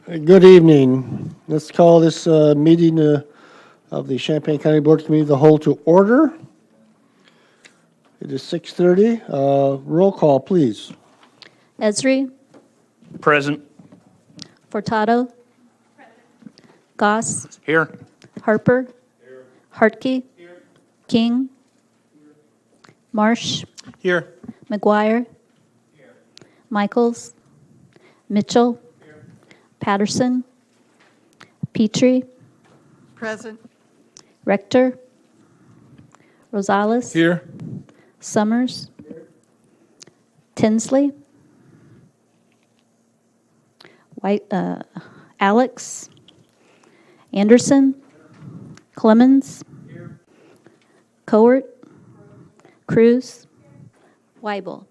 Good evening. Let's call this meeting of the Champaign County Board Committee of the Whole to order. It is 6:30. Roll call, please. Esri, Present. Furtado, Goss, Here. Harper, Hartke, King, Marsh, Here. McGuire, Michaels, Mitchell, Patterson, Petrie, Present. Rector, Rosales, Here. Summers, Tinsley, Alex, Anderson, Clemens, Cowart, Cruz, Weibel.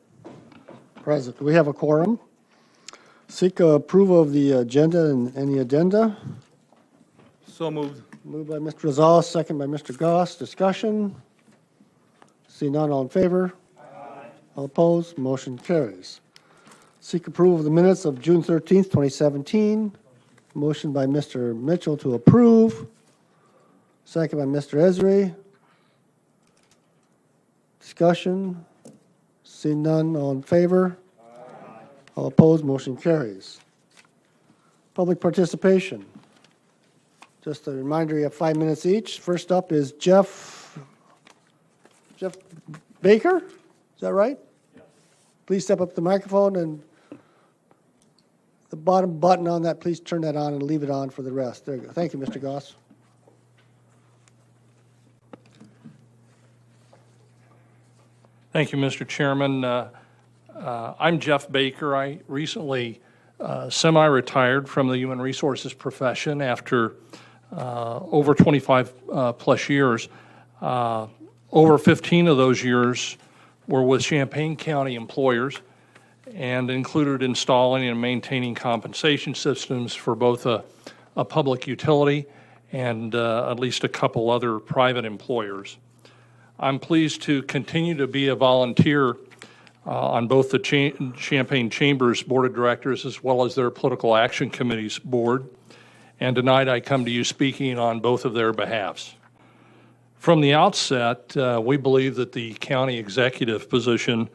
Present. Do we have a quorum? Seek approval of the agenda and any addenda. So moved. Moved by Mr. Rosales, second by Mr. Goss. Discussion? See none, all in favor? Aye. All opposed? Motion carries. Seek approval of the minutes of June 13th, 2017. Motion by Mr. Mitchell to approve. Second by Mr. Esri. Discussion? See none, all in favor? Aye. All opposed? Motion carries. Public participation. Just a reminder, you have 5 minutes each. First up is Jeff Baker, is that right? Yes. Please step up to the microphone, and the bottom button on that, please turn that on and leave it on for the rest. There you go. Thank you, Mr. Goss. Thank you, Mr. Chairman. I'm Jeff Baker. I recently semi-retired from the human resources profession after over 25 plus years. Over 15 of those years were with Champaign County employers and included installing and maintaining compensation systems for both a public utility and at least a couple other private employers. I'm pleased to continue to be a volunteer on both the Champaign Chamber's Board of Directors as well as their Political Action Committee's board. And tonight I come to you speaking on both of their behalfs. From the outset, we believe that the county executive position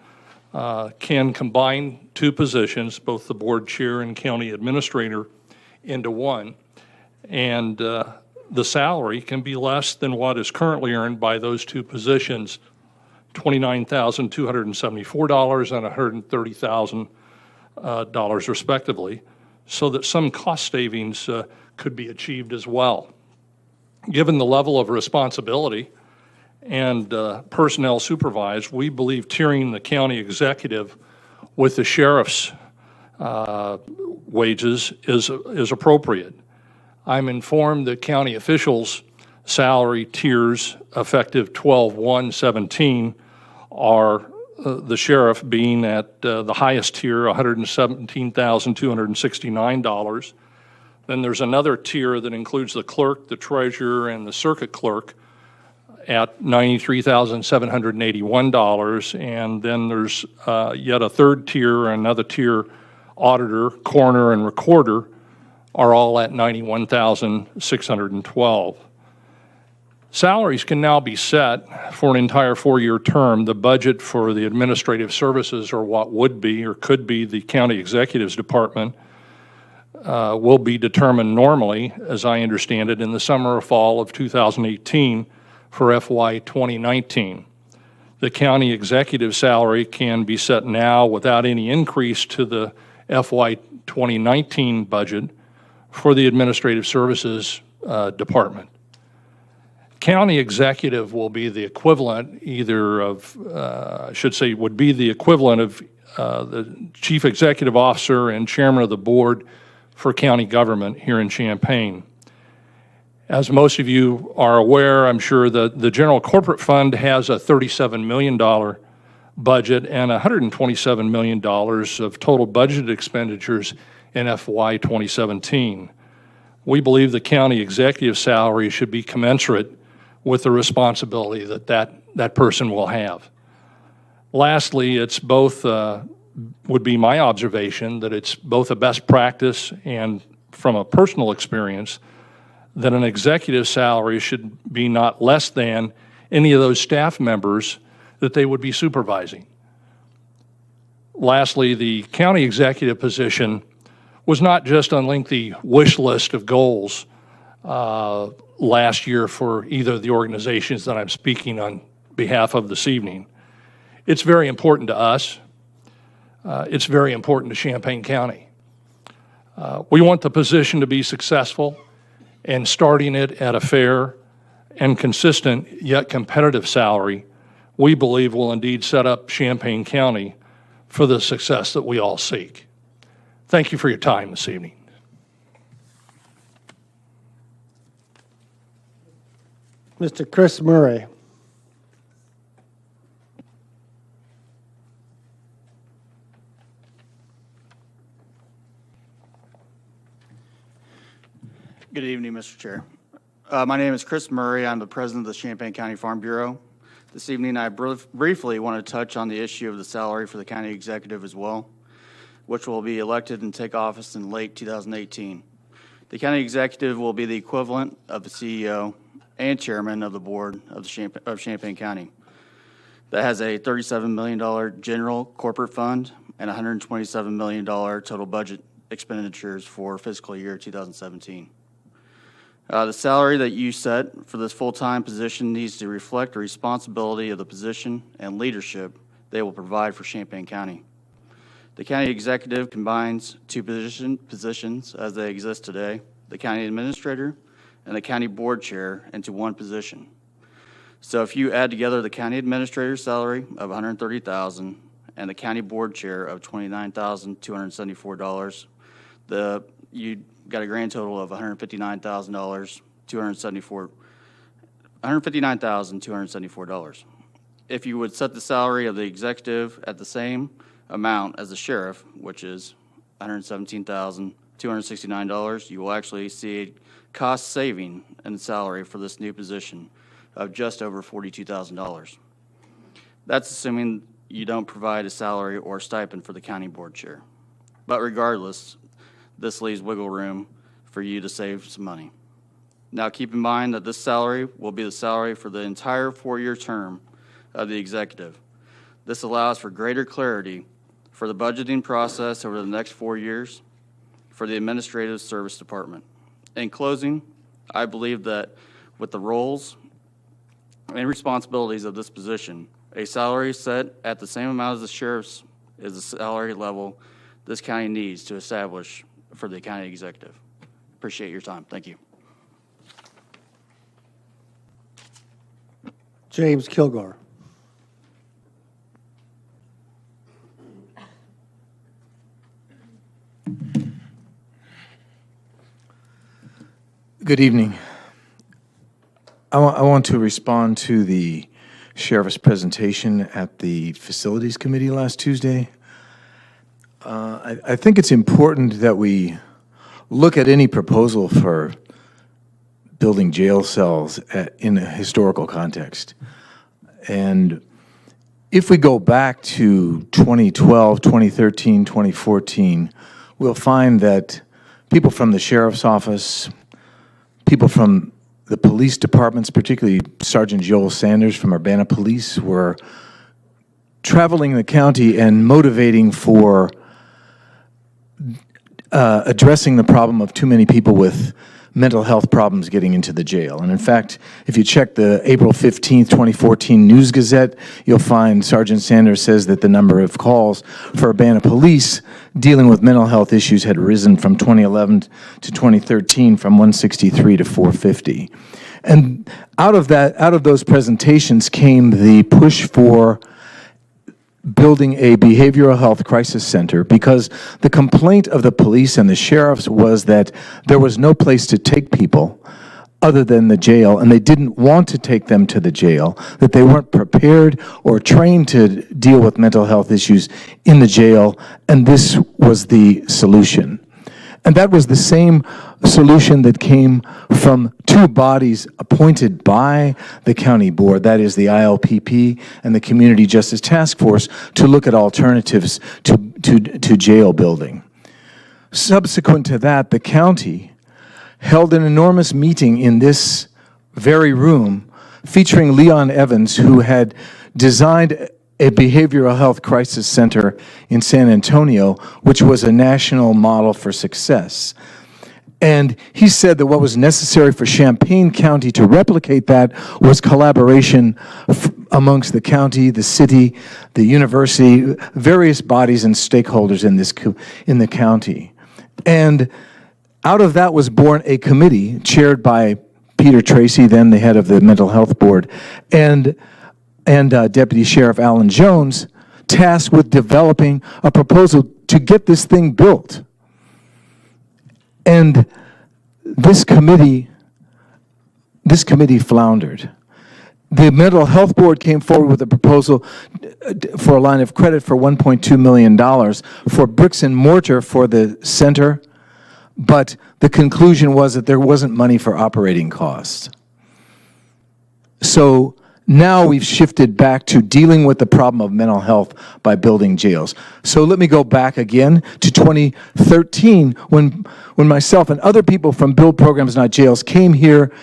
can combine two positions, both the board chair and county administrator, into one. And the salary can be less than what is currently earned by those two positions, $29,274 and $130,000 respectively, so that some cost savings could be achieved as well. Given the level of responsibility and personnel supervised, we believe tiering the county executive with the sheriff's wages is appropriate. I'm informed that county officials' salary tiers effective 12/1/17 are the sheriff being at the highest tier, $117,269. Then there's another tier that includes the clerk, the treasurer, and the circuit clerk at $93,781. And then there's yet a third tier, another tier, auditor, coroner, and recorder are all at $91,612. Salaries can now be set for an entire 4-year term. The budget for the administrative services, or what would be or could be the county executive's department, will be determined normally, as I understand it, in the summer or fall of 2018 for FY 2019. The county executive salary can be set now without any increase to the FY 2019 budget for the administrative services department. County executive will be the equivalent either of, would be the equivalent of the chief executive officer and chairman of the board for county government here in Champaign. As most of you are aware, I'm sure that the General Corporate Fund has a $37 million budget and $127 million of total budget expenditures in FY 2017. We believe the county executive salary should be commensurate with the responsibility that person will have. Lastly, it's both would be my observation that it's both a best practice and from a personal experience that an executive salary should be not less than any of those staff members that they would be supervising. Lastly, the county executive position was not just on lengthy wish list of goals last year for either of the organizations that I'm speaking on behalf of this evening. It's very important to us. It's very important to Champaign County. We want the position to be successful, and starting it at a fair and consistent yet competitive salary, we believe will indeed set up Champaign County for the success that we all seek. Thank you for your time this evening. Mr. Chris Murray. Good evening, Mr. Chair. My name is Chris Murray. I'm the president of the Champaign County Farm Bureau. This evening, I briefly want to touch on the issue of the salary for the county executive as well, which will be elected and take office in late 2018. The county executive will be the equivalent of the CEO and chairman of the board of Champaign County. That has a $37 million general corporate fund and $127 million total budget expenditures for fiscal year 2017. The salary that you set for this full-time position needs to reflect the responsibility of the position and leadership they will provide for Champaign County. The county executive combines two positions as they exist today, the county administrator and the county board chair, into one position. So if you add together the county administrator's salary of $130,000 and the county board chair of $29,274, you got a grand total of $159,274. If you would set the salary of the executive at the same amount as the sheriff, which is $117,269, you will actually see a cost saving in salary for this new position of just over $42,000. That's assuming you don't provide a salary or stipend for the county board chair. But regardless, this leaves wiggle room for you to save some money. Now keep in mind that this salary will be the salary for the entire 4-year term of the executive. This allows for greater clarity for the budgeting process over the next 4 years for the administrative service department. In closing, I believe that with the roles and responsibilities of this position, a salary set at the same amount as the sheriff's is the salary level this county needs to establish for the county executive. Appreciate your time. Thank you. James Kilgore. Good evening. I want to respond to the sheriff's presentation at the Facilities Committee last Tuesday. I think it's important that we look at any proposal for building jail cells in a historical context. And if we go back to 2012, 2013, 2014, we'll find that people from the sheriff's office, people from the police departments, particularly Sergeant Joel Sanders from Urbana Police, were traveling the county and motivating for addressing the problem of too many people with mental health problems getting into the jail. And in fact, if you check the April 15th, 2014 News Gazette, you'll find Sergeant Sanders says that the number of calls for Urbana Police dealing with mental health issues had risen from 2011 to 2013 from 163 to 450. And out of those presentations came the push for building a behavioral health crisis center, because the complaint of the police and the sheriffs was that there was no place to take people other than the jail, and they didn't want to take them to the jail, that they weren't prepared or trained to deal with mental health issues in the jail, and this was the solution. And that was the same solution that came from two bodies appointed by the county board, that is the ILPP and the Community Justice Task Force, to look at alternatives to jail building. Subsequent to that, the county held an enormous meeting in this very room featuring Leon Evans, who had designed a behavioral health crisis center in San Antonio, which was a national model for success. And he said that what was necessary for Champaign County to replicate that was collaboration amongst the county, the city, the university, various bodies and stakeholders in the county. And out of that was born a committee chaired by Peter Tracy, then the head of the Mental Health Board, and Deputy Sheriff Alan Jones, tasked with developing a proposal to get this thing built. And this committee floundered. The Mental Health Board came forward with a proposal for a line of credit for $1.2 million for bricks and mortar for the center, but the conclusion was that there wasn't money for operating costs. So now we've shifted back to dealing with the problem of mental health by building jails. So let me go back again to 2013 when myself and other people from Build Programs Not Jails came here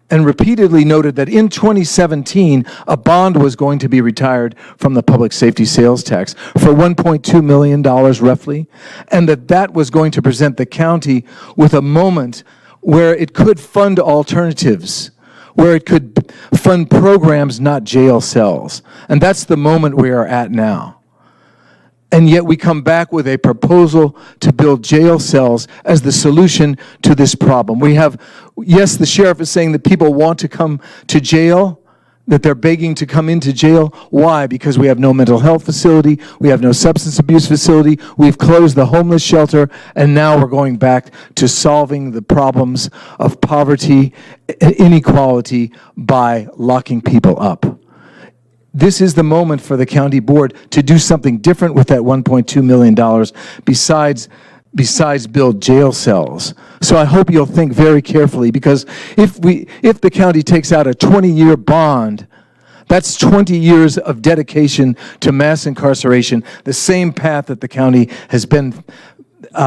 and repeatedly noted that in 2017, a bond was going to be retired from the public safety sales tax for $1.2 million roughly, and that was going to present the county with a moment where it could fund alternatives, where it could fund programs, not jail cells. And that's the moment we are at now. And yet we come back with a proposal to build jail cells as the solution to this problem. We have, yes, the sheriff is saying that people want to come to jail, that they're begging to come into jail. Why? Because we have no mental health facility, we have no substance abuse facility, we've closed the homeless shelter, and now we're going back to solving the problems of poverty and inequality by locking people up. This is the moment for the county board to do something different with that $1.2 million besides build jail cells. So I hope you'll think very carefully, because if the county takes out a 20-year bond, that's 20 years of dedication to mass incarceration, the same path that the county has been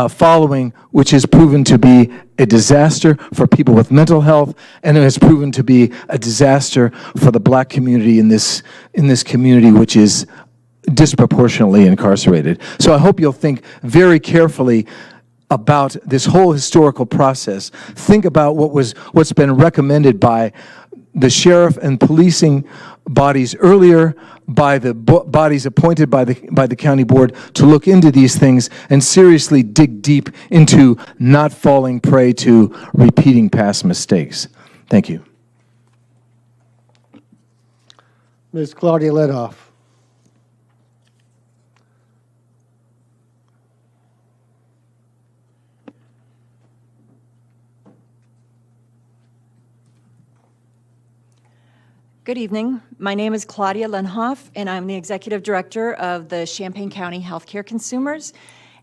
following, which has proven to be a disaster for people with mental health, and it has proven to be a disaster for the black community in this community, which is disproportionately incarcerated. So I hope you'll think very carefully about this whole historical process. Think about what's been recommended by the sheriff and policing bodies earlier, by the bodies appointed by the county board to look into these things and seriously dig deep into not falling prey to repeating past mistakes. Thank you. Ms. Claudia Ledhoff. Good evening. My name is Claudia Lenhoff, and I'm the Executive Director of the Champaign County Healthcare Consumers,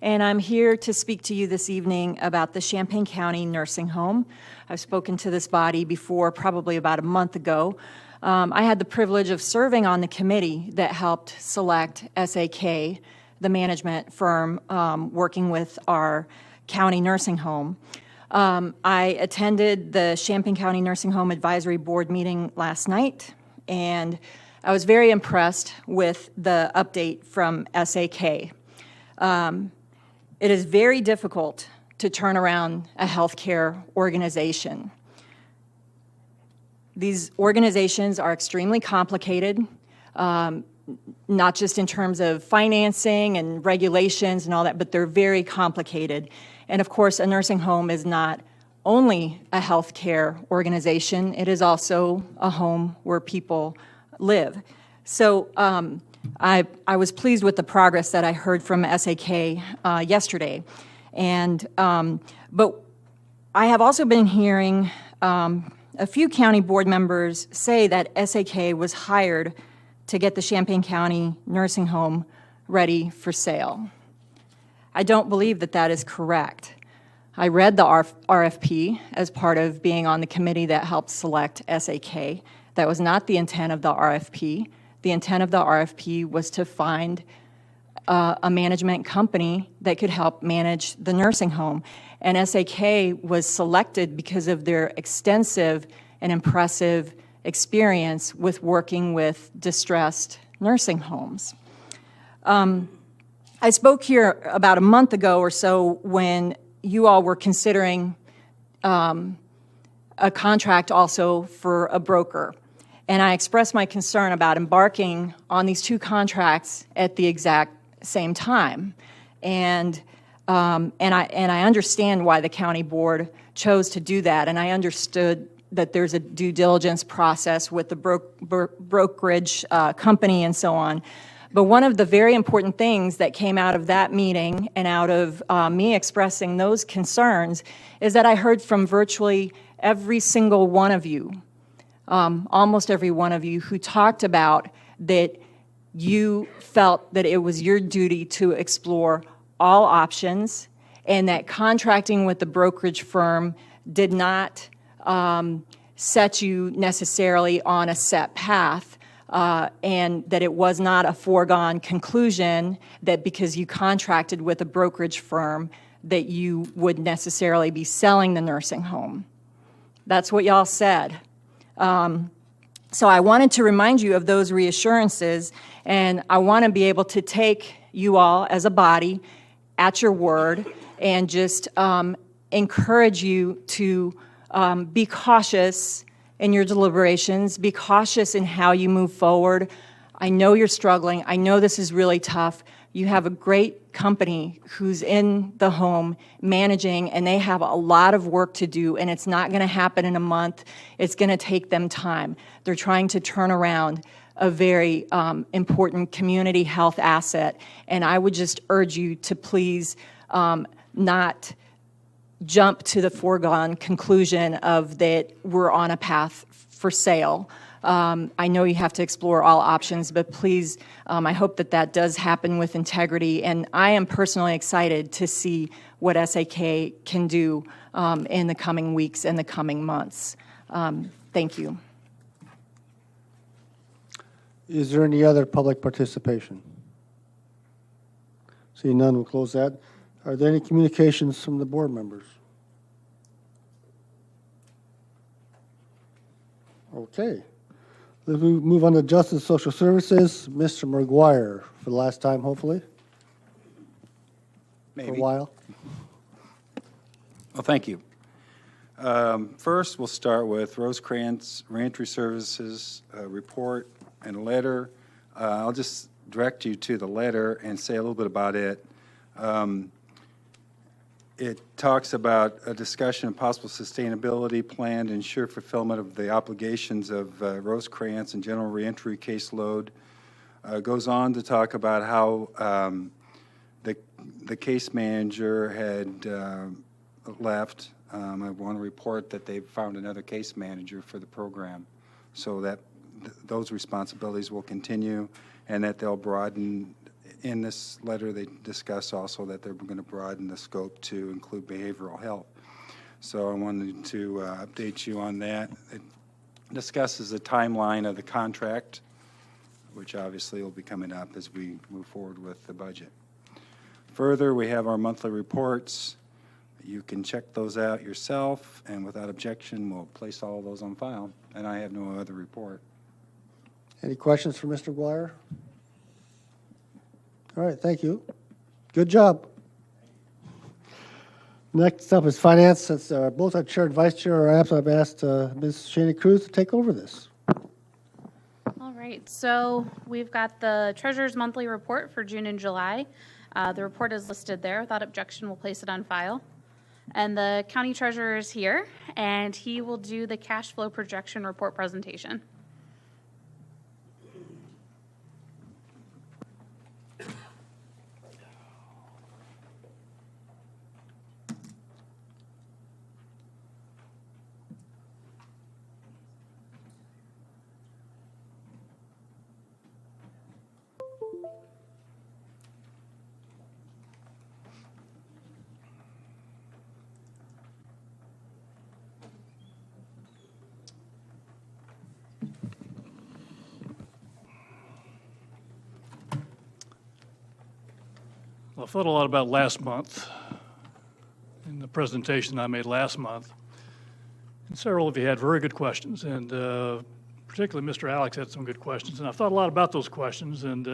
and I'm here to speak to you this evening about the Champaign County Nursing Home. I've spoken to this body before, probably about a month ago. I had the privilege of serving on the committee that helped select SAK, the management firm working with our county nursing home. I attended the Champaign County Nursing Home Advisory Board meeting last night, and I was very impressed with the update from SAK. It is very difficult to turn around a healthcare organization. These organizations are extremely complicated, not just in terms of financing and regulations and all that, but they're very complicated. And of course, a nursing home is not only a healthcare organization, it is also a home where people live. So I was pleased with the progress that I heard from SAK yesterday. And, but I have also been hearing a few county board members say that SAK was hired to get the Champaign County nursing home ready for sale. I don't believe that that is correct. I read the RFP as part of being on the committee that helped select SAK. That was not the intent of the RFP. The intent of the RFP was to find a management company that could help manage the nursing home. And SAK was selected because of their extensive and impressive experience with working with distressed nursing homes. I spoke here about a month ago or so when you all were considering a contract also for a broker. And I expressed my concern about embarking on these two contracts at the exact same time. And I understand why the county board chose to do that, and I understood that there's a due diligence process with the brokerage company and so on. But one of the very important things that came out of that meeting and out of me expressing those concerns is that I heard from virtually every single one of you, almost every one of you, who talked about that you felt that it was your duty to explore all options and that contracting with the brokerage firm did not set you necessarily on a set path, and that it was not a foregone conclusion that because you contracted with a brokerage firm that you would necessarily be selling the nursing home. That's what y'all said. So I wanted to remind you of those reassurances, and I want to be able to take you all as a body at your word and just encourage you to be cautious in your deliberations, be cautious in how you move forward. I know you're struggling. I know this is really tough. You have a great company who's in the home managing, and they have a lot of work to do, and it's not going to happen in a month. It's going to take them time. They're trying to turn around a very important community health asset, and I would just urge you to please not jump to the foregone conclusion of that we're on a path for sale. I know you have to explore all options, but please, I hope that that does happen with integrity. And I am personally excited to see what SAK can do in the coming weeks and the coming months. Thank you. Is there any other public participation? Seeing none, we'll close that. Are there any communications from the board members? Okay. Let's move on to Justice and Social Services. Mr. McGuire, for the last time, hopefully. Maybe. For a while. Well, thank you. First, we'll start with Rosecrans Reentry Services report and a letter. I'll just direct you to the letter and say a little bit about it. It talks about a discussion of possible sustainability plan to ensure fulfillment of the obligations of Rosecrans and general reentry caseload. Goes on to talk about how the case manager had left. I want to report that they've found another case manager for the program, so that those responsibilities will continue, and that they'll broaden. In this letter, they discuss also that they're going to broaden the scope to include behavioral health. So I wanted to update you on that. It discusses the timeline of the contract, which obviously will be coming up as we move forward with the budget. Further, we have our monthly reports. You can check those out yourself, and without objection, we'll place all of those on file. And I have no other report. Any questions for Mr. McGuire? All right, thank you. Good job. Next up is finance. Since both our chair and vice chair are absent, I've asked Ms. Shana Cruz to take over this. All right, so we've got the treasurer's monthly report for June and July. The report is listed there. Without objection, we'll place it on file. And the county treasurer is here, and he will do the cash flow projection report presentation. Well, I thought a lot about last month in the presentation I made last month. And several of you had very good questions, and particularly Mr. Alex had some good questions. And I've thought a lot about those questions, and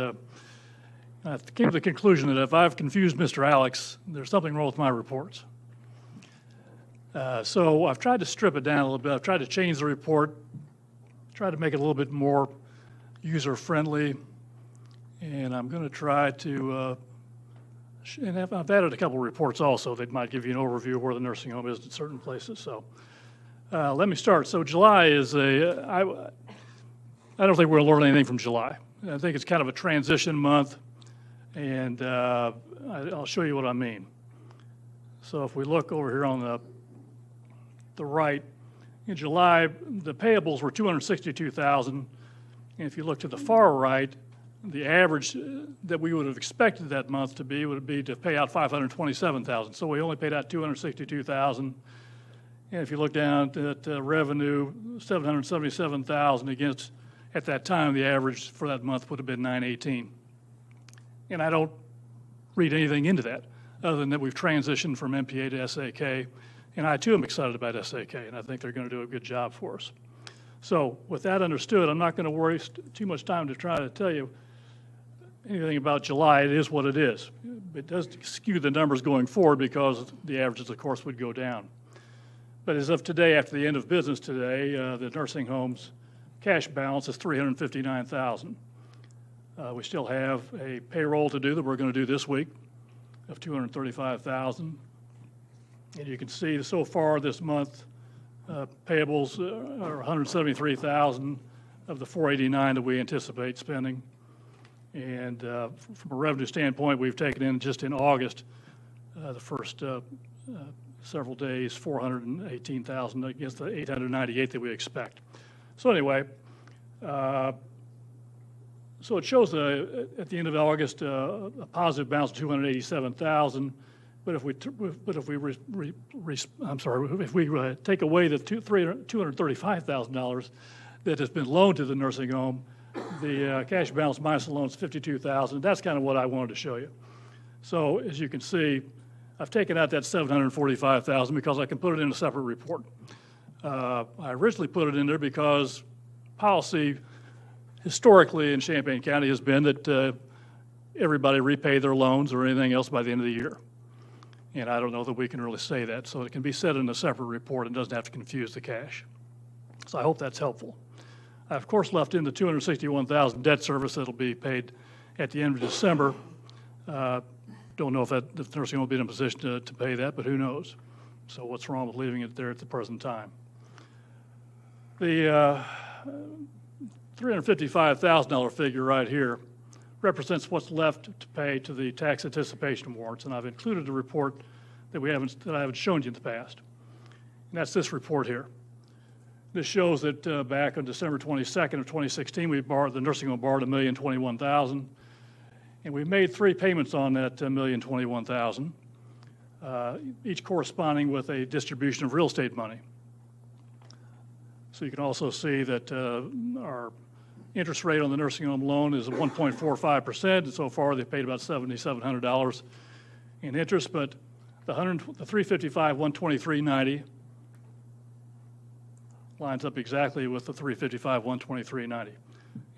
I came to the conclusion that if I've confused Mr. Alex, there's something wrong with my reports. So I've tried to strip it down a little bit. I've tried to change the report, tried to make it a little bit more user-friendly, and I'm going to try to, and I've added a couple of reports also that might give you an overview of where the nursing home is in certain places. So let me start. So July is I don't think we're going to learn anything from July. I think it's kind of a transition month, and I'll show you what I mean. So if we look over here on the right, in July, the payables were $262,000. And if you look to the far right, the average that we would have expected that month to be would be to pay out $527,000. So we only paid out $262,000. And if you look down at revenue, $777,000 against, at that time, the average for that month would have been $918,000. And I don't read anything into that other than that we've transitioned from MPA to SAK. And I, too, am excited about SAK, and I think they're going to do a good job for us. So with that understood, I'm not going to waste too much time to try to tell you anything about July. It is what it is. It does skew the numbers going forward because the averages, of course, would go down. But as of today, after the end of business today, the nursing home's cash balance is $359,000. We still have a payroll to do that we're going to do this week of $235,000. And you can see so far this month, payables are $173,000 of the $489,000 that we anticipate spending. And from a revenue standpoint, we've taken in just in August, the first several days, $418,000 against the $898,000 that we expect. So anyway, so it shows at the end of August a positive balance of $287,000. But if we take away the $235,000 that has been loaned to the nursing home, the cash balance minus the loan is $52,000. That's kind of what I wanted to show you. So as you can see, I've taken out that $745,000 because I can put it in a separate report. I originally put it in there because policy historically in Champaign County has been that everybody repay their loans or anything else by the end of the year. And I don't know that we can really say that. So it can be said in a separate report and doesn't have to confuse the cash. So I hope that's helpful. I, of course, left in the $261,000 debt service that'll be paid at the end of December. Don't know if the nursing home will be in a position to pay that, but who knows? So what's wrong with leaving it there at the present time? The $355,000 figure right here represents what's left to pay to the tax anticipation warrants, and I've included a report that I haven't shown you in the past. And that's this report here. This shows that back on December 22nd of 2016, the nursing home borrowed $1,021,000, and we made 3 payments on that $1,021,000, each corresponding with a distribution of real estate money. So you can also see that our interest rate on the nursing home loan is 1.45%, and so far they've paid about $7,700 in interest, but the $355, $123.90 lines up exactly with the $355, $123.90.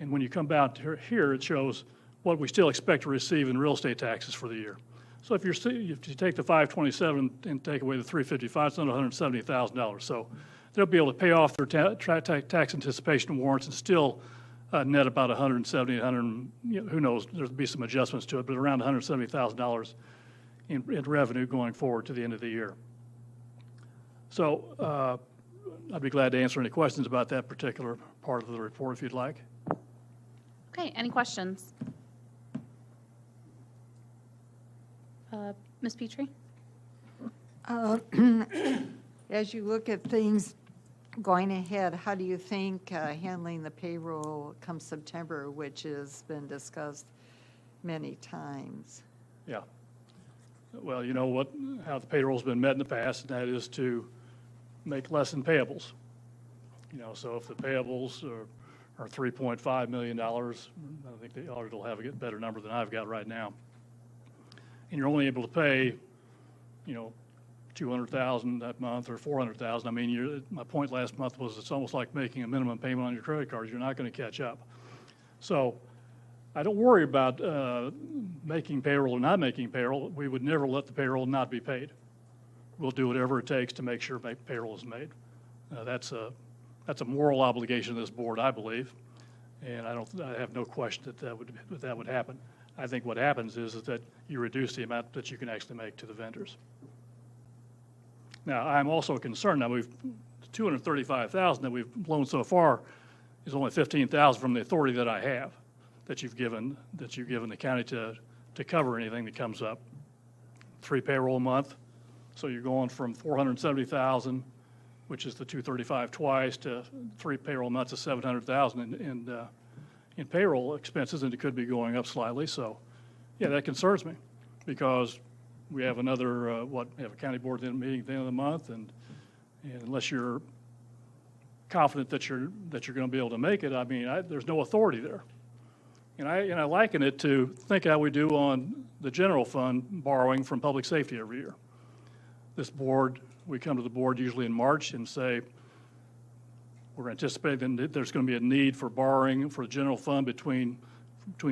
And when you come down to here, it shows what we still expect to receive in real estate taxes for the year. So if you take the $527 and take away the $355, it's another $170,000. So they'll be able to pay off their tax anticipation warrants and still net about $170,000, who knows, there'll be some adjustments to it, but around $170,000 in revenue going forward to the end of the year. So I'd be glad to answer any questions about that particular part of the report if you'd like. Okay, any questions? Ms. Petrie? As you look at things going ahead, how do you think handling the payroll come September, which has been discussed many times? Yeah. Well, you know how the payroll's been met in the past, and that is to make less in payables. So if the payables are $3.5 million, I think the auditor will have a better number than I've got right now. and you're only able to pay, you know, 200,000 that month or 400,000. I mean, my point last month was it's almost like making a minimum payment on your credit card. You're not going to catch up. So I don't worry about making payroll or not making payroll. We would never let the payroll not be paid. We'll do whatever it takes to make sure payroll is made. That's a moral obligation of this board, I believe, and I have no question that would happen. I think what happens is that you reduce the amount that you can actually make to the vendors. Now, I'm also concerned. Now, we've $235,000 that we've loaned so far is only $15,000 from the authority that I have that you've given the county to cover anything that comes up. 3 payroll a month, so you're going from $470,000, which is the 235 twice, to 3 payroll months of $700,000 in payroll expenses, and it could be going up slightly. So, yeah, that concerns me because we have another we have a county board meeting at the end of the month, and unless you're confident that you're going to be able to make it, I mean, there's no authority there. And I liken it to think how we do on the general fund borrowing from public safety every year. This board, we come to the board usually in March and say, we're anticipating that there's going to be a need for borrowing for the general fund between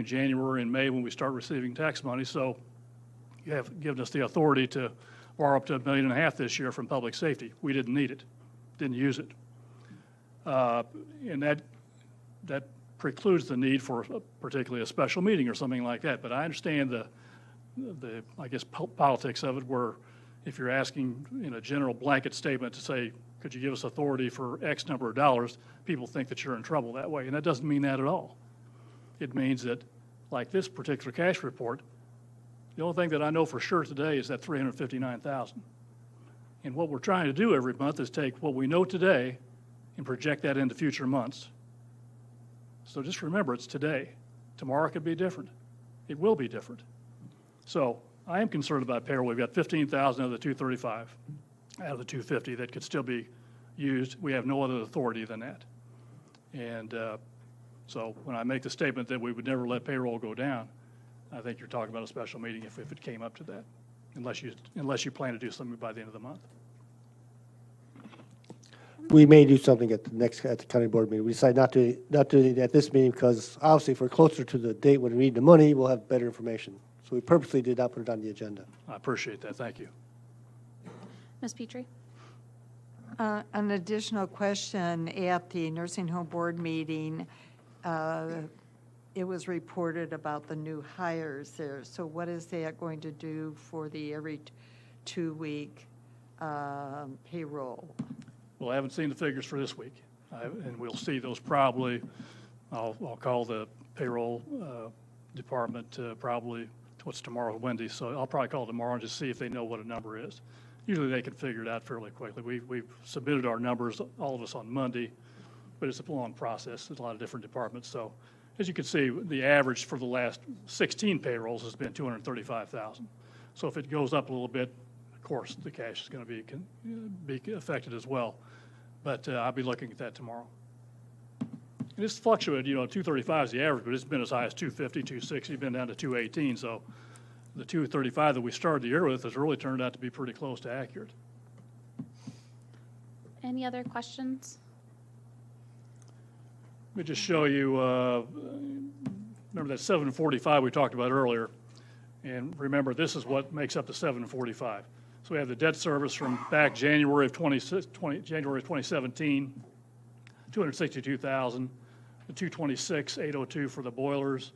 January and May when we start receiving tax money. So you have given us the authority to borrow up to $1.5 million this year from public safety. We didn't need it, didn't use it. And that precludes the need for particularly a special meeting or something like that. But I understand the I guess politics of it, where if you're asking in a general blanket statement to say, could you give us authority for X number of dollars, people think that you're in trouble that way. And that doesn't mean that at all. It means that, like this particular cash report, the only thing that I know for sure today is that $359,000. And what we're trying to do every month is take what we know today and project that into future months. So just remember, it's today. Tomorrow could be different. It will be different. So I am concerned about payroll. We've got $15,000 out of the 235, out of the 250 that could still be used. We have no other authority than that. And so when I make the statement that we would never let payroll go down, I think you're talking about a special meeting if it came up to that, unless you plan to do something by the end of the month. We may do something at the county board meeting. We decide not to at this meeting because obviously if we're closer to the date when we need the money, we'll have better information. So we purposely did not put it on the agenda. I appreciate that. Thank you. Ms. Petrie? An additional question, at the nursing home board meeting, it was reported about the new hires there. So what is that going to do for the every 2-week payroll? Well, I haven't seen the figures for this week, and we'll see those probably. I'll call the payroll department probably, what's tomorrow, Wednesday, so I'll probably call tomorrow and just see if they know what a number is. Usually they can figure it out fairly quickly. We've submitted our numbers, all of us, on Monday, but it's a long process. There's a lot of different departments. So as you can see, the average for the last 16 payrolls has been $235,000. So if it goes up a little bit, of course, the cash is going to be affected as well. But I'll be looking at that tomorrow. And it's fluctuated, 235 is the average, but it's been as high as 250, 260, been down to 218. So the 235 that we started the year with has really turned out to be pretty close to accurate. Any other questions? Let me just show you, remember that 745 we talked about earlier. And remember, this is what makes up the 745. So we have the debt service from back January of 2017, $262,000, the $226,802 for the boilers,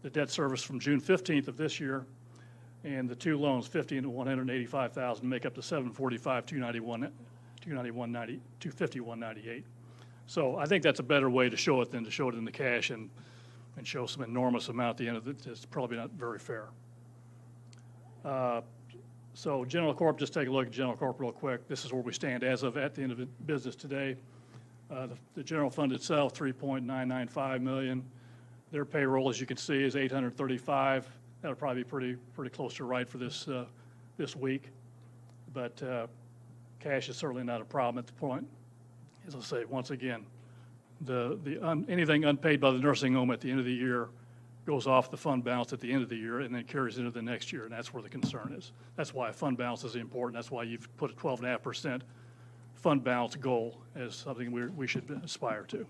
the debt service from June 15th of this year, and the 2 loans, $50,000 and $185,000, make up the $745, $251.98. So I think that's a better way to show it than to show it in the cash and show some enormous amount at the end of it. It's probably not very fair. So General Corp, just take a look at General Corp real quick. This is where we stand as of at the end of business today. The general fund itself, $3.995 million. Their payroll, as you can see, is $835. That'll probably be pretty close to right for this week. But cash is certainly not a problem at the point. As I say, once again, anything unpaid by the nursing home at the end of the year goes off the fund balance at the end of the year and then carries into the next year, and that's where the concern is. That's why fund balance is important. That's why you've put a 12.5% fund balance goal as something we should aspire to.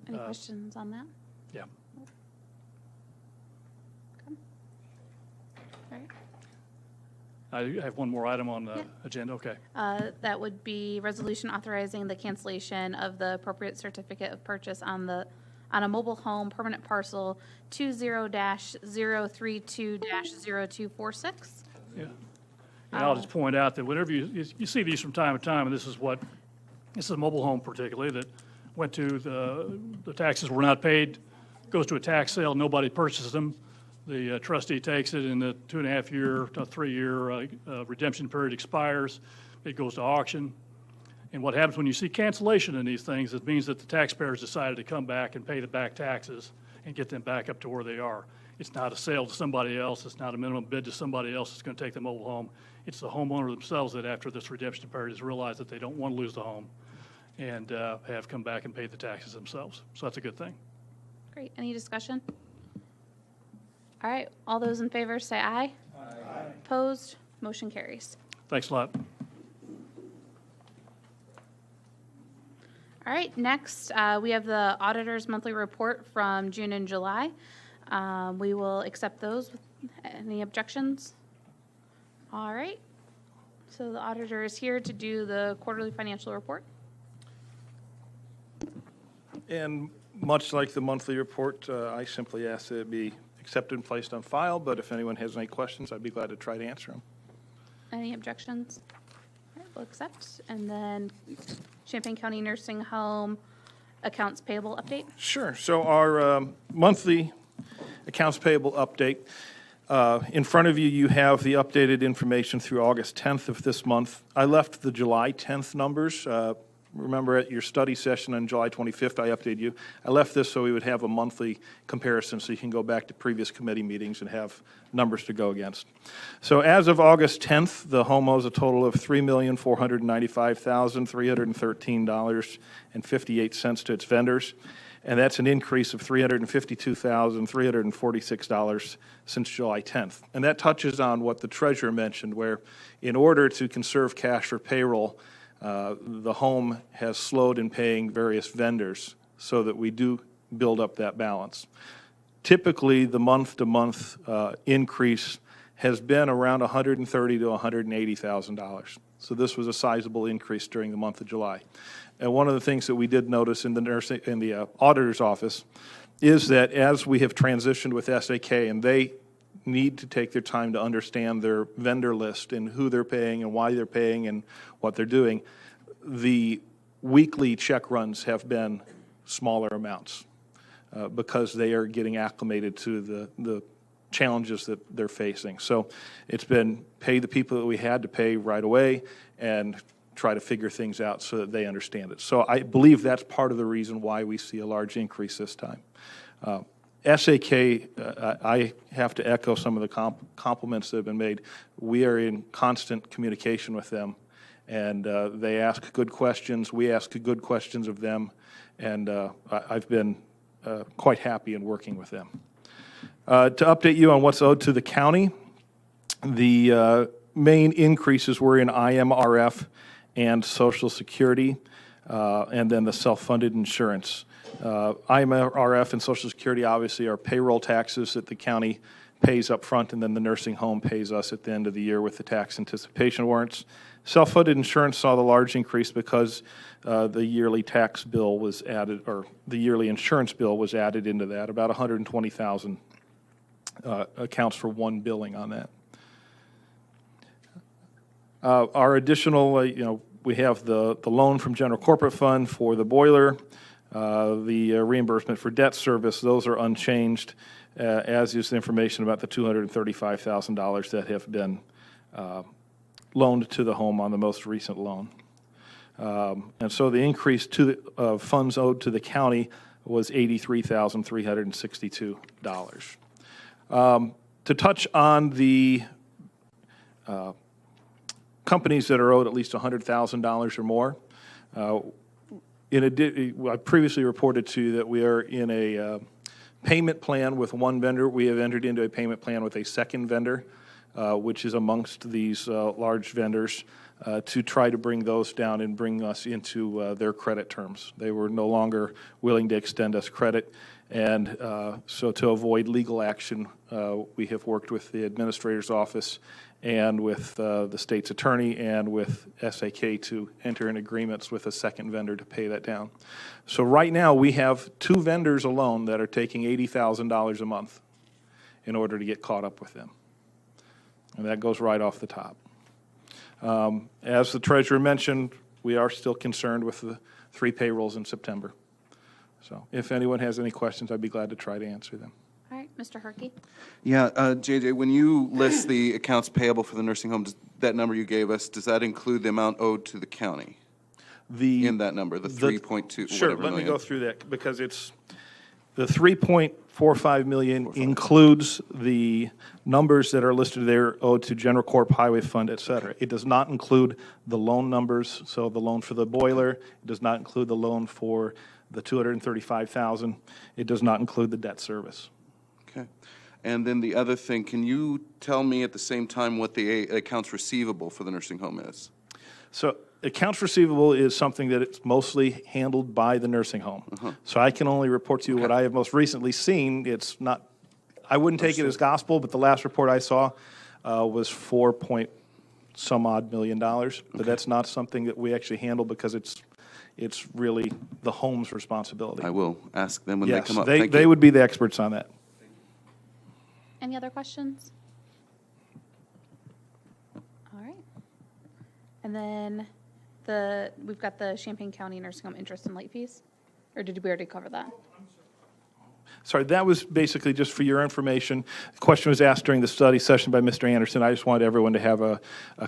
Any questions on that? Yeah. All right. I have one more item on the agenda. Okay. That would be resolution authorizing the cancellation of the appropriate certificate of purchase on a mobile home permanent parcel 20-032-0246. Yeah. And I'll just point out that whenever you see these from time to time, and this is a mobile home particularly that went to the taxes were not paid, goes to a tax sale, nobody purchases them. The trustee takes it, and the 2.5-year to 3-year redemption period expires. It goes to auction. And what happens when you see cancellation in these things, it means that the taxpayers decided to come back and pay the back taxes and get them back up to where they are. It's not a sale to somebody else. It's not a minimum bid to somebody else that's going to take the mobile home. It's the homeowner themselves that after this redemption period has realized that they don't want to lose the home and have come back and paid the taxes themselves. So that's a good thing. Great. Any discussion? All right. All those in favor say aye. Aye. Opposed? Motion carries. Thanks a lot. All right. Next, we have the auditor's monthly report from June and July. We will accept those. Any objections? All right. So the auditor is here to do the quarterly financial report. And much like the monthly report, I simply ask that it be accepted and placed on file, but if anyone has any questions, I'd be glad to try to answer them. Any objections? All right, we'll accept. And then Champaign County Nursing Home accounts payable update. Sure. So our monthly accounts payable update. In front of you, you have the updated information through August 10th of this month. I left the July 10th numbers. Remember at your study session on July 25th, I updated you. I left this so we would have a monthly comparison so you can go back to previous committee meetings and have numbers to go against. So as of August 10th, the home owes a total of $3,495,313.58 to its vendors. And that's an increase of $352,346 since July 10th. And that touches on what the treasurer mentioned, where in order to conserve cash for payroll, the home has slowed in paying various vendors so that we do build up that balance. Typically, the month-to-month increase has been around $130,000 to $180,000. So this was a sizable increase during the month of July. And one of the things that we did notice in the auditor's office is that as we have transitioned with SAK, and they need to take their time to understand their vendor list and who they're paying and why they're paying and what they're doing, the weekly check runs have been smaller amounts because they are getting acclimated to the challenges that they're facing. So it's been pay the people that we had to pay right away and try to figure things out so that they understand it. So I believe that's part of the reason why we see a large increase this time. SAK, I have to echo some of the compliments that have been made. We are in constant communication with them, and they ask good questions. We ask good questions of them, and I've been quite happy in working with them. To update you on what's owed to the county, the main increases were in IMRF and Social Security, and then the self-funded insurance. IMRF and Social Security obviously are payroll taxes that the county pays up front, and then the nursing home pays us at the end of the year with the tax anticipation warrants. Self-funded insurance saw the large increase because the yearly tax bill was added, or the yearly insurance bill was added into that. About $120,000 accounts for one billing on that. Our additional, we have the loan from General Corporate Fund for the boiler, the reimbursement for debt service. Those are unchanged, as is the information about the $235,000 that have been loaned to the home on the most recent loan. And so the increase to the funds owed to the county was $83,362. To touch on the companies that are owed at least $100,000 or more, I previously reported to you that we are in a payment plan with one vendor. We have entered into a payment plan with a second vendor, which is amongst these large vendors, to try to bring those down and bring us into their credit terms. They were no longer willing to extend us credit, and so to avoid legal action, we have worked with the administrator's office and with the state's attorney and with SAK to enter in agreements with a second vendor to pay that down. So right now, we have 2 vendors alone that are taking $80,000 a month in order to get caught up with them. And that goes right off the top. As the treasurer mentioned, we are still concerned with the 3 payrolls in September. So if anyone has any questions, I'd be glad to try to answer them. All right, Mr. Herkey? Yeah, JJ, when you list the accounts payable for the nursing homes, that number you gave us, does that include the amount owed to the county in that number, the 3.2 Sure, whatever let me million? go through that, because it's, the 3.45 million includes the numbers that are listed there owed to General Corp, Highway Fund, et cetera. It does not include the loan numbers, so the loan for the boiler, it does not include the loan for the $235,000, it does not include the debt service. Okay. And then the other thing, can you tell me at the same time what the accounts receivable for the nursing home is? So accounts receivable is something that it's mostly handled by the nursing home. So I can only report to you what I have most recently seen. It's not, I wouldn't take it as gospel, but the last report I saw was $4 odd million. But that's not something that we actually handle, because it's really the home's responsibility. I will ask them when they come up. Yes, they would be the experts on that. Any other questions? All right. And then we've got the Champaign County Nursing Home interest and late fees? Or did we already cover that? Sorry, that was basically just for your information. The question was asked during the study session by Mr. Anderson. I just wanted everyone to have a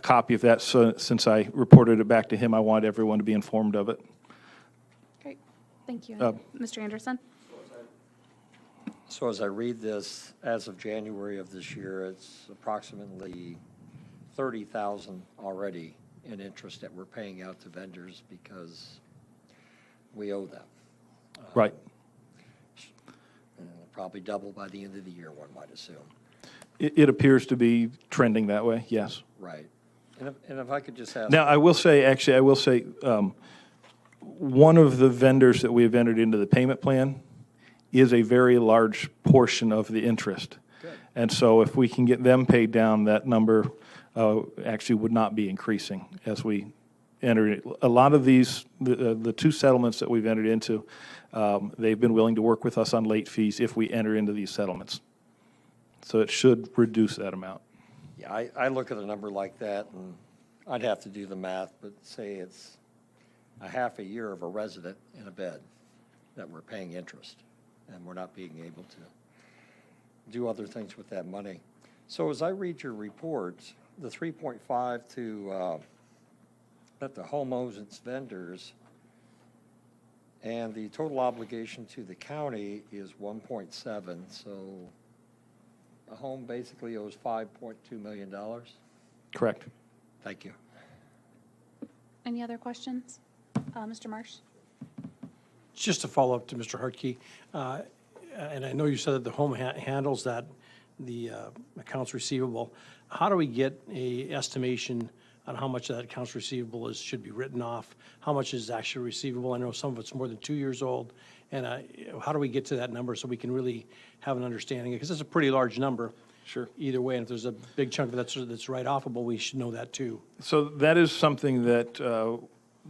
copy of that. So since I reported it back to him, I wanted everyone to be informed of it. Great, thank you. Mr. Anderson? So as I read this, as of January of this year, it's approximately $30,000 already in interest that we're paying out to vendors because we owe them. Right. And it'll probably double by the end of the year, one might assume. It appears to be trending that way, yes. Right. And if I could just ask. Now, I will say, one of the vendors that we have entered into the payment plan is a very large portion of the interest. Good. And so if we can get them paid down, that number actually would not be increasing as we enter it. A lot of these, the 2 settlements that we've entered into, they've been willing to work with us on late fees if we enter into these settlements. So it should reduce that amount. Yeah, I look at a number like that, and I'd have to do the math, but say it's a half a year of a resident in a bed that we're paying interest, and we're not being able to do other things with that money. So as I read your reports, the 3.5 to that the home owes its vendors, and the total obligation to the county is 1.7, so the home basically owes $5.2 million. Correct. Thank you. Any other questions? Mr. Marsh? Just to follow up to Mr. Hartke, and I know you said that the home handles that, the accounts receivable. How do we get a estimation on how much of that accounts receivable should be written off? How much is actually receivable? I know some of it's more than 2 years old. And how do we get to that number so we can really have an understanding? Because it's a pretty large number. Sure. Either way, and if there's a big chunk of that that's write-offable, we should know that too. So that is something that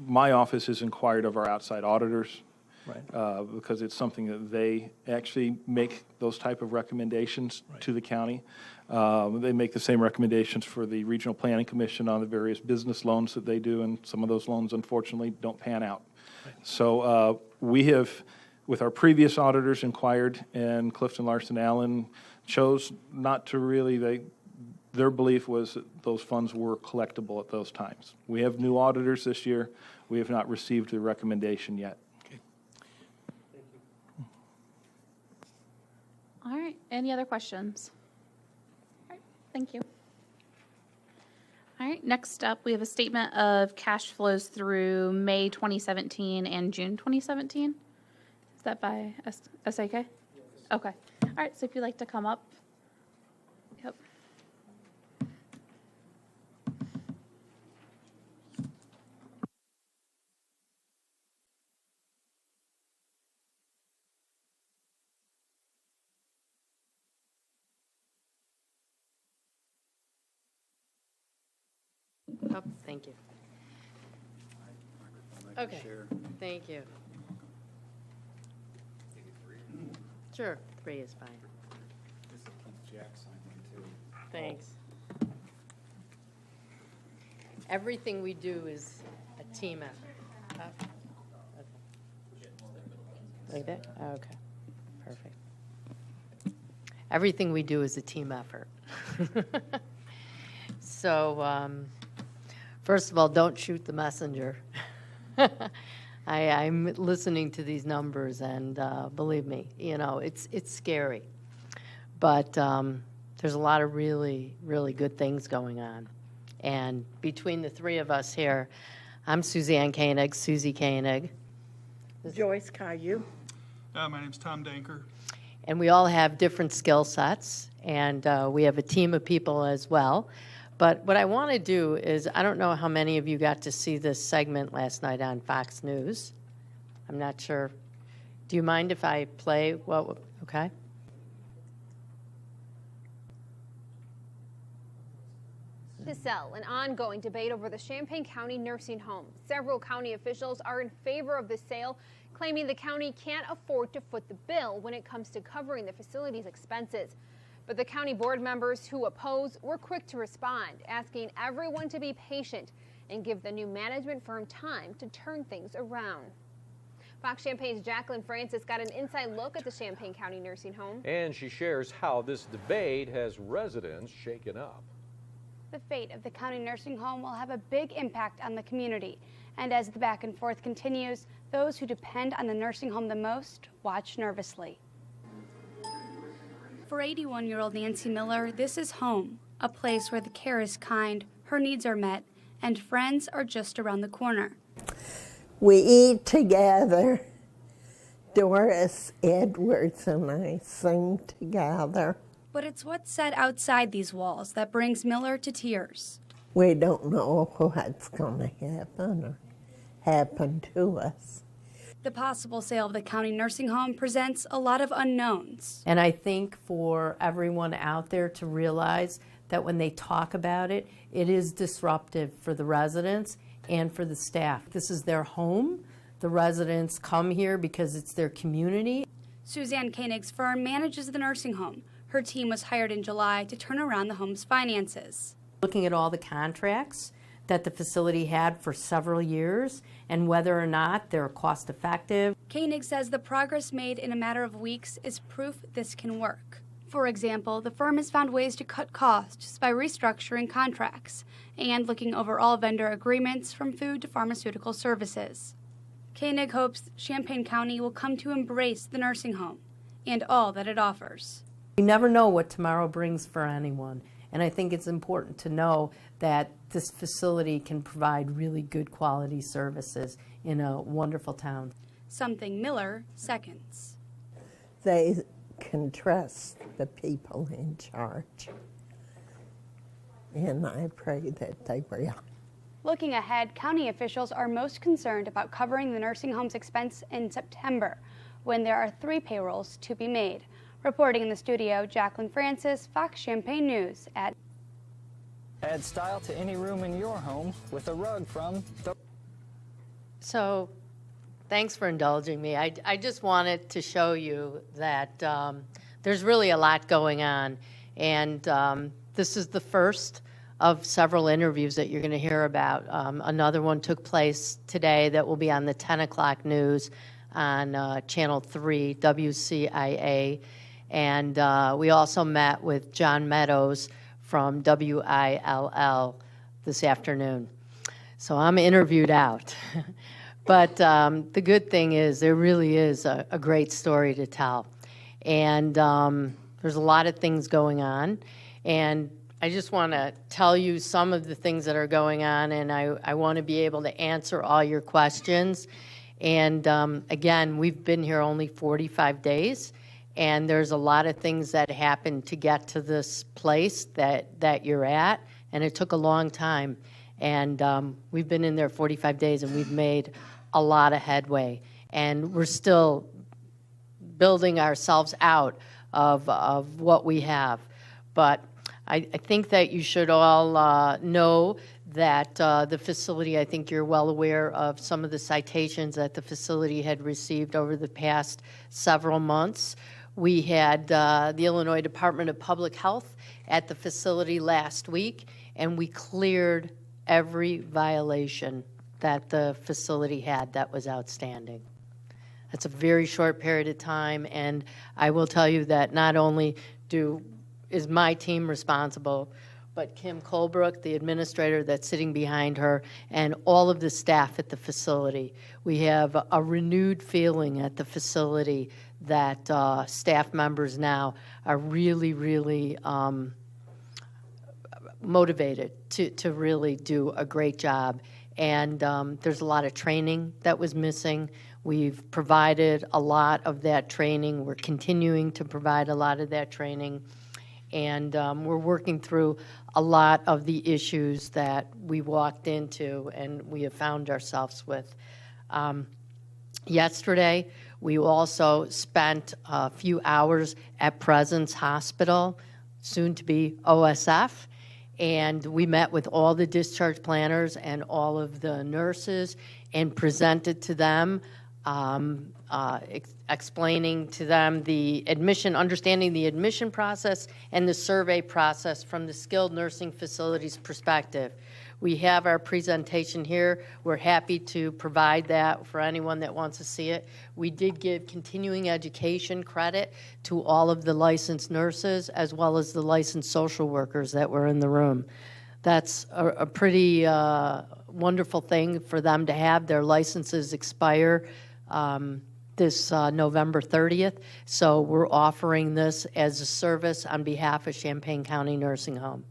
my office has inquired of our outside auditors. Right. Because it's something that they actually make those type of recommendations to the county. They make the same recommendations for the Regional Planning Commission on the various business loans that they do, and some of those loans, unfortunately, don't pan out. Right. So we have, with our previous auditors, inquired, and Clifton Larson Allen chose not to really, their belief was that those funds were collectible at those times. We have new auditors this year. We have not received the recommendation yet. All right, any other questions? All right, thank you. All right, next up, we have a statement of cash flows through May 2017 and June 2017. Is that by SAK? Okay. All right, so if you'd like to come up. Yep. Oh, thank you. Okay, thank you. Sure, 3 is fine. Thanks. Everything we do is a team effort. Okay. Like that? Okay, perfect. Everything we do is a team effort. So, first of all, don't shoot the messenger. I'm listening to these numbers, and believe me, it's scary. But there's a lot of really, really good things going on. And between the 3 of us here, I'm Suzanne Koenig, Susie Koenig. Joyce Caillou. My name's Tom Danker. And we all have different skill sets, and we have a team of people as well. But what I want to do is, I don't know how many of you got to see this segment last night on Fox News. I'm not sure. Do you mind if I play what, okay? To sell an ongoing debate over the Champaign County nursing home. Several county officials are in favor of the sale, claiming the county can't afford to foot the bill when it comes to covering the facility's expenses. But the county board members who oppose were quick to respond, asking everyone to be patient and give the new management firm time to turn things around. Fox Champaign's Jacqueline Francis got an inside look at the Champaign County nursing home. And she shares how this debate has residents shaken up. The fate of the county nursing home will have a big impact on the community. And as the back and forth continues, those who depend on the nursing home the most watch nervously. For 81-year-old Nancy Miller, this is home, a place where the care is kind, her needs are met, and friends are just around the corner. We eat together. Doris Edwards and I sing together. But it's what's said outside these walls that brings Miller to tears. We don't know what's going to happen or happen to us. The possible sale of the county nursing home presents a lot of unknowns. And I think for everyone out there to realize that when they talk about it, it is disruptive for the residents and for the staff. This is their home. The residents come here because it's their community. Suzanne Koenig's firm manages the nursing home. Her team was hired in July to turn around the home's finances. Looking at all the contracts that the facility had for several years and whether or not they're cost effective. Koenig says the progress made in a matter of weeks is proof this can work. For example, the firm has found ways to cut costs by restructuring contracts and looking over all vendor agreements from food to pharmaceutical services. Koenig hopes Champaign County will come to embrace the nursing home and all that it offers. You never know what tomorrow brings for anyone, and I think it's important to know that this facility can provide really good quality services in a wonderful town. Something Miller seconds. They can trust the people in charge, and I pray that they will. Looking ahead, county officials are most concerned about covering the nursing home's expense in September, when there are 3 payrolls to be made. Reporting in the studio, Jacqueline Francis, Fox Champaign News at. Add style to any room in your home with a rug from. So, thanks for indulging me. I just wanted to show you that there's really a lot going on, and this is the first of several interviews that you're going to hear about. Another one took place today that will be on the 10 o'clock news on Channel 3, WCIA. And we also met with John Meadows from WILL this afternoon. So I'm interviewed out. But the good thing is there really is a great story to tell. And there's a lot of things going on. And I just want to tell you some of the things that are going on, and I want to be able to answer all your questions. And again, we've been here only 45 days. and there's a lot of things that happened to get to this place that you're at, and it took a long time. And we've been in there 45 days, and we've made a lot of headway. And we're still building ourselves out of what we have. But I think that you should all know that the facility, I think you're well aware of some of the citations that the facility had received over the past several months. We had the Illinois Department of Public Health at the facility last week, and we cleared every violation that the facility had that was outstanding. That's a very short period of time, and I will tell you that not only is my team responsible, but Kim Colebrook, the administrator that's sitting behind her, and all of the staff at the facility. We have a renewed feeling at the facility that staff members now are really, really motivated to really do a great job. And there's a lot of training that was missing. We've provided a lot of that training. We're continuing to provide a lot of that training. And we're working through a lot of the issues that we walked into and we have found ourselves with. Yesterday, we also spent a few hours at Presence Hospital, soon to be OSF, and we met with all the discharge planners and all of the nurses and presented to them, explaining to them the admission, understanding the admission process and the survey process from the skilled nursing facilities perspective. We have our presentation here. We're happy to provide that for anyone that wants to see it. We did give continuing education credit to all of the licensed nurses as well as the licensed social workers that were in the room. That's a pretty wonderful thing for them to have. Their licenses expire this November 30th, so we're offering this as a service on behalf of Champaign County Nursing Home.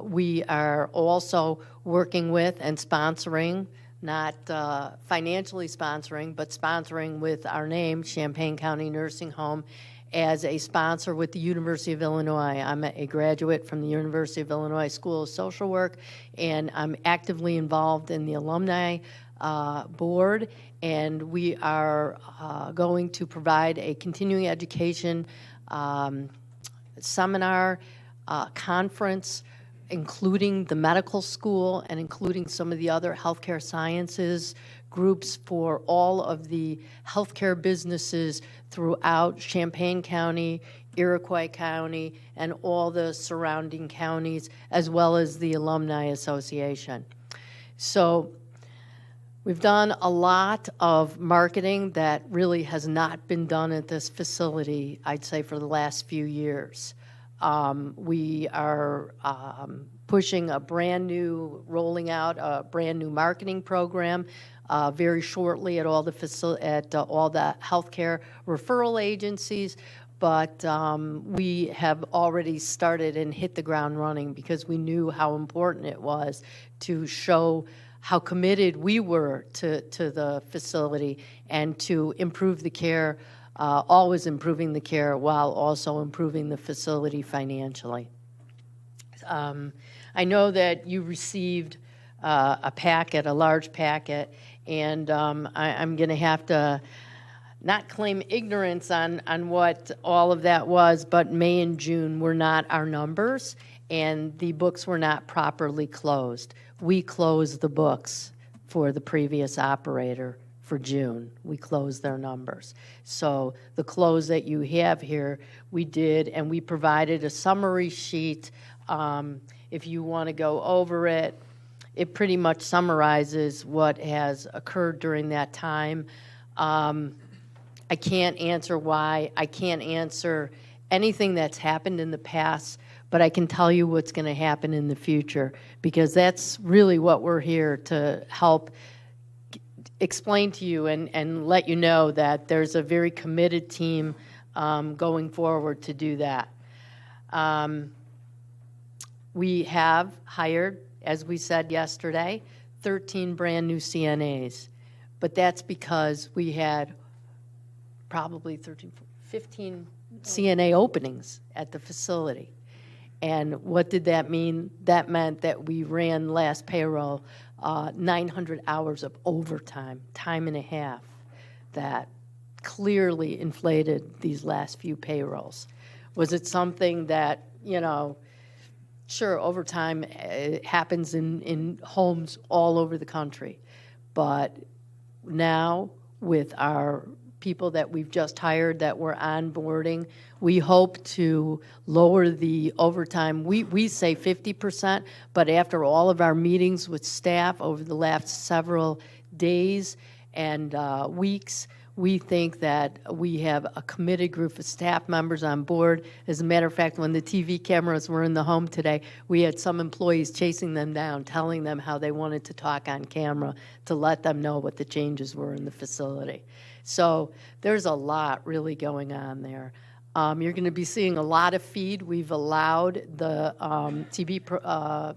We are also working with and sponsoring, not financially sponsoring, but sponsoring with our name, Champaign County Nursing Home, as a sponsor with the University of Illinois. I'm a graduate from the University of Illinois School of Social Work, and I'm actively involved in the alumni board, and we are going to provide a continuing education seminar, conference, including the medical school and including some of the other healthcare sciences groups for all of the healthcare businesses throughout Champaign County, Iroquois County, and all the surrounding counties, as well as the Alumni Association. So we've done a lot of marketing that really has not been done at this facility, I'd say, for the last few years. We are pushing rolling out a brand new marketing program very shortly at all the healthcare referral agencies. But we have already started and hit the ground running because we knew how important it was to show how committed we were to the facility and to improve the care, always improving the care while also improving the facility financially. I know that you received a packet, a large packet, and I'm going to have to not claim ignorance on what all of that was, but May and June were not our numbers, and the books were not properly closed. We closed the books for the previous operator for June. We closed their numbers. So the close that you have here, we did, and we provided a summary sheet. If you want to go over it, it pretty much summarizes what has occurred during that time. I can't answer why. I can't answer anything that's happened in the past, but I can tell you what's going to happen in the future, because that's really what we're here to help explain to you and let you know that there's a very committed team going forward to do that. We have hired, as we said yesterday, 13 brand new CNAs, but that's because we had probably 15 CNA openings at the facility. And what did that mean? That meant that we ran last payroll 900 hours of overtime, time and a half, that clearly inflated these last few payrolls. Was it something that, you know, sure, overtime happens in homes all over the country, but now with our people that we've just hired that we're onboarding, we hope to lower the overtime. We say 50%, but after all of our meetings with staff over the last several days and weeks, we think that we have a committed group of staff members on board. As a matter of fact, when the TV cameras were in the home today, we had some employees chasing them down, telling them how they wanted to talk on camera to let them know what the changes were in the facility. So there's a lot really going on there. You're going to be seeing a lot of feed. We've allowed the TV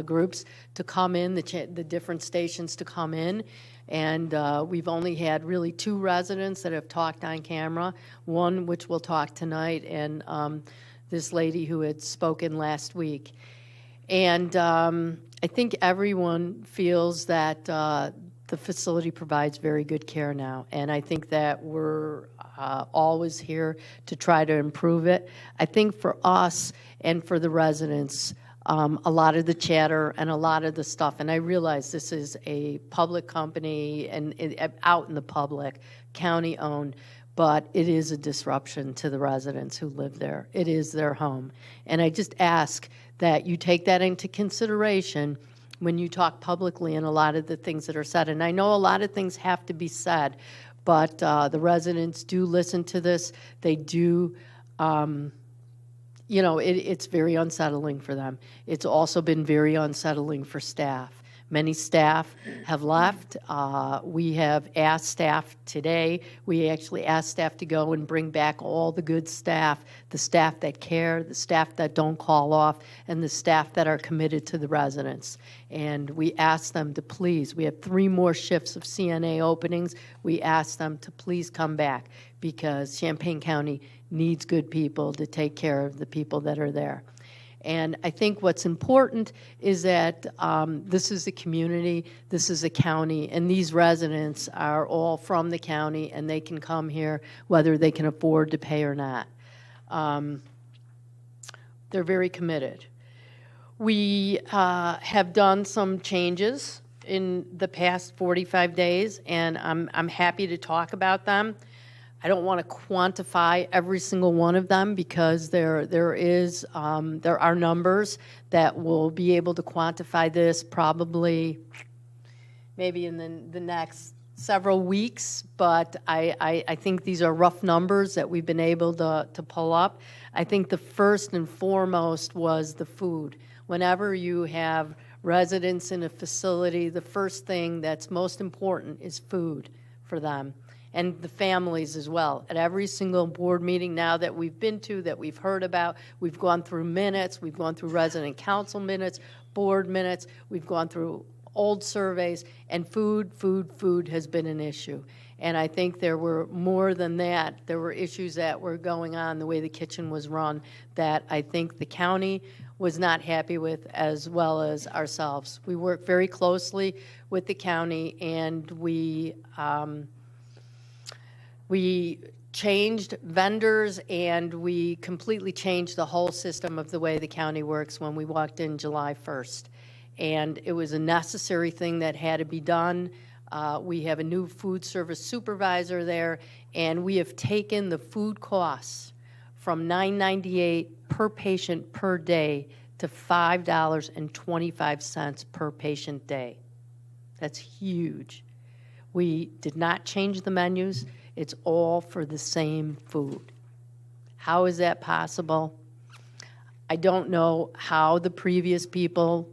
groups to come in, the different stations to come in. And we've only had really 2 residents that have talked on camera, one which will talk tonight, and this lady who had spoken last week. And I think everyone feels that the facility provides very good care now. And I think that we're always here to try to improve it. I think for us and for the residents, a lot of the chatter and a lot of the stuff, and I realize this is a public company and out in the public, county-owned, but it is a disruption to the residents who live there. It is their home. And I just ask that you take that into consideration when you talk publicly and a lot of the things that are said. And I know a lot of things have to be said, but the residents do listen to this. They do you know, it's very unsettling for them. It's also been very unsettling for staff. Many staff have left. We have asked staff today, we actually asked staff to go and bring back all the good staff, the staff that care, the staff that don't call off, and the staff that are committed to the residents. And we asked them to please, we have 3 more shifts of CNA openings. We asked them to please come back because Champaign County needs good people to take care of the people that are there. And I think what's important is that this is a community, this is a county, and these residents are all from the county, and they can come here whether they can afford to pay or not. They're very committed. We have done some changes in the past 45 days, and I'm happy to talk about them. I don't want to quantify every single one of them because there are numbers that will be able to quantify this probably maybe in the next several weeks, but I think these are rough numbers that we've been able to pull up. I think the first and foremost was the food. Whenever you have residents in a facility, the first thing that's most important is food for them. And the families as well. At every single board meeting now that we've been to, that we've heard about, we've gone through minutes, we've gone through resident council minutes, board minutes, we've gone through old surveys, and food has been an issue. And I think there were more than that. There were issues that were going on, the way the kitchen was run, that I think the county was not happy with, as well as ourselves. We work very closely with the county, and we changed vendors, and we completely changed the whole system of the way the county works when we walked in July 1st. And it was a necessary thing that had to be done. We have a new food service supervisor there, and we have taken the food costs from $9.98 per patient per day to $5.25 per patient day. That's huge. We did not change the menus. It's all for the same food. How is that possible? I don't know how the previous people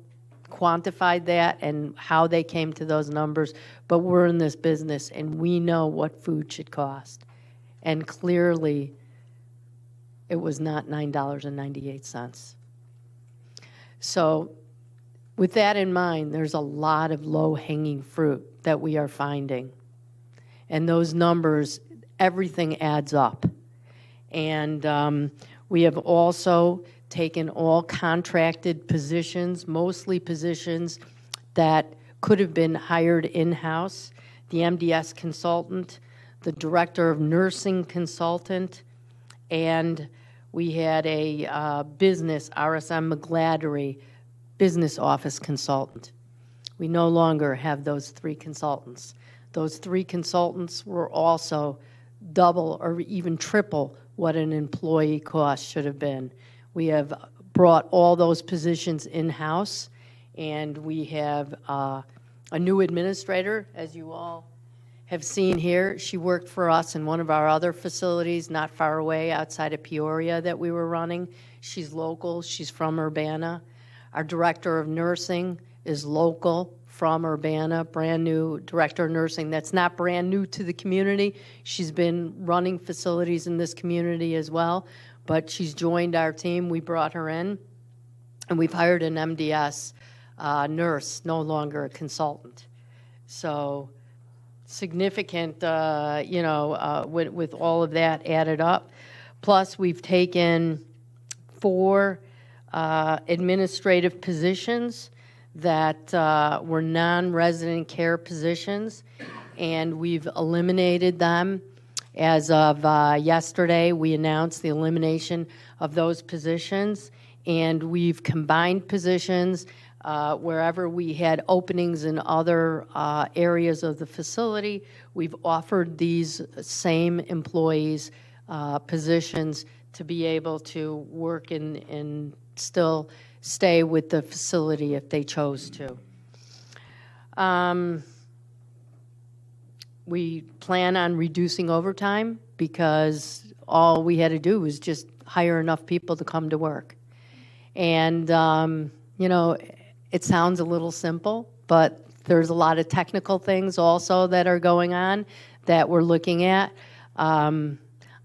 quantified that and how they came to those numbers, but we're in this business and we know what food should cost. And clearly, it was not $9.98. So with that in mind, there's a lot of low-hanging fruit that we are finding. And those numbers, everything adds up. And we have also taken all contracted positions, mostly positions that could have been hired in-house, the MDS consultant, the director of nursing consultant, and we had a business, RSM McGladdery, business office consultant. We no longer have those 3 consultants. Those 3 consultants were also double or even triple what an employee cost should have been. We have brought all those positions in-house, and we have a new administrator, as you all have seen here. She worked for us in one of our other facilities not far away outside of Peoria that we were running. She's local. She's from Urbana. Our director of nursing is local from Urbana, brand new director of nursing that's not brand new to the community. She's been running facilities in this community as well, but she's joined our team. We brought her in, and we've hired an MDS nurse, no longer a consultant. So significant, with all of that added up. Plus, we've taken 4 administrative positions that were non-resident care positions, and we've eliminated them. As of yesterday, we announced the elimination of those positions, and we've combined positions wherever we had openings in other areas of the facility. We've offered these same employees positions to be able to work and still stay with the facility if they chose to. We plan on reducing overtime because all we had to do was just hire enough people to come to work. And, it sounds a little simple, but there's a lot of technical things also that are going on that we're looking at. On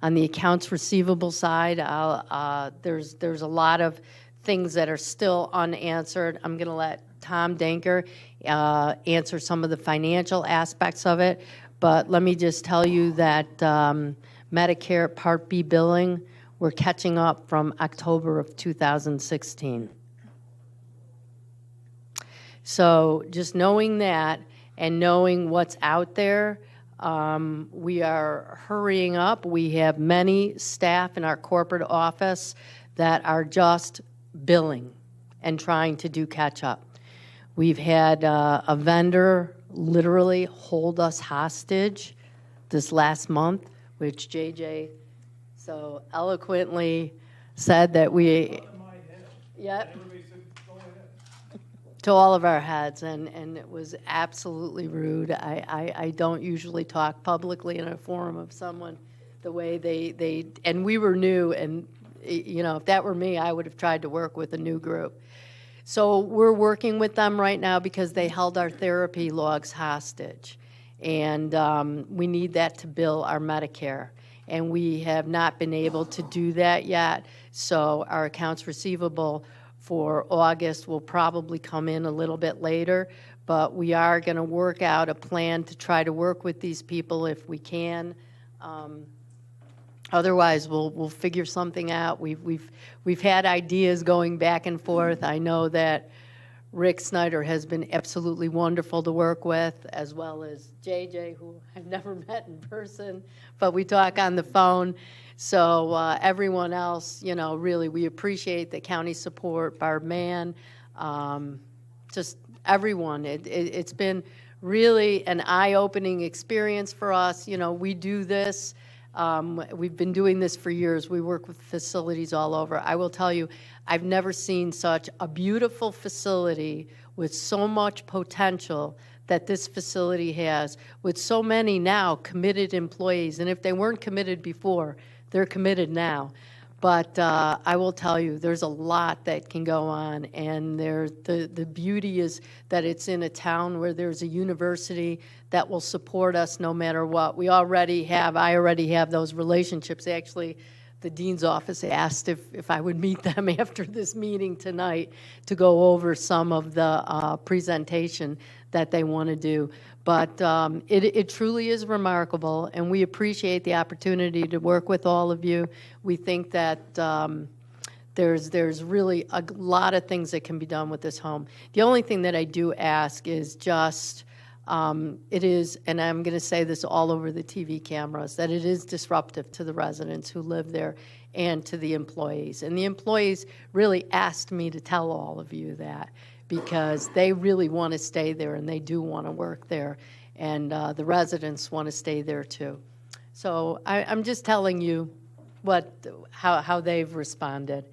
the accounts receivable side, there's a lot of things that are still unanswered. I'm going to let Tom Danker answer some of the financial aspects of it, but let me just tell you that Medicare Part B billing, we're catching up from October of 2016. So just knowing that and knowing what's out there, we are hurrying up. We have many staff in our corporate office that are just billing and trying to do catch up. We've had a vendor literally hold us hostage this last month, which JJ so eloquently said that we, yep, to all of our heads, and it was absolutely rude. I don't usually talk publicly in a forum of someone the way they and we were new, and if that were me, I would have tried to work with a new group. So we're working with them right now because they held our therapy logs hostage, and we need that to bill our Medicare, and we have not been able to do that yet. So our accounts receivable for August will probably come in a little bit later, but we are going to work out a plan to try to work with these people if we can. Otherwise, we'll figure something out. We've had ideas going back and forth. I know that Rick Snyder has been absolutely wonderful to work with, as well as JJ, who I've never met in person, but we talk on the phone. So everyone else, really, we appreciate the county support, Barb Mann, just everyone. It's been really an eye-opening experience for us. We do this. We've been doing this for years. We work with facilities all over. I will tell you, I've never seen such a beautiful facility with so much potential that this facility has, with so many now committed employees. And if they weren't committed before, they're committed now. But I will tell you, there's a lot that can go on, and the beauty is that it's in a town where there's a university that will support us no matter what. I already have those relationships. Actually, the dean's office asked if I would meet them after this meeting tonight to go over some of the presentation that they want to do. But it truly is remarkable, and we appreciate the opportunity to work with all of you. We think that there's really a lot of things that can be done with this home. The only thing that I do ask is just, it is, and I'm going to say this all over the TV cameras, that it is disruptive to the residents who live there and to the employees. And the employees really asked me to tell all of you that, because they really want to stay there and they do want to work there. And the residents want to stay there too. So I'm just telling you how they've responded.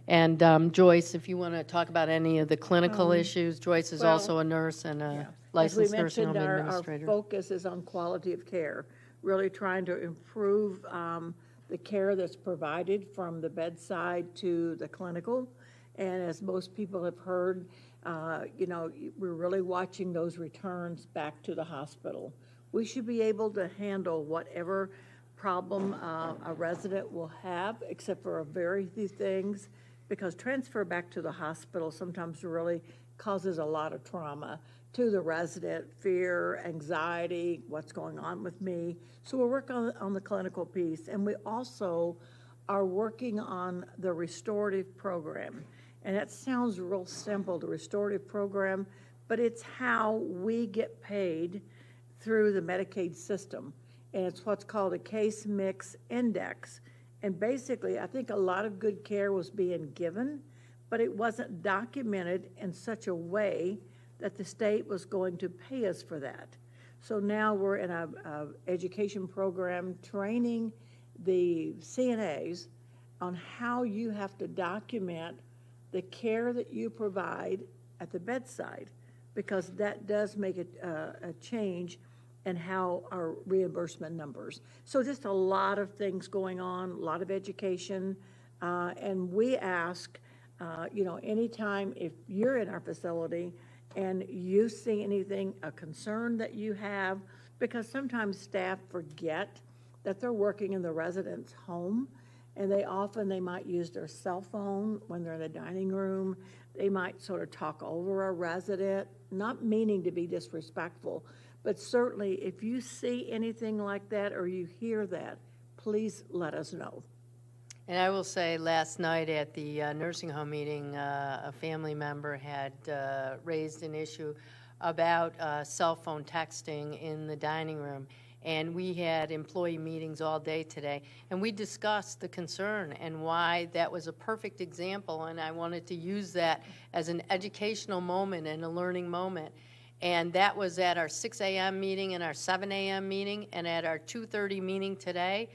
And Joyce, if you want to talk about any of the clinical issues, Joyce is also a nurse and a licensed nursing home administrator. Our focus is on quality of care, really trying to improve the care that's provided from the bedside to the clinical. And as most people have heard, we're really watching those returns back to the hospital. We should be able to handle whatever problem a resident will have, except for very few things, because transfer back to the hospital sometimes really causes a lot of trauma to the resident, fear, anxiety, what's going on with me. So we're working on the clinical piece, and we also are working on the restorative program. And that sounds real simple, the restorative program, but it's how we get paid through the Medicaid system. And it's what's called a case mix index. And basically, I think a lot of good care was being given, but it wasn't documented in such a way that the state was going to pay us for that. So now we're in a education program training the CNAs on how you have to document the care that you provide at the bedside, because that does make a change in how our reimbursement numbers. So just a lot of things going on, a lot of education, and we ask, anytime if you're in our facility and you see anything, a concern that you have, because sometimes staff forget that they're working in the resident's home, and they might use their cell phone when they're in the dining room. They might sort of talk over a resident, not meaning to be disrespectful, but certainly if you see anything like that or you hear that, please let us know. And I will say, last night at the nursing home meeting, a family member had raised an issue about cell phone texting in the dining room. And we had employee meetings all day today, and we discussed the concern and why that was a perfect example, and I wanted to use that as an educational moment and a learning moment. And that was at our 6 a.m. meeting and our 7 a.m. meeting, and at our 2:30 meeting today,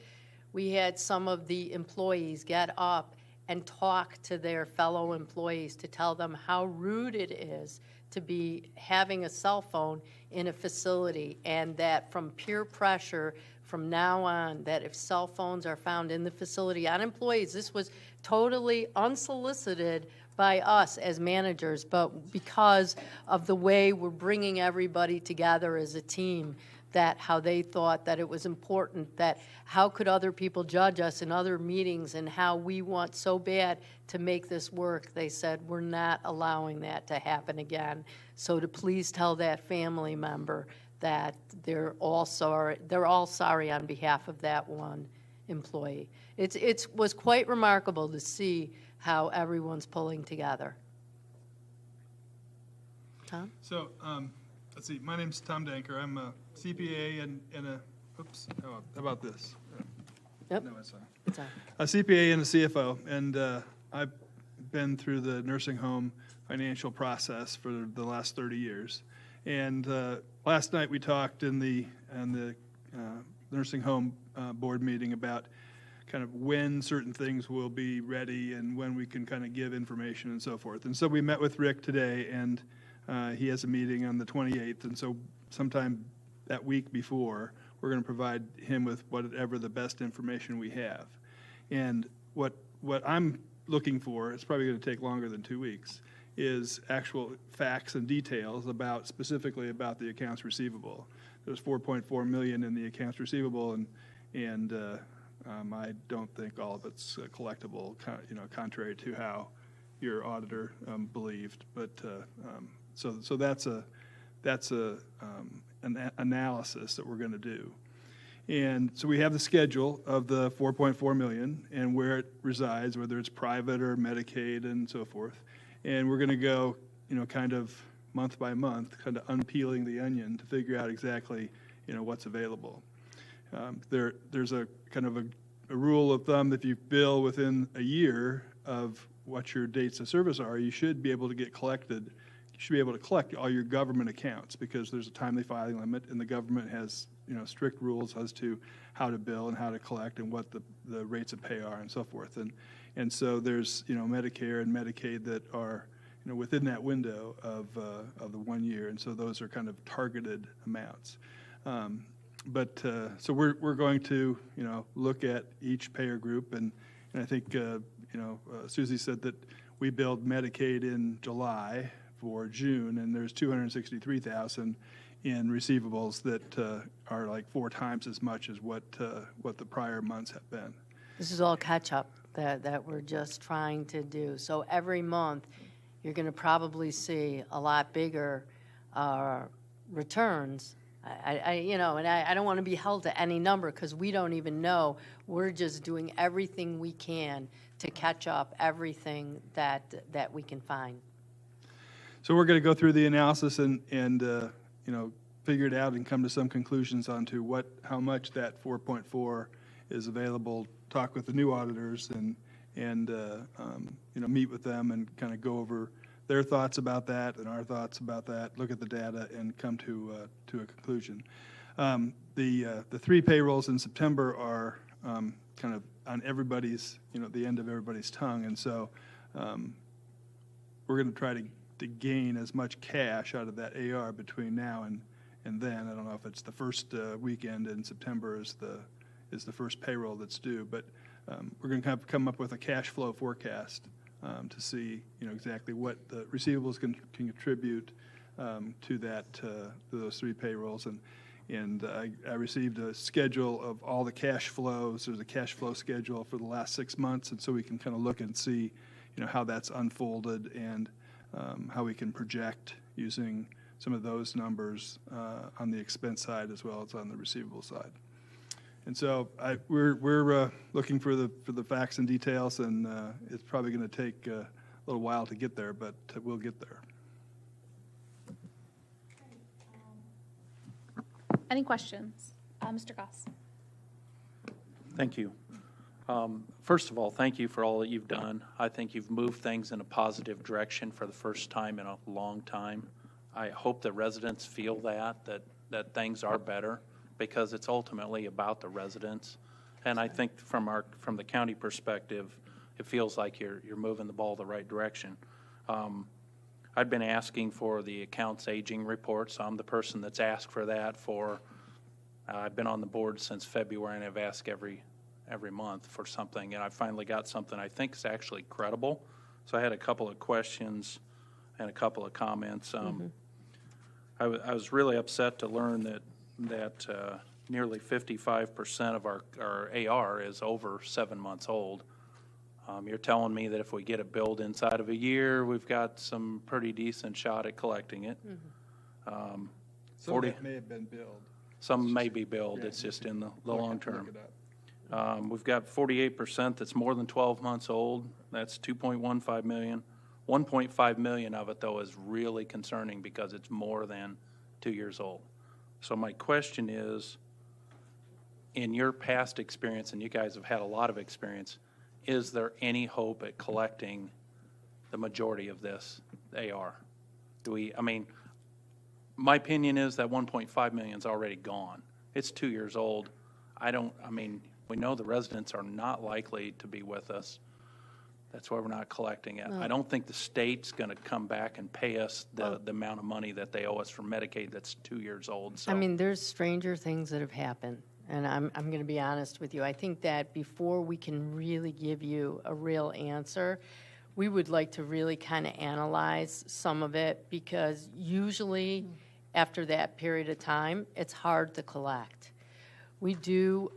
we had some of the employees get up and talk to their fellow employees to tell them how rude it is to be having a cell phone in a facility, and that from peer pressure from now on, that if cell phones are found in the facility on employees, this was totally unsolicited by us as managers, but because of the way we're bringing everybody together as a team, that how they thought that it was important, that how could other people judge us in other meetings, and how we want so bad to make this work. They said, we're not allowing that to happen again. So to please tell that family member that they're all sorry on behalf of that one employee. It was quite remarkable to see how everyone's pulling together. Tom? So, let's see, my name's Tom Danker. I'm a CPA and how about this? Yep. No, it's fine. It's on. A CPA and a CFO, and I've been through the nursing home financial process for the last 30 years. And last night we talked in the nursing home board meeting about kind of when certain things will be ready and when we can kind of give information and so forth. And so we met with Rick today, and he has a meeting on the 28th, and so sometime that week before, we're going to provide him with whatever the best information we have. And what I'm looking for, it's probably going to take longer than 2 weeks, is actual facts and details specifically about the accounts receivable. There's $4.4 million in the accounts receivable, and I don't think all of it's collectible, contrary to how your auditor believed. But so that's that's an analysis that we're going to do. And so we have the schedule of the 4.4 million and where it resides, whether it's private or Medicaid and so forth. And we're going to go, kind of month by month, kind of unpeeling the onion to figure out exactly, what's available. There's a kind of a rule of thumb that if you bill within a year of what your dates of service are, you should be able to collect all your government accounts, because there's a timely filing limit, and the government has strict rules as to how to bill and how to collect and what the rates of pay are and so forth. And so there's Medicare and Medicaid that are within that window of the 1 year, and so those are kind of targeted amounts. So we're going to look at each payer group, and I think Susie said that we billed Medicaid in July for June, and there's 263,000 in receivables that are like 4 times as much as what the prior months have been. This is all catch-up that we're just trying to do. So every month, you're going to probably see a lot bigger returns. I don't want to be held to any number because we don't even know. We're just doing everything we can to catch up everything that we can find. So we're going to go through the analysis and figure it out and come to some conclusions onto how much that 4.4 is available. Talk with the new auditors and meet with them and kind of go over their thoughts about that and our thoughts about that. Look at the data and come to a conclusion. The 3 payrolls in September are kind of on everybody's the end of everybody's tongue, and so we're going to try to gain as much cash out of that AR between now and then. I don't know if it's the first weekend in September is the first payroll that's due, but we're going to come up with a cash flow forecast to see exactly what the receivables can contribute to those 3 payrolls. And I received a schedule of all the cash flows. There's a cash flow schedule for the last 6 months, and so we can kind of look and see how that's unfolded and how we can project using some of those numbers on the expense side as well as on the receivable side. And so we're looking for the facts and details, and it's probably going to take a little while to get there, but we'll get there. Any questions? Mr. Goss. Thank you. First of all, thank you for all that you've done. I think you've moved things in a positive direction for the first time in a long time. I hope that residents feel that things are better, because it's ultimately about the residents. And I think from the county perspective, it feels like you're moving the ball the right direction. I've been asking for the accounts aging reports. I'm the person that's asked for that I've been on the board since February, and I've asked every month for something, and I finally got something I think is actually credible. So I had a couple of questions and a couple of comments. I was really upset to learn that nearly 55% of our AR is over 7 months old. You're telling me that if we get it billed inside of a year, we've got some pretty decent shot at collecting it. Some of it may have been billed. Some may be billed. It's just in the long term. We've got 48% that's more than 12 months old. That's 2.15 million. 1.5 million of it, though, is really concerning because it's more than 2 years old. So my question is, in your past experience, and you guys have had a lot of experience, is there any hope at collecting the majority of this AR? My opinion is that 1.5 million is already gone. It's 2 years old. We know the residents are not likely to be with us. That's why we're not collecting it. No. I don't think the state's going to come back and pay us the amount of money that they owe us for Medicaid that's 2 years old. So. There's stranger things that have happened, and I'm going to be honest with you. I think that before we can really give you a real answer, we would like to really kind of analyze some of it, because usually after that period of time, it's hard to collect. We do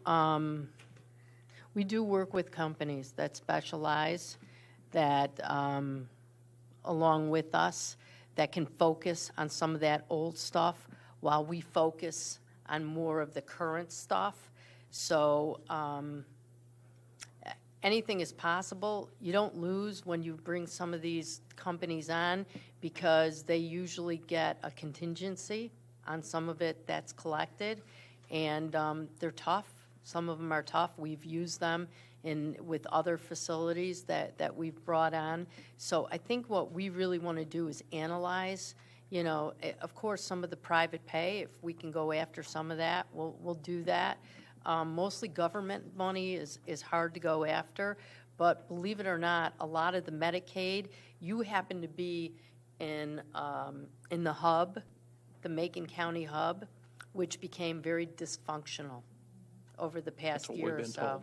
work with companies that specialize, that along with us, that can focus on some of that old stuff while we focus on more of the current stuff. So anything is possible. You don't lose when you bring some of these companies on because they usually get a contingency on some of it that's collected, and they're tough. Some of them are tough. We've used them with other facilities that we've brought on. So I think what we really want to do is analyze, of course, some of the private pay. If we can go after some of that, we'll do that. Mostly government money is hard to go after, but believe it or not, a lot of the Medicaid, you happen to be in the hub, the Macon County hub, which became very dysfunctional over the past That's what year we've or been so. told.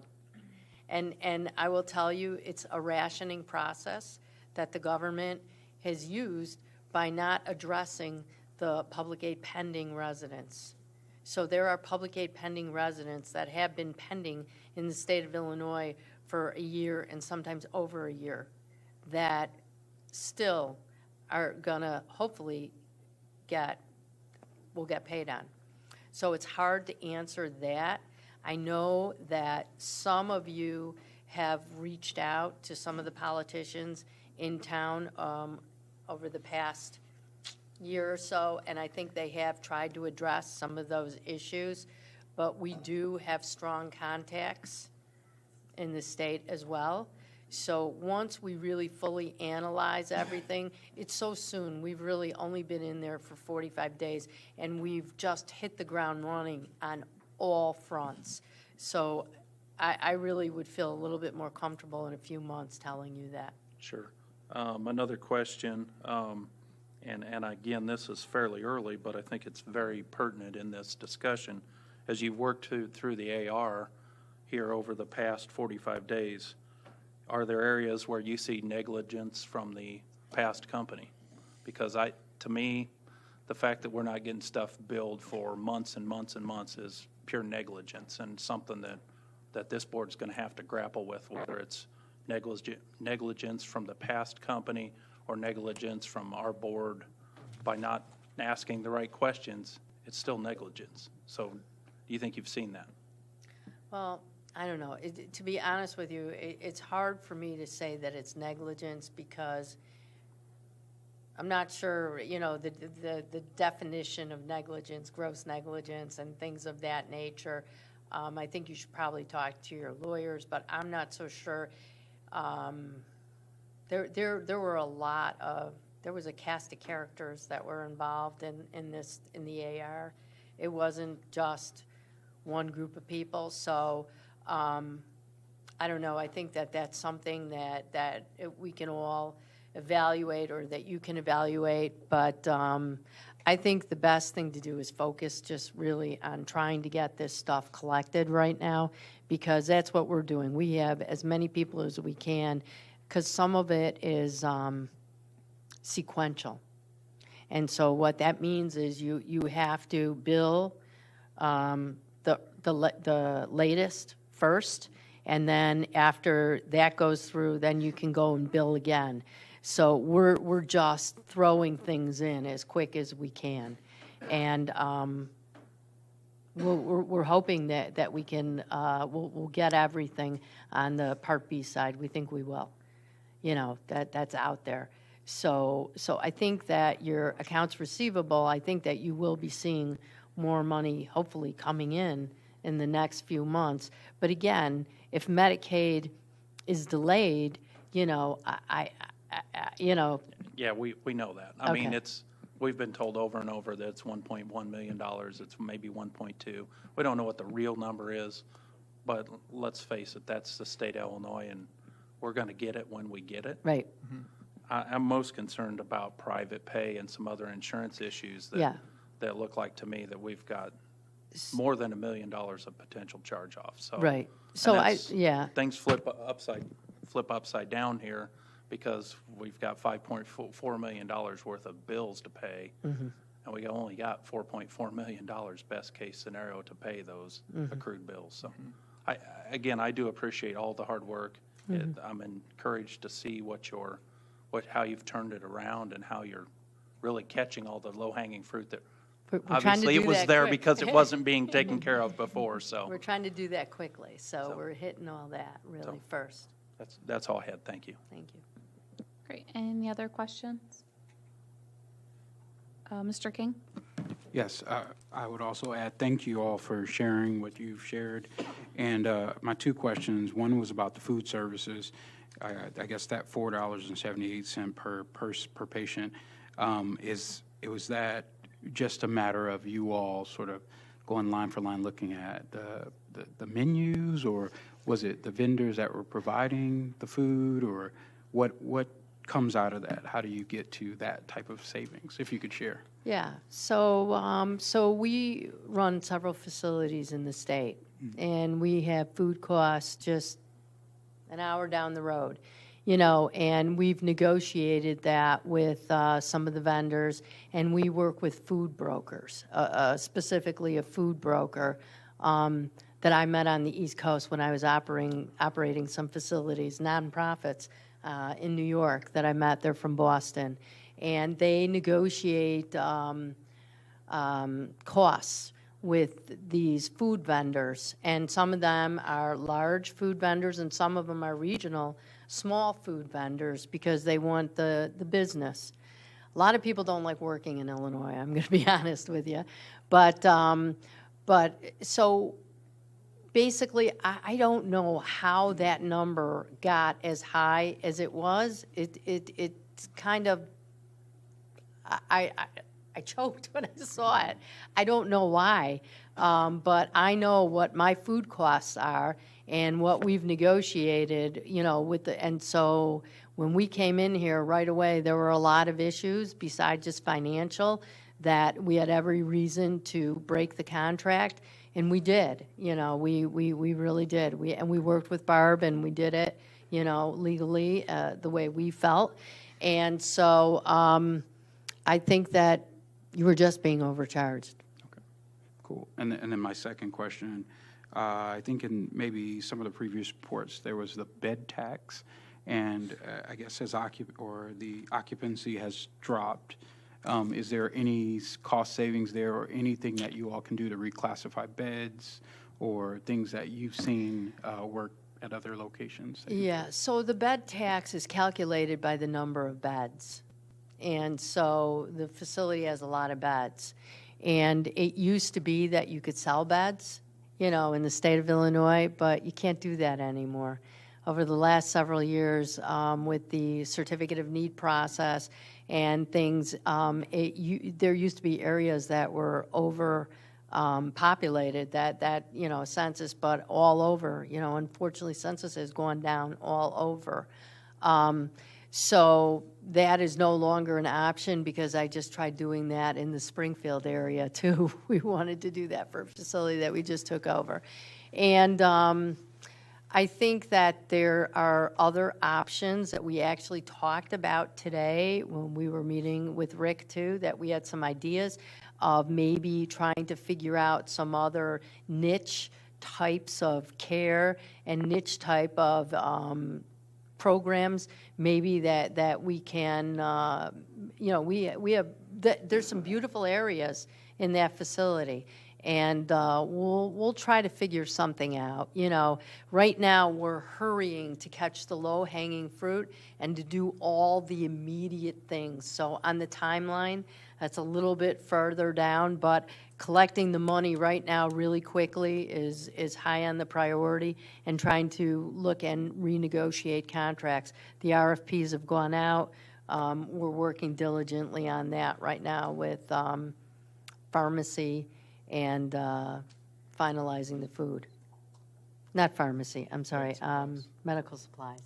And I will tell you, it's a rationing process that the government has used by not addressing the public aid pending residents. So there are public aid pending residents that have been pending in the state of Illinois for a year and sometimes over a year that still are gonna hopefully will get paid on. So it's hard to answer that. I know that some of you have reached out to some of the politicians in town over the past year or so, and I think they have tried to address some of those issues, but we do have strong contacts in the state as well. So once we really fully analyze everything, it's so soon. We've really only been in there for 45 days, and we've just hit the ground running on all fronts. So I really would feel a little bit more comfortable in a few months telling you that. Sure. Another question, and again, this is fairly early, but I think it's very pertinent in this discussion. As you've worked through the AR here over the past 45 days, are there areas where you see negligence from the past company? Because to me, the fact that we're not getting stuff billed for months and months and months is pure negligence, and something that this board's going to have to grapple with, whether it's negligence from the past company or negligence from our board by not asking the right questions. It's still negligence. So do you think you've seen that? Well, I don't know. To be honest with you, it's hard for me to say that it's negligence because I'm not sure, the definition of negligence, gross negligence, and things of that nature. I think you should probably talk to your lawyers, but I'm not so sure. There was a cast of characters that were involved in the AR. It wasn't just one group of people. So I don't know. I think that's something that we can all evaluate, or that you can evaluate. But I think the best thing to do is focus just really on trying to get this stuff collected right now, because that's what we're doing. We have as many people as we can, because some of it is sequential. And so what that means is you have to bill the latest first, and then after that goes through, then you can go and bill again. So we're just throwing things in as quick as we can, and we're hoping that we can we'll get everything on the Part B side. We think we will. That's out there. So I think that your accounts receivable, I think that you will be seeing more money hopefully coming in the next few months. But again, if Medicaid is delayed, Yeah, we know that. I mean, we've been told over and over that it's $1.1 million. It's maybe 1.2. We don't know what the real number is, but let's face it, that's the state of Illinois, and we're going to get it when we get it. Right. I'm most concerned about private pay and some other insurance issues that look like to me that we've got more than $1 million of potential charge-offs. So, right. So things flip upside down here, because we've got $5.4 million worth of bills to pay, and we only got $4.4 million best case scenario to pay those accrued bills. So, I do appreciate all the hard work. I'm encouraged to see how you've turned it around and how you're really catching all the low-hanging fruit that, We're trying to obviously, do it was that there quick. because it wasn't being taken care of before, so We're trying to do that quickly, so we're hitting all that really first. that's all I had. Thank you. Thank you. Great. Any other questions? Mr. King? Yes, I would also add, thank you all for sharing what you've shared. And my two questions, one was about the food services. I guess that $4.78 per patient, was that just a matter of you all sort of going line for line looking at the menus, or was it the vendors that were providing the food, or what comes out of that? How do you get to that type of savings, if you could share? Yeah, so we run several facilities in the state, and we have food costs just an hour down the road, and we've negotiated that with some of the vendors, and we work with food brokers, specifically a food broker that I met on the East Coast when I was operating some facilities, nonprofits in New York that I met. They're from Boston. And they negotiate costs with these food vendors. And some of them are large food vendors, and some of them are regional, small food vendors, because they want the business. A lot of people don't like working in Illinois, I'm going to be honest with you. But so basically, I don't know how that number got as high as it was. It's kind of, I choked when I saw it. I don't know why, but I know what my food costs are and what we've negotiated, and so when we came in here right away, there were a lot of issues besides just financial that we had every reason to break the contract, and we did. We really did. We worked with Barb, and we did it, legally the way we felt, and so. I think that you were just being overcharged. Okay, cool. And then my second question, I think in maybe some of the previous reports, there was the bed tax, and I guess as the occupancy has dropped. Is there any cost savings there, or anything that you all can do to reclassify beds, or things that you've seen work at other locations? Yeah, so the bed tax is calculated by the number of beds. And so the facility has a lot of beds. And it used to be that you could sell beds, in the state of Illinois, but you can't do that anymore. Over the last several years, with the certificate of need process and things, there used to be areas that were over populated, that census, but all over, unfortunately, census has gone down all over. So that is no longer an option, because I just tried doing that in the Springfield area too. We wanted to do that for a facility that we just took over. And I think that there are other options that we actually talked about today when we were meeting with Rick too, that we had some ideas of maybe trying to figure out some other niche types of care and niche type of programs, maybe that we can, we have, there's some beautiful areas in that facility, and we'll try to figure something out. Right now we're hurrying to catch the low-hanging fruit and to do all the immediate things. So on the timeline, that's a little bit further down, but collecting the money right now really quickly is high on the priority, and trying to look and renegotiate contracts. The RFPs have gone out. We're working diligently on that right now with pharmacy and finalizing the food. Not pharmacy, I'm sorry, medical supplies.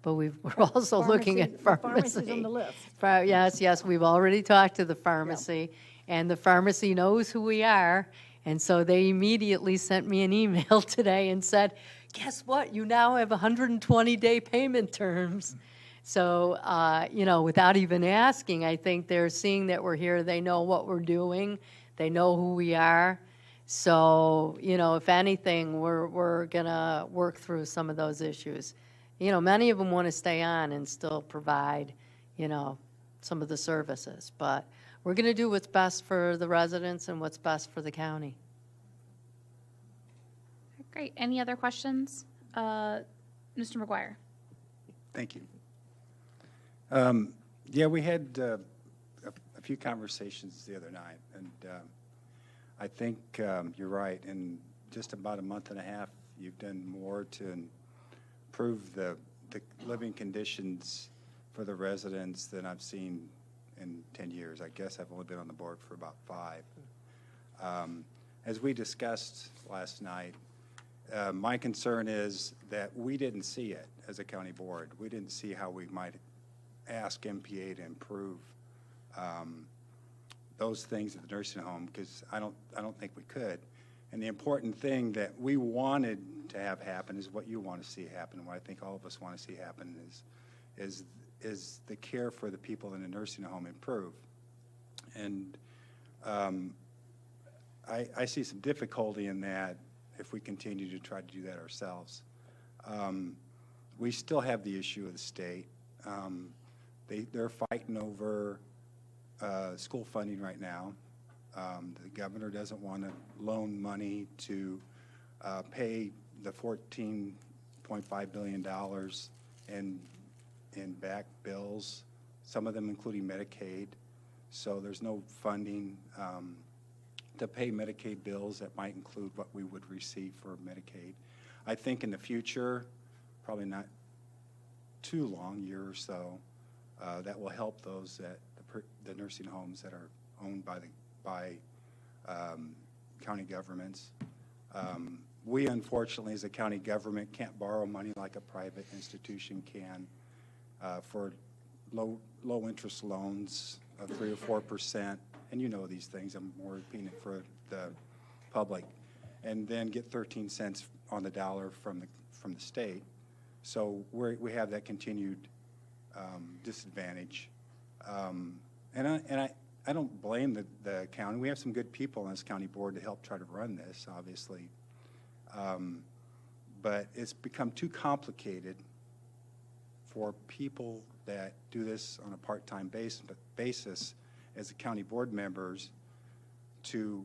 But we're also looking at pharmacy. Pharmacy's on the list. Yes, we've already talked to the pharmacy, and the pharmacy knows who we are, and so they immediately sent me an email today and said, guess what, you now have 120-day payment terms. So, without even asking, I think they're seeing that we're here, they know what we're doing, they know who we are. So, if anything, we're gonna work through some of those issues. Many of them want to stay on and still provide, some of the services. But we're going to do what's best for the residents and what's best for the county. Great. Any other questions? Mr. McGuire? Thank you. Yeah, we had a few conversations the other night, and I think you're right. In just about a month and a half, you've done more to improve the living conditions for the residents than I've seen in 10 years. I guess I've only been on the board for about 5. As we discussed last night, my concern is that we didn't see it as a county board. We didn't see how we might ask MPA to improve those things at the nursing home, because I don't think we could. And the important thing that we wanted to have happen is what you want to see happen. What I think all of us want to see happen is the care for the people in the nursing home improve. And I see some difficulty in that if we continue to try to do that ourselves. We still have the issue of the state. They're fighting over school funding right now. The governor doesn't want to loan money to pay the $14.5 billion in back bills, some of them including Medicaid. So there's no funding to pay Medicaid bills that might include what we would receive for Medicaid. I think in the future, probably not too long, year or so, that will help those that the nursing homes that are owned by county governments. We unfortunately, as a county government, can't borrow money like a private institution can for low interest loans of 3 or 4%. And you know these things. I'm more repeating it for the public, and then get 13 cents on the dollar from the state. So we have that continued disadvantage. And I don't blame the county. We have some good people on this county board to help try to run this, obviously. But it's become too complicated for people that do this on a part-time basis as the county board members to,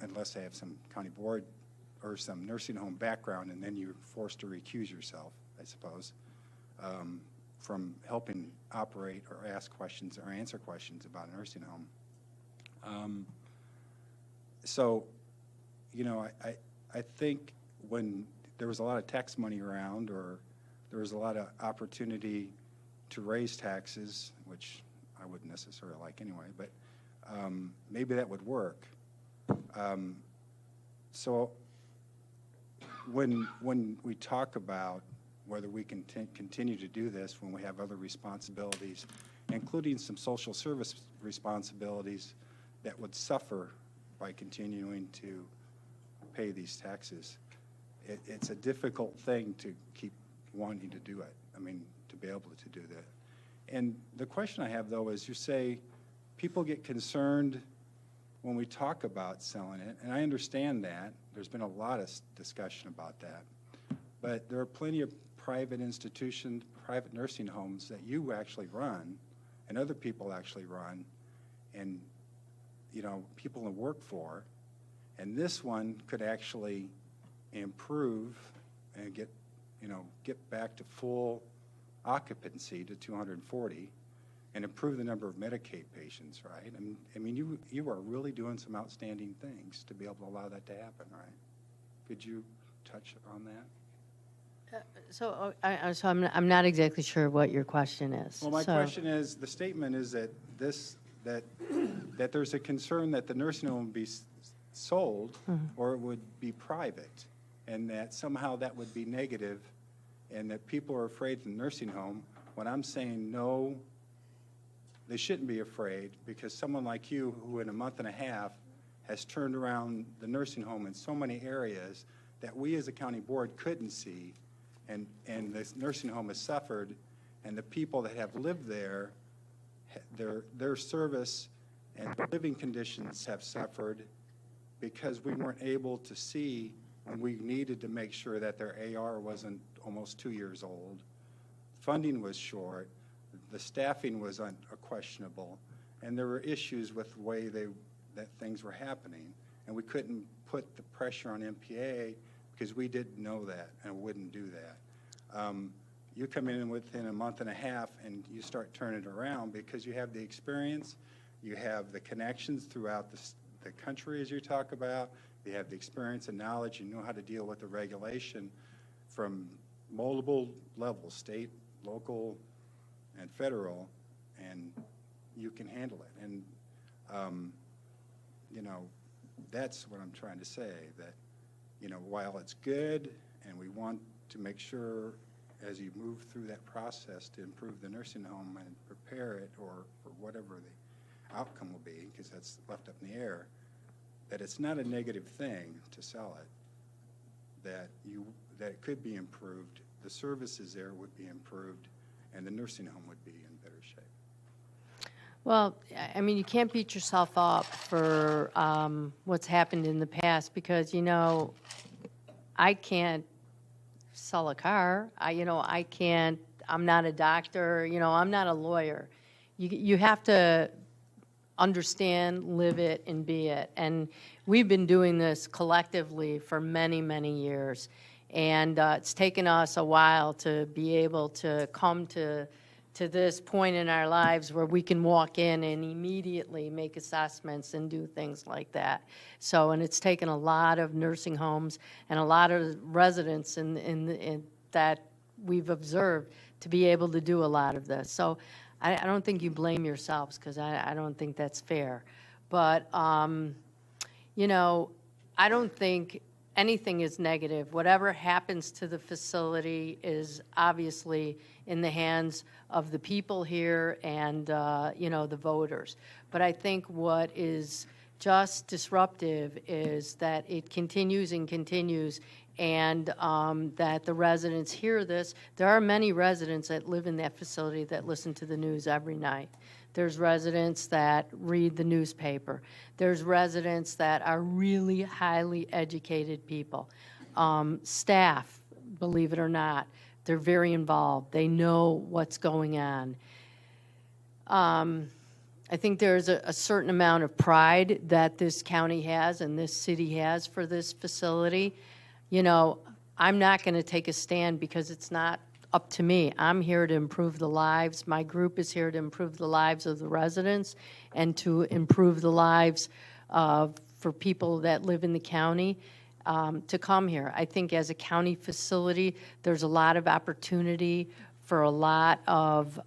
unless they have some county board or some nursing home background, and then you're forced to recuse yourself, I suppose, from helping operate or ask questions or answer questions about a nursing home. So, you know, I think when there was a lot of tax money around, or there was a lot of opportunity to raise taxes, which I wouldn't necessarily like anyway, but maybe that would work. So when we talk about whether we can continue to do this when we have other responsibilities, including some social service responsibilities that would suffer by continuing to pay these taxes, it's a difficult thing to keep wanting to do it. I mean, to be able to do that. And the question I have, though, is you say people get concerned when we talk about selling it, and I understand that. There's been a lot of discussion about that. But there are plenty of private institutions, private nursing homes that you actually run, and other people actually run, and, you know, people work for. And this one could actually improve and get back to full occupancy to 240 and improve the number of Medicaid patients, right? I mean, you are really doing some outstanding things to be able to allow that to happen, right? Could you touch on that? So I'm not exactly sure what your question is. Well, my question is, the statement is that that there's a concern that the nursing home would be sold or it would be private, and that somehow that would be negative, and that people are afraid of the nursing home. When I'm saying no, they shouldn't be afraid, because someone like you, who in a month and a half has turned around the nursing home in so many areas that we as a county board couldn't see, and this nursing home has suffered, and the people that have lived there, their service and living conditions have suffered because we weren't able to see when we needed to make sure that their AR wasn't almost 2 years old. Funding was short. the staffing was questionable, and there were issues with the way that things were happening, and we couldn't put the pressure on MPA because we didn't know that and wouldn't do that. You come in within a month and a half and you start turning it around because you have the experience, you have the connections throughout the country, as you talk about, you have the experience and knowledge, you know how to deal with the regulation from multiple levels, state, local, and federal, and you can handle it. And, you know, that's what I'm trying to say, that, you know, while it's good and we want to make sure as you move through that process to improve the nursing home and prepare it or for whatever the outcome will be, because that's left up in the air, that it's not a negative thing to sell it, that it could be improved, the services there would be improved, and the nursing home would be in better shape. Well, I mean, you can't beat yourself up for what's happened in the past because, you know, I can't sell a car. I can't, I'm not a doctor, you know, I'm not a lawyer. You have to understand, live it, and be it. And we've been doing this collectively for many, many years. And it's taken us a while to be able to come to this point in our lives where we can walk in and immediately make assessments and do things like that. So, and it's taken a lot of nursing homes and a lot of residents in that we've observed to be able to do a lot of this. So I don't think you blame yourselves because I don't think that's fair. But, you know, I don't think anything is negative. Whatever happens to the facility is obviously in the hands of the people here and, you know, the voters. But I think what is just disruptive is that it continues and continues and that the residents hear this. There are many residents that live in that facility that listen to the news every night. There's residents that read the newspaper. There's residents that are really highly educated people. Staff, believe it or not, they're very involved. They know what's going on. I think there's a certain amount of pride that this county has and this city has for this facility. You know, I'm not going to take a stand because it's not up to me. I'm here to improve the lives. My group is here to improve the lives of the residents and to improve the lives for people that live in the county to come here. I think as a county facility, there's a lot of opportunity for a lot of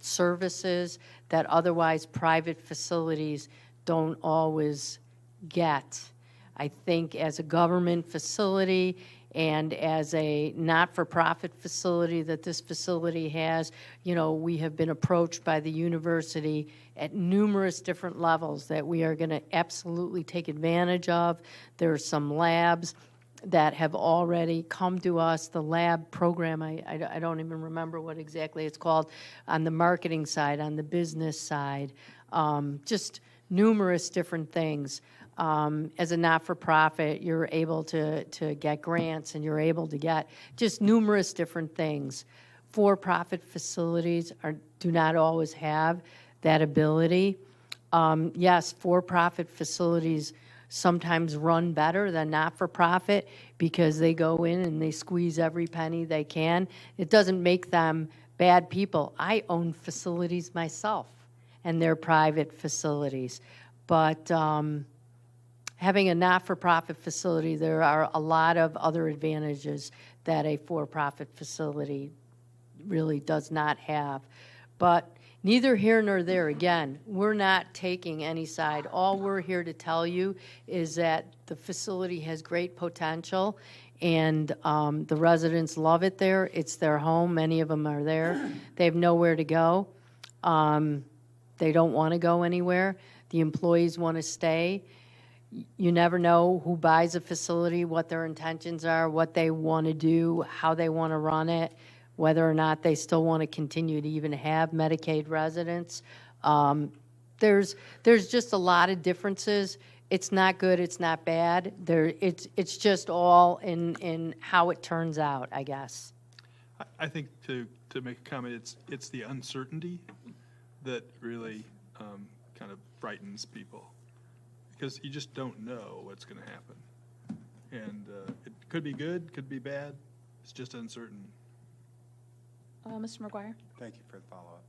services that otherwise private facilities don't always get. I think as a government facility and as a not-for-profit facility that this facility has, you know, we have been approached by the university at numerous different levels that we are going to absolutely take advantage of. There are some labs that have already come to us. The lab program, I don't even remember what exactly it's called, on the marketing side, on the business side, just numerous different things. As a not-for-profit, you're able to get grants and you're able to get just numerous different things. For-profit facilities do not always have that ability. Yes, for-profit facilities sometimes run better than not-for-profit because they go in and they squeeze every penny they can. It doesn't make them bad people. I own facilities myself, and they're private facilities. But having a not-for-profit facility, there are a lot of other advantages that a for-profit facility really does not have. But neither here nor there. Again, we're not taking any side. All we're here to tell you is that the facility has great potential and the residents love it there. It's their home. Many of them are there. They have nowhere to go. They don't want to go anywhere. The employees want to stay. You never know who buys a facility, what their intentions are, what they want to do, how they want to run it, whether or not they still want to continue to even have Medicaid residents. There's just a lot of differences. It's not good, it's not bad. It's just all in how it turns out, I guess. I think to to make a comment, it's the uncertainty that really kind of frightens people, because you just don't know what's going to happen. And it could be good, could be bad. It's just uncertain. Mr. McGuire? Thank you for the follow-up.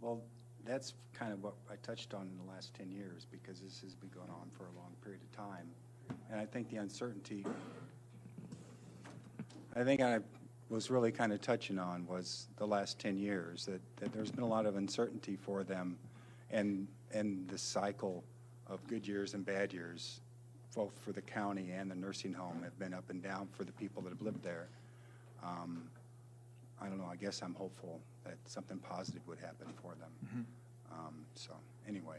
Well, that's kind of what I touched on in the last 10 years, because this has been going on for a long period of time. And I think the uncertainty, I think I was really kind of touching on was the last 10 years, that there's been a lot of uncertainty for them, and the cycle of good years and bad years, both for the county and the nursing home, have been up and down for the people that have lived there. I don't know, I guess I'm hopeful that something positive would happen for them. So anyway,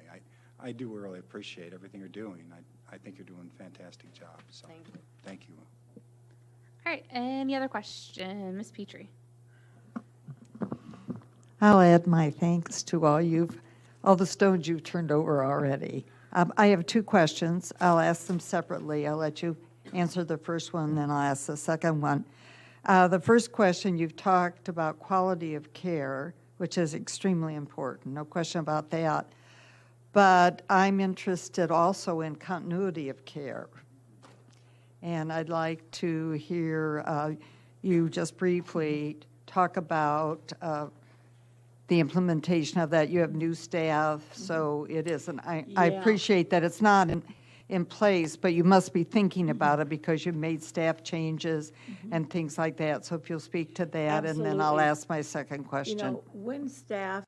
I do really appreciate everything you're doing. I think you're doing a fantastic job. So Thank you. thank you. All right, any other question? Ms. Petrie? I'll add my thanks to all the stones you've turned over already. I have two questions. I'll ask them separately. I'll let you answer the first one, then I'll ask the second one. The first question, you've talked about quality of care, which is extremely important, no question about that. But I'm interested also in continuity of care. And I'd like to hear you just briefly talk about the implementation of that. You have new staff, so it isn't, I appreciate that it's not in place, but you must be thinking about it because you've made staff changes and things like that. So if you'll speak to that, and then I'll Absolutely. ask my second question. You know, when staff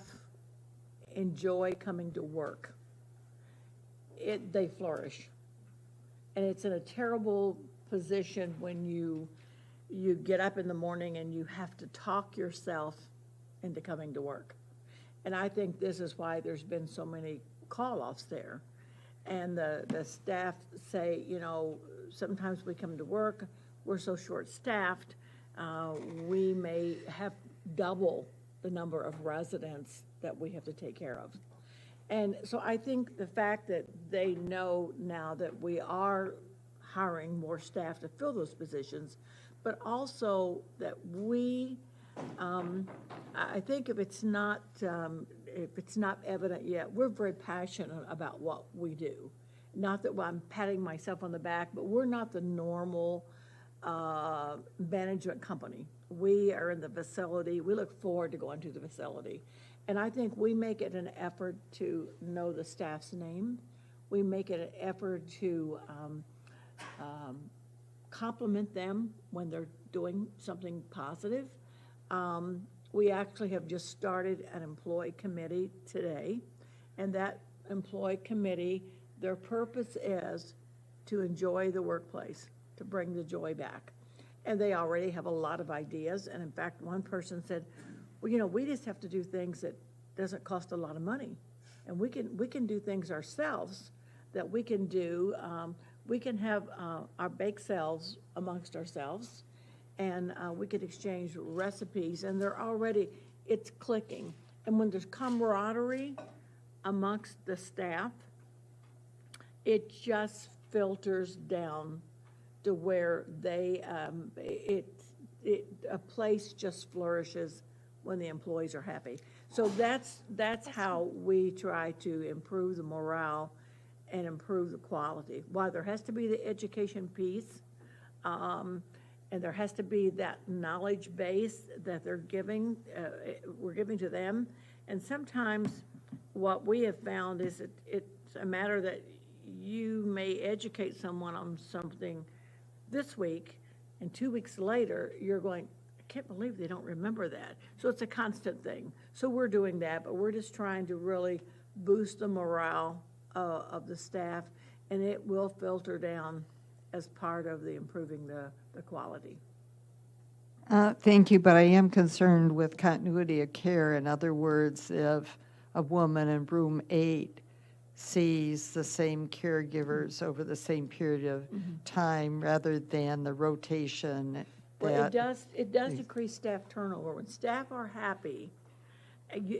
enjoy coming to work, they flourish. And it's in a terrible position when you get up in the morning and you have to talk yourself into coming to work. And I think this is why there's been so many call-offs there. And the staff say, you know, sometimes we come to work, we're so short-staffed, we may have double the number of residents that we have to take care of. And so I think the fact that they know now that we are hiring more staff to fill those positions, but also that we, I think if it's not evident yet, we're very passionate about what we do. Not that I'm patting myself on the back, but we're not the normal management company. We are in the facility. We look forward to going to the facility. And I think we make it an effort to know the staff's name. We make it an effort to compliment them when they're doing something positive. We actually have just started an employee committee today, and that employee committee, their purpose is to enjoy the workplace, to bring the joy back. And they already have a lot of ideas, and in fact, one person said, well, you know, we just have to do things that doesn't cost a lot of money. And we can do things ourselves that we can do. We can have our bake sales amongst ourselves, and we could exchange recipes, and it's clicking. And when there's camaraderie amongst the staff, it just filters down to where a place just flourishes when the employees are happy. So that's how we try to improve the morale and improve the quality. While there has to be the education piece, and there has to be that knowledge base that we're giving to them. And sometimes what we have found is it's a matter that you may educate someone on something this week, and 2 weeks later, you're going, I can't believe they don't remember that. So it's a constant thing. So we're doing that, but we're just trying to really boost the morale of the staff, and it will filter down as part of the improving the quality. Thank you, but I am concerned with continuity of care. In other words, if a woman in room 8 sees the same caregivers over the same period of time rather than the rotation. Well, it does decrease staff turnover. When staff are happy,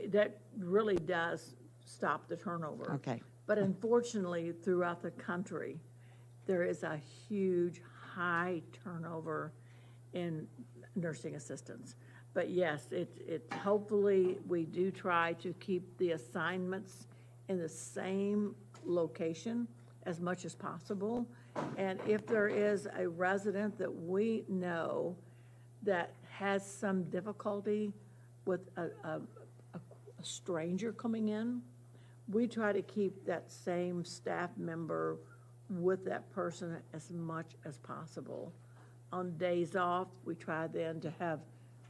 that really does stop the turnover. Okay. But unfortunately, throughout the country, there is a huge high turnover in nursing assistants. But yes, hopefully, we do try to keep the assignments in the same location as much as possible. And if there is a resident that we know that has some difficulty with a stranger coming in, we try to keep that same staff member with that person as much as possible. On days off, we try then to have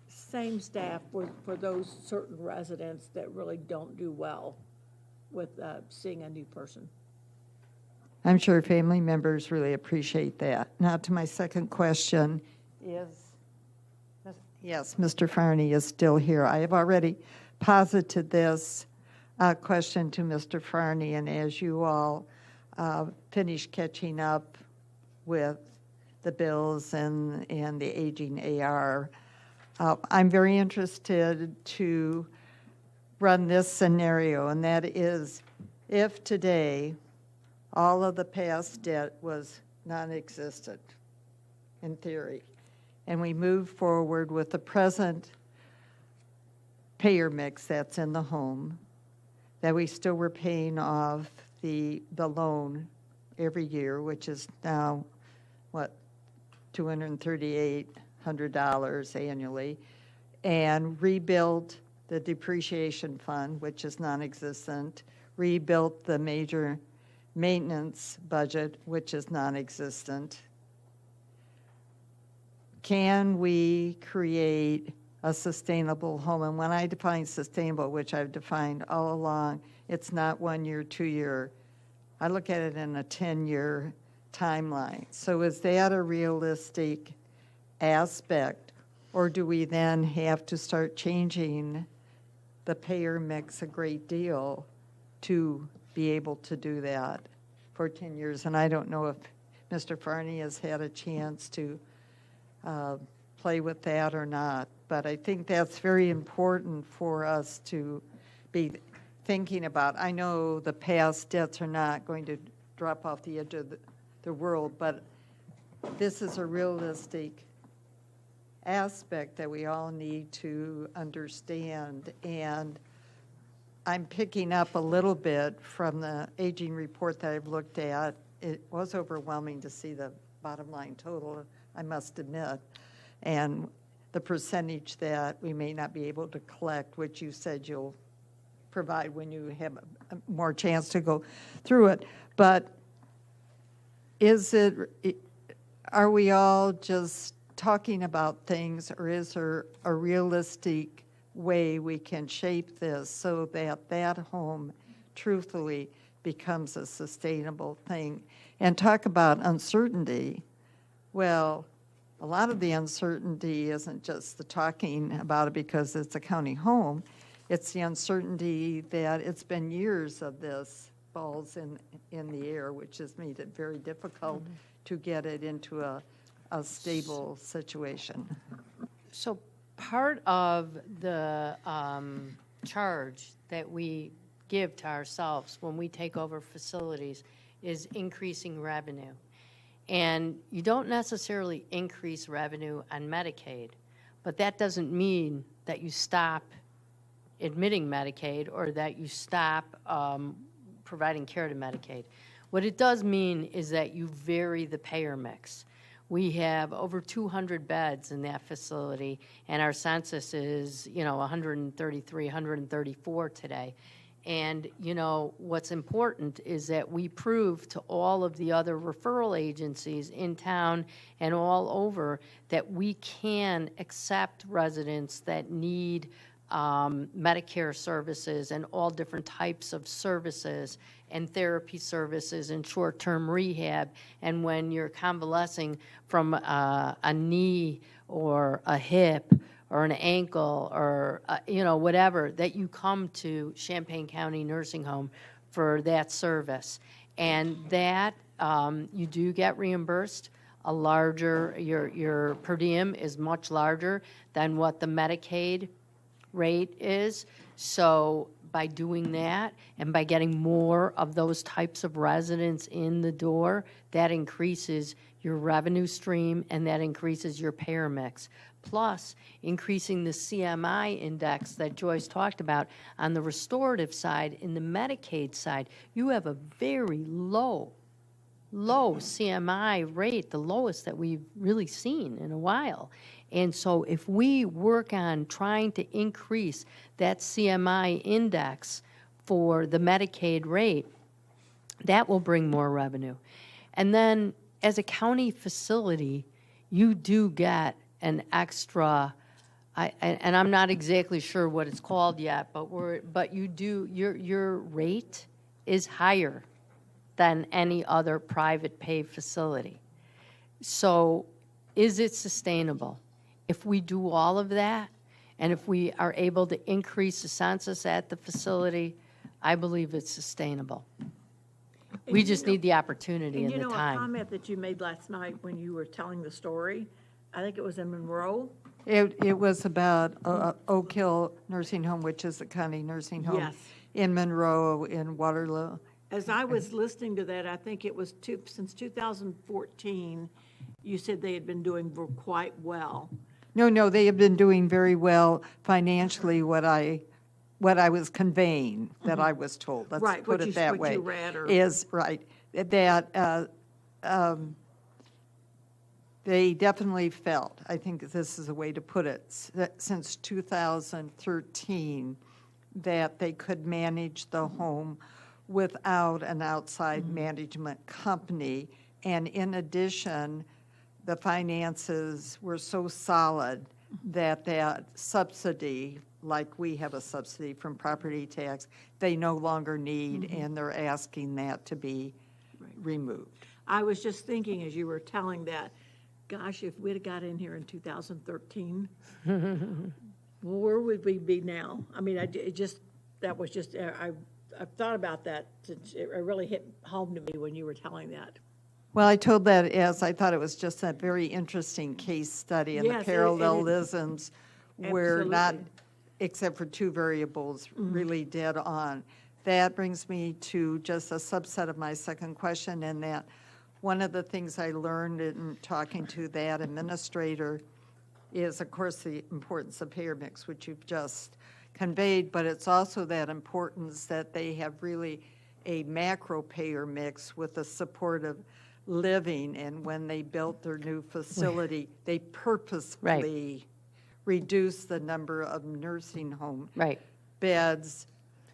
same staff for those certain residents that really don't do well with seeing a new person. I'm sure family members really appreciate that. Now to my second question is, yes, Mr. Farney is still here. I have already posited this question to Mr. Farney, and as you all finish catching up with the bills and the aging AR, I'm very interested to run this scenario, and that is if today all of the past debt was non-existent, in theory, and we move forward with the present payer mix that's in the home, that we still were paying off the loan every year, which is now, what, $238,000 annually, and rebuilt the depreciation fund, which is non-existent, rebuilt the major maintenance budget, which is non-existent. Can we create a sustainable home? And when I define sustainable, which I've defined all along, it's not 1 year, 2 year. I look at it in a 10-year timeline. So is that a realistic aspect, or do we then have to start changing the payer mix a great deal to be able to do that for 10 years? And I don't know if Mr. Farney has had a chance to play with that or not, but I think that's very important for us to be thinking about. I know the past debts are not going to drop off the edge of the world, but this is a realistic aspect that we all need to understand. And I'm picking up a little bit from the aging report that I've looked at. It was overwhelming to see the bottom line total, I must admit, and the percentage that we may not be able to collect, which you said you'll provide when you have more chance to go through it. But are we all just talking about things, or is there a realistic way we can shape this so that that home truthfully becomes a sustainable thing? And talk about uncertainty. Well, a lot of the uncertainty isn't just the talking about it because it's a county home. It's the uncertainty that it's been years of this balls in the air, which has made it very difficult to get it into a stable situation. So part of the charge that we give to ourselves when we take over facilities is increasing revenue. And you don't necessarily increase revenue on Medicaid, but that doesn't mean that you stop admitting Medicaid or that you stop providing care to Medicaid. What it does mean is that you vary the payer mix. We have over 200 beds in that facility, and our census is, 133, 134 today. And, what's important is that we prove to all of the other referral agencies in town and all over that we can accept residents that need Medicare services and all different types of services and therapy services and short-term rehab. And when you're convalescing from a knee or a hip or an ankle or, whatever, that you come to Champaign County Nursing Home for that service. And that you do get reimbursed. Your per diem is much larger than what the Medicaid rate is. So by doing that and by getting more of those types of residents in the door, that increases your revenue stream and that increases your payer mix. plus increasing the CMI index that Joyce talked about on the restorative side, in the Medicaid side, you have a very low CMI rate, the lowest that we've really seen in a while. And so if we work on trying to increase that CMI index for the Medicaid rate, that will bring more revenue. And then as a county facility, you do get an extra, and I'm not exactly sure what it's called yet, but you do, your rate is higher than any other private pay facility. So is it sustainable? If we do all of that, and if we are able to increase the census at the facility, I believe it's sustainable. We just need the opportunity and the a time. comment that you made last night when you were telling the story, I think it was in Monroe. It was about Oak Hill Nursing Home, which is a county nursing home. Yes. In Monroe, in Waterloo. As I was listening to that, I think it was since 2014, you said they had been doing quite well. No, they have been doing very well financially, what I was conveying, that I was told, let's Right, put it that way. what you read or. Is, right, that they definitely felt, I think this is a way to put it, since 2013, that they could manage the home without an outside management company. And in addition, the finances were so solid that that subsidy, like we have a subsidy from property tax, they no longer need, and they're asking that to be removed. I was just thinking as you were telling that, gosh, if we'd have got in here in 2013, where would we be now? I mean, that was just, I've thought about that since it really hit home to me when you were telling that. Well, I told that as I thought it was just a very interesting case study, and Yes, the parallelisms were not, Absolutely. except for two variables, really dead on. That brings me to just a subset of my second question, and that one of the things I learned in talking to that administrator is, of course, the importance of payer mix, which you've just conveyed, but it's also that importance that they have really a macro payer mix with a supportive living. And when they built their new facility, they purposefully reduced the number of nursing home beds.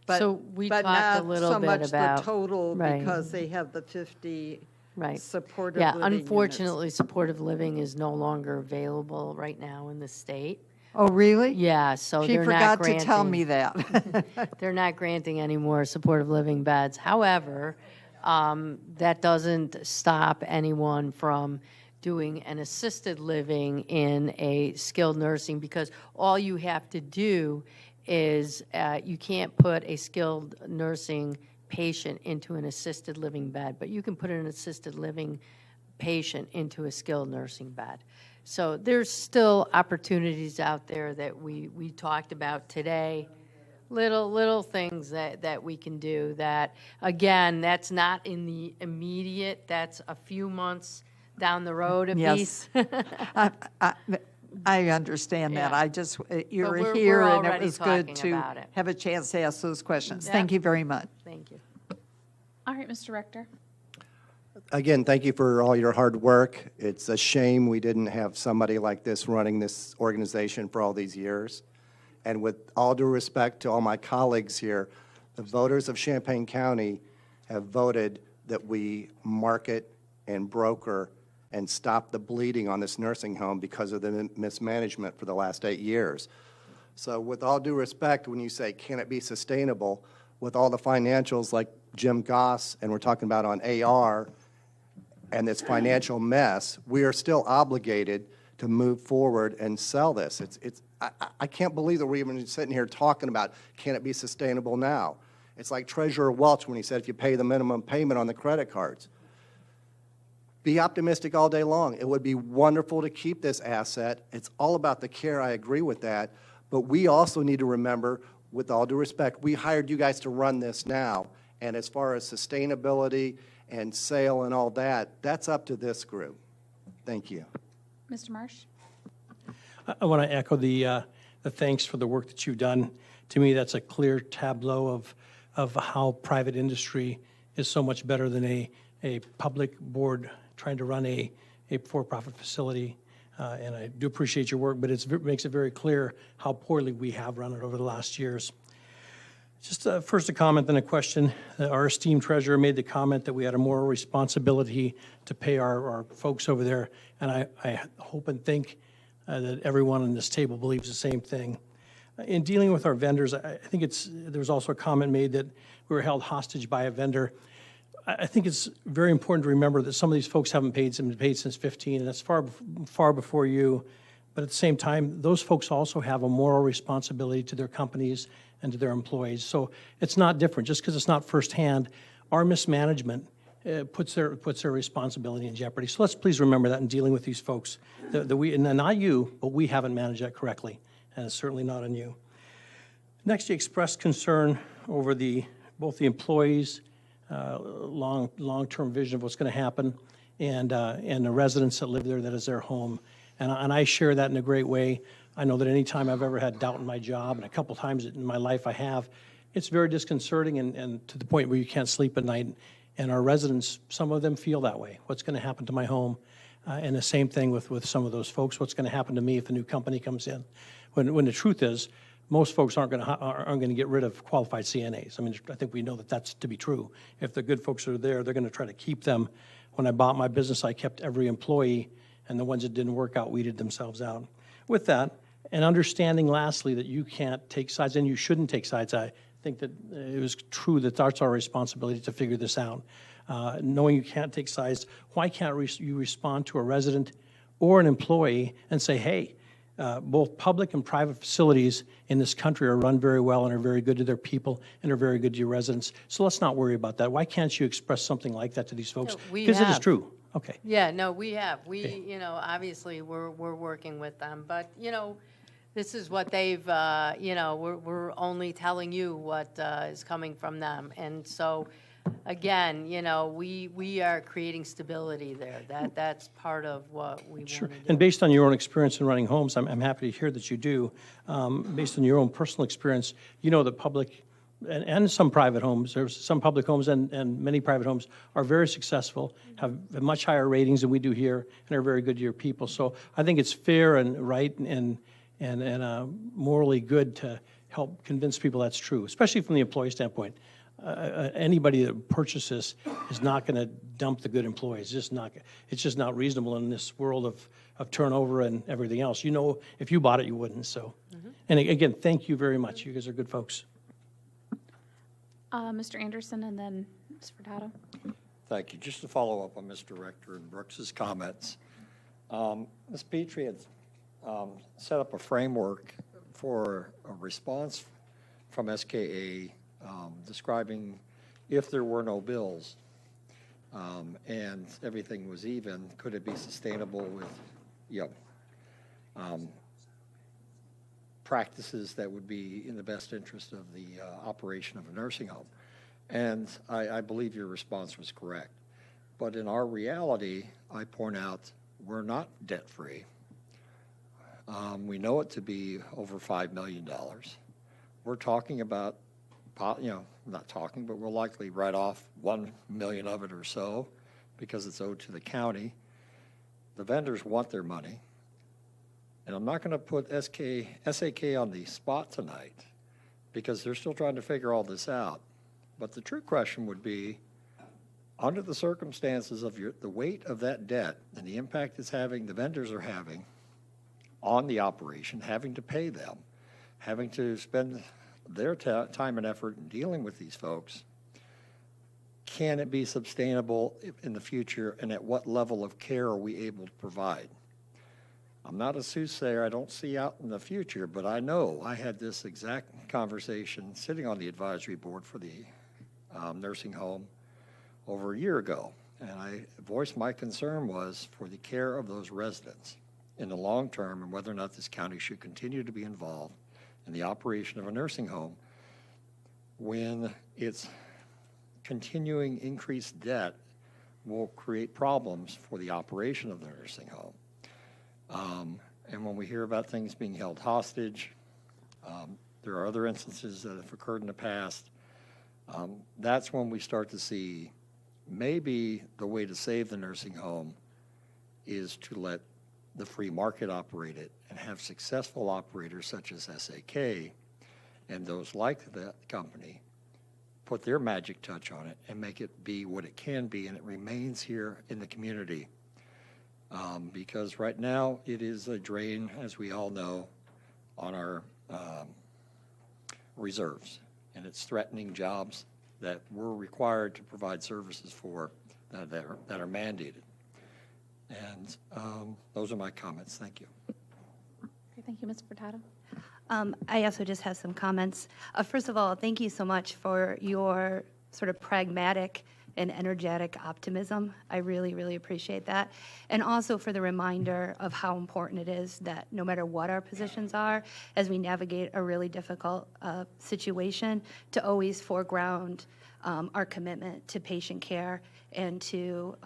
But, So we but talked a not little so bit much about- the total, right. because they have the 50 supportive Yeah, living units. unfortunately, supportive living is no longer available right now in the state. Oh, really? Yeah, so She they're not forgot to granting. tell me that. They're not granting any more supportive living beds. However, that doesn't stop anyone from doing an assisted living in a skilled nursing, because all you have to do is, you can't put a skilled nursing patient into an assisted living bed, but you can put an assisted living patient into a skilled nursing bed. So there's still opportunities out there that we talked about today, little things that we can do that, again, that's not in the immediate, that's a few months down the road a piece. I understand that. Yeah. I just, you're we're here, and it already was good talking to about it. have a chance to ask those questions. Yep. Thank you very much. Thank you. All right, Mr. Rector. Again, thank you for all your hard work. It's a shame we didn't have somebody like this running this organization for all these years. And with all due respect to all my colleagues here, the voters of Champaign County have voted that we market and broker and stop the bleeding on this nursing home because of the mismanagement for the last 8 years. So with all due respect, when you say, can it be sustainable, with all the financials like Jim Goss, and we're talking about on AR, and this financial mess, we are still obligated to move forward and sell this. I can't believe that we're even sitting here talking about, can it be sustainable now? It's like Treasurer Welch when he said, if you pay the minimum payment on the credit cards. Be optimistic all day long. It would be wonderful to keep this asset. It's all about the care, I agree with that. But we also need to remember, with all due respect, we hired you guys to run this now. And as far as sustainability and sale and all that, that's up to this group. Thank you. Mr. Marsh? I want to echo the thanks for the work that you've done. To me, that's a clear tableau of how private industry is so much better than a public board trying to run a for-profit facility. And I do appreciate your work, but it makes it very clear how poorly we have run it over the last years. Just first a comment, then a question. Our esteemed treasurer made the comment that we had a moral responsibility to pay our folks over there, and I hope and think that everyone on this table believes the same thing. In dealing with our vendors, I think there was also a comment made that we were held hostage by a vendor. I think it's very important to remember that some of these folks haven't been paid since 15, and that's far before you. But at the same time, those folks also have a moral responsibility to their companies and to their employees. So it's not different. Just because it's not firsthand, our mismanagement puts their responsibility in jeopardy. So let's please remember that in dealing with these folks. That we, and not you, but we haven't managed that correctly, and it's certainly not on you. Next, you expressed concern over both the employees' long-term vision of what's going to happen, and the residents that live there, that is their home. And I share that in a great way. I know that any time I've ever had doubt in my job, and a couple times in my life I have, it's very disconcerting and to the point where you can't sleep at night. And our residents, some of them feel that way. What's going to happen to my home? And the same thing with some of those folks. What's going to happen to me if a new company comes in? When the truth is, most folks aren't going to get rid of qualified CNAs. I mean, I think we know that that's to be true. If the good folks are there, they're going to try to keep them. When I bought my business, I kept every employee, and the ones that didn't work out weeded themselves out. With that, and understanding lastly that you can't take sides, and you shouldn't take sides, I think that it was true that that's our responsibility to figure this out. Knowing you can't take sides, why can't you respond to a resident or an employee and say, hey, both public and private facilities in this country are run very well and are very good to their people and are very good to your residents. So let's not worry about that. Why can't you express something like that to these folks? Because it is true. Okay. Yeah, no, we have. Obviously we're working with them, but, this is what they've, we're only telling you what is coming from them. And so, again, we are creating stability there. That's part of what we want to do. And based on your own experience in running homes, I'm happy to hear that you do. Based on your own personal experience, you know that public and some private homes, there's some public homes and many private homes are very successful, have much higher ratings than we do here, and are very good to your people. So I think it's fair and right and morally good to help convince people that's true, especially from the employee standpoint. Anybody that purchases is not going to dump the good employees. It's just not reasonable in this world of turnover and everything else. If you bought it, you wouldn't. So, And again, thank you very much. You guys are good folks. Mr. Anderson and then Ms. Furtado. Thank you. Just to follow up on Mr. Rector and Brooks's comments, Ms. Petrie had set up a framework for a response from SKA describing if there were no bills and everything was even, could it be sustainable with practices that would be in the best interest of the operation of a nursing home. And I believe your response was correct. But in our reality, I point out we're not debt-free. We know it to be over $5 million. We're talking about, not talking, but we'll likely write off $1 million of it or so because it's owed to the county. The vendors want their money. And I'm not going to put SAK on the spot tonight because they're still trying to figure all this out. But the true question would be, under the circumstances of the weight of that debt and the impact it's having, the vendors are having on the operation, having to pay them, having to spend their time and effort in dealing with these folks, can it be sustainable in the future, and at what level of care are we able to provide? I'm not a soothsayer. I don't see out in the future, but I know I had this exact conversation sitting on the advisory board for the nursing home over a year ago, and I voiced my concern was for the care of those residents in the long term and whether or not this county should continue to be involved in the operation of a nursing home when its continuing increased debt will create problems for the operation of the nursing home. And when we hear about things being held hostage, there are other instances that have occurred in the past. That's when we start to see maybe the way to save the nursing home is to let the free market operate it and have successful operators such as SAK and those like that company put their magic touch on it and make it be what it can be, and it remains here in the community. Because right now it is a drain, as we all know, on our reserves, and it's threatening jobs that we're required to provide services for that are mandated. And those are my comments. Thank you. Okay, thank you, Ms. Furtado. I also just have some comments. First of all, thank you so much for your sort of pragmatic and energetic optimism. I really, really appreciate that. And also for the reminder of how important it is that no matter what our positions are, as we navigate a really difficult situation, to always foreground our commitment to patient care and to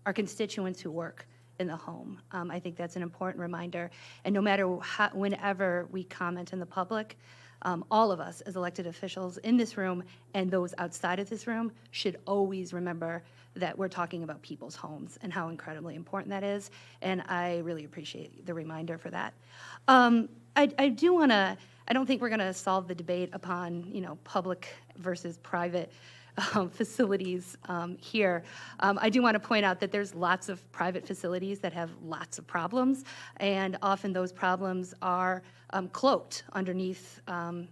our constituents who work in the home. I think that's an important reminder. And no matter whenever we comment in the public, all of us as elected officials in this room and those outside of this room should always remember that we're talking about people's homes and how incredibly important that is. And I really appreciate the reminder for that. I do want to, I don't think we're going to solve the debate upon, public versus private facilities here. I do want to point out that there's lots of private facilities that have lots of problems, and often those problems are cloaked underneath that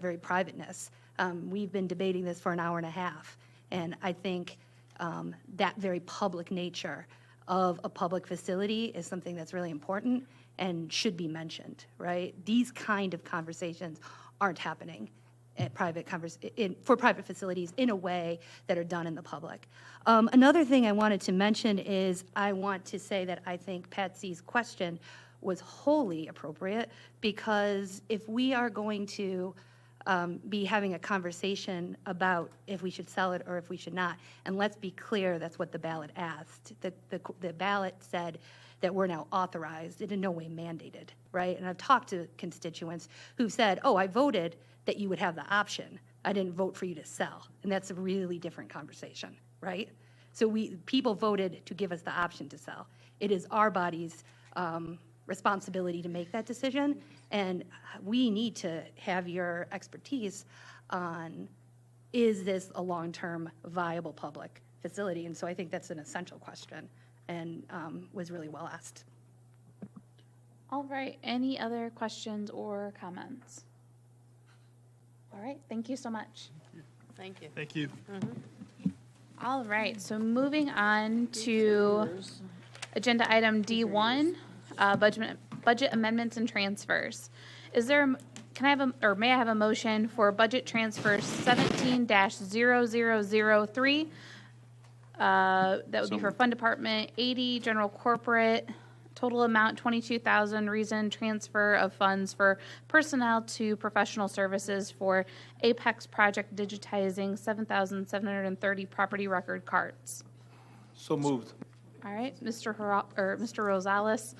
very privateness. We've been debating this for an hour and a half, and I think that very public nature of a public facility is something that's really important and should be mentioned, right? These kind of conversations aren't happening at for private facilities in a way that are done in the public. Another thing I wanted to mention is I want to say that I think Patsy's question was wholly appropriate, because if we are going to be having a conversation about if we should sell it or if we should not, and let's be clear, that's what the ballot asked. The ballot said that we're now authorized, it in no way mandated, right? And I've talked to constituents who've said, oh, I voted that you would have the option. I didn't vote for you to sell. And that's a really different conversation, right? So people voted to give us the option to sell. It is our body's responsibility to make that decision, and we need to have your expertise on, is this a long-term viable public facility? And so I think that's an essential question, and was really well asked. All right, any other questions or comments? All right, thank you so much. Thank you. Thank you. All right, so moving on to agenda item D1, budget amendments and transfers. Can I have may I have a motion for budget transfer 17-0003? That would be for Fund Department 80, General Corporate, total amount 22,000, reason transfer of funds for personnel to professional services for Apex project digitizing 7,730 property record cards. So moved. All right, Mr. Rosales,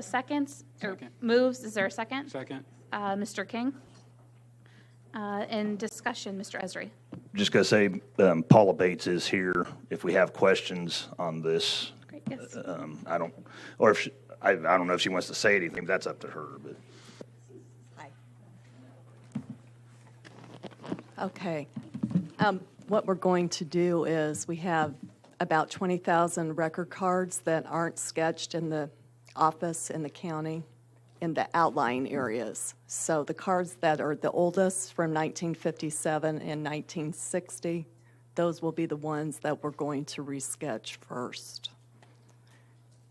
seconds, or moves. Is there a second? Second. Mr. King. In discussion, Mr. Esri. Just going to say, Paula Bates is here if we have questions on this. Great, yes. I don't know if she wants to say anything. That's up to her. But Okay. What we're going to do is we have about 20,000 record cards that aren't sketched in the office in the county in the outlying areas. So the cards that are the oldest from 1957 and 1960, those will be the ones that we're going to resketch first.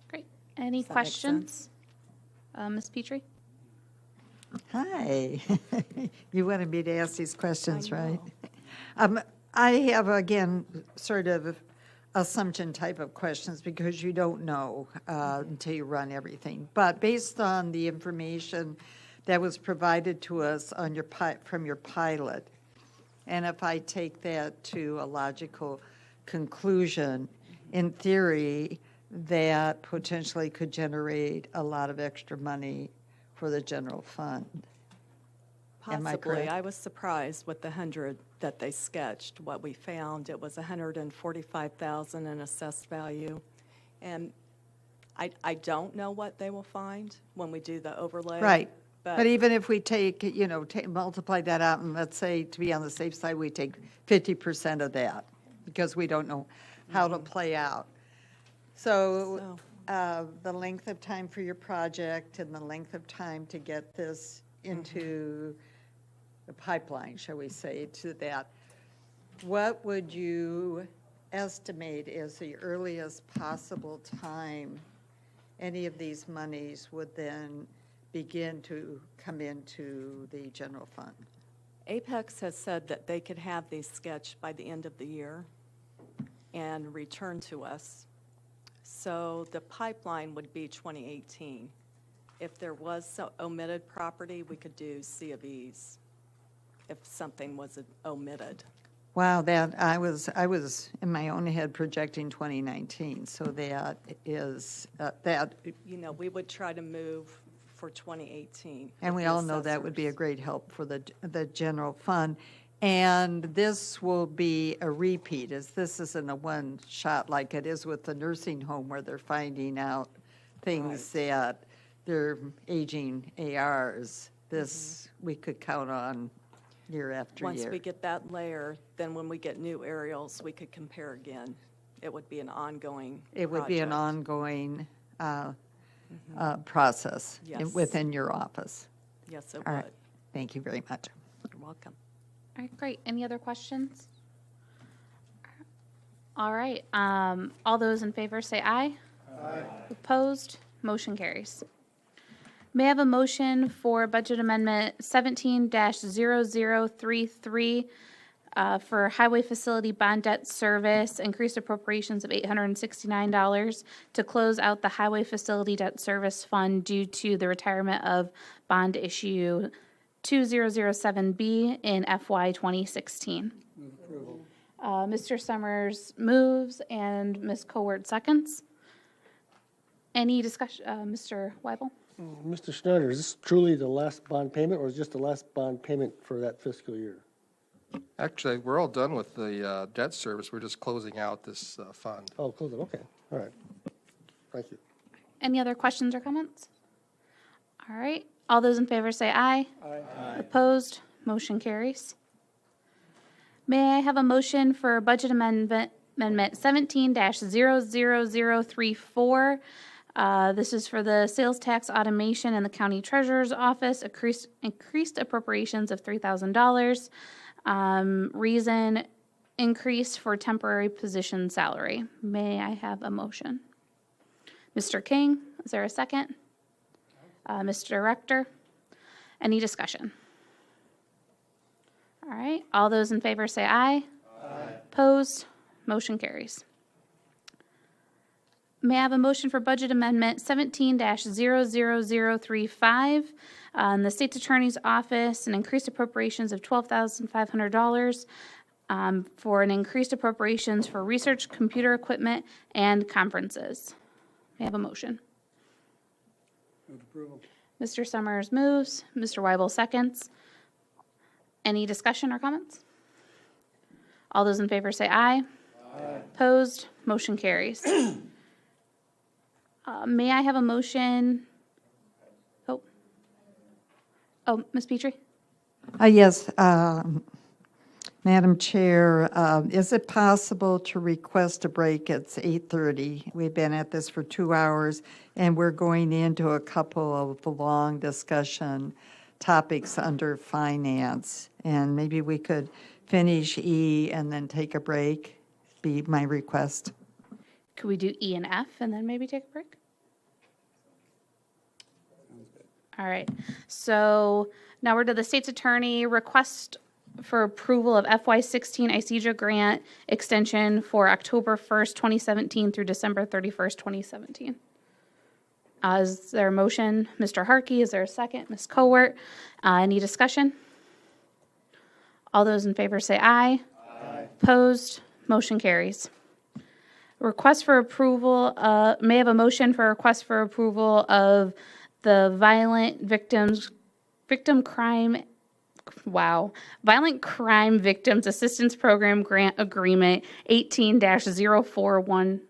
Great. Any questions? Ms. Petrie? Hi. You wanted me to ask these questions, right? I have, again, sort of assumption type of questions because you don't know until you run everything. But based on the information that was provided to us on from your pilot, and if I take that to a logical conclusion, in theory, that potentially could generate a lot of extra money for the general fund. Am I Possibly. correct? I was surprised with the 100 that they sketched. What we found, it was 145,000 in assessed value. And I don't know what they will find when we do the overlay. Right. But even if we take, multiply that out, and let's say, to be on the safe side, we take 50% of that, because we don't know how to play out. So the length of time for your project and the length of time to get this into the pipeline, shall we say, to that, what would you estimate is the earliest possible time any of these monies would then begin to come into the general fund? Apex has said that they could have these sketched by the end of the year and return to us. So the pipeline would be 2018. If there was some omitted property, we could do C of E's if something was omitted. Wow, that, I was in my own head projecting 2019, so that is, that, We would try to move for 2018. and we all know that would be a great help for the general fund. And this will be a repeat, this isn't a one-shot like it is with the nursing home where they're finding out things that they're aging ARs. This, we could count on year after year. Once we get that layer, then when we get new aerials, we could compare again. It would be an ongoing It would be an project. ongoing process Yes. within your office. Yes, it All right. would. Thank you very much. You're welcome. All right, great. Any other questions? All right, all those in favor say aye. Aye. Opposed? Motion carries. May I have a motion for Budget Amendment 17-0033 for Highway Facility Bond Debt Service, increased appropriations of $869 to close out the Highway Facility Debt Service Fund due to the retirement of bond issue 2007B in FY 2016. Mr. Summers moves and Ms. Cowart seconds. Any discussion, Mr. Weibel? Mr. Schneider, is this truly the last bond payment, or is just the last bond payment for that fiscal year? Actually, we're all done with the debt service. We're just closing out this fund. Oh, close it, okay, all right. Thank you. Any other questions or comments? All right, all those in favor say aye. Aye. Opposed? Motion carries. May I have a motion for Budget Amendment 17-00034? This is for the sales tax automation in the county treasurer's office, increased appropriations of $3,000. Reason, increase for temporary position salary. May I have a motion? Mr. King, is there a second? Mr. Rector, any discussion? All right, all those in favor say aye. Aye. Opposed? Motion carries. May I have a motion for Budget Amendment 17-00035 in the State's Attorney's Office, an increased appropriations of $12,500 for an increased appropriations for research, computer equipment, and conferences. May I have a motion? Move approval. Mr. Summers moves. Mr. Weibel seconds. Any discussion or comments? All those in favor say aye. Aye. Opposed? Motion carries. May I have a motion? Oh, Ms. Petrie? Yes, Madam Chair, is it possible to request a break? It's 8:30. We've been at this for 2 hours, and we're going into a couple of long discussion topics under finance. And maybe we could finish E and then take a break, be my request. Could we do E and F and then maybe take a break? All right, so now we're to the State's Attorney request for approval of FY16 ICEDRA grant extension for October 1st, 2017 through December 31st, 2017. Is there a motion? Mr. Harkey, is there a second? Ms. Cowart, any discussion? All those in favor say aye. Aye. Opposed? Motion carries. Request for approval, may I have a motion for request for approval of the Violent Crime Victims Assistance Program Grant Agreement 18-0410.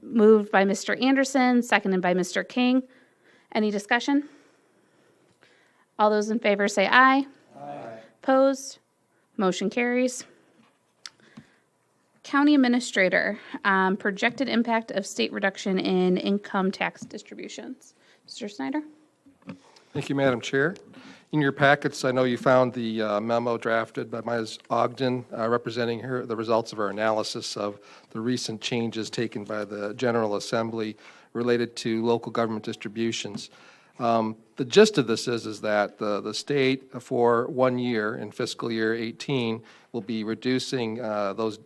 Moved by Mr. Anderson, seconded by Mr. King. Any discussion? All those in favor say aye. Aye. Opposed? Motion carries. County Administrator, projected impact of state reduction in income tax distributions. Mr. Snyder? Thank you, Madam Chair. In your packets, I know you found the memo drafted by Ms. Ogden representing the results of her analysis of the recent changes taken by the General Assembly related to local government distributions. The gist of this is that the state for 1 year in fiscal year 18 will be reducing those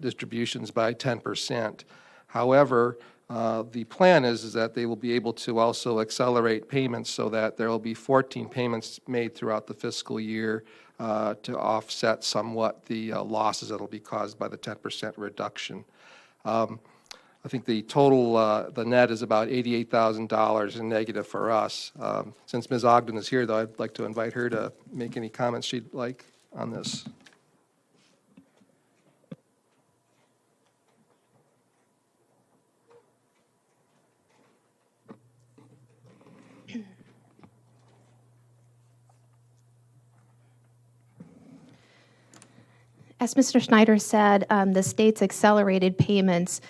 distributions by 10%. However, the plan is that they will be able to also accelerate payments so that there will be 14 payments made throughout the fiscal year to offset somewhat the losses that will be caused by the 10% reduction. I think the total, the net is about $88,000 in negative for us. Since Ms. Ogden is here, though, I'd like to invite her to make any comments she'd like on this. As Mr. Snyder said, the state's accelerated payments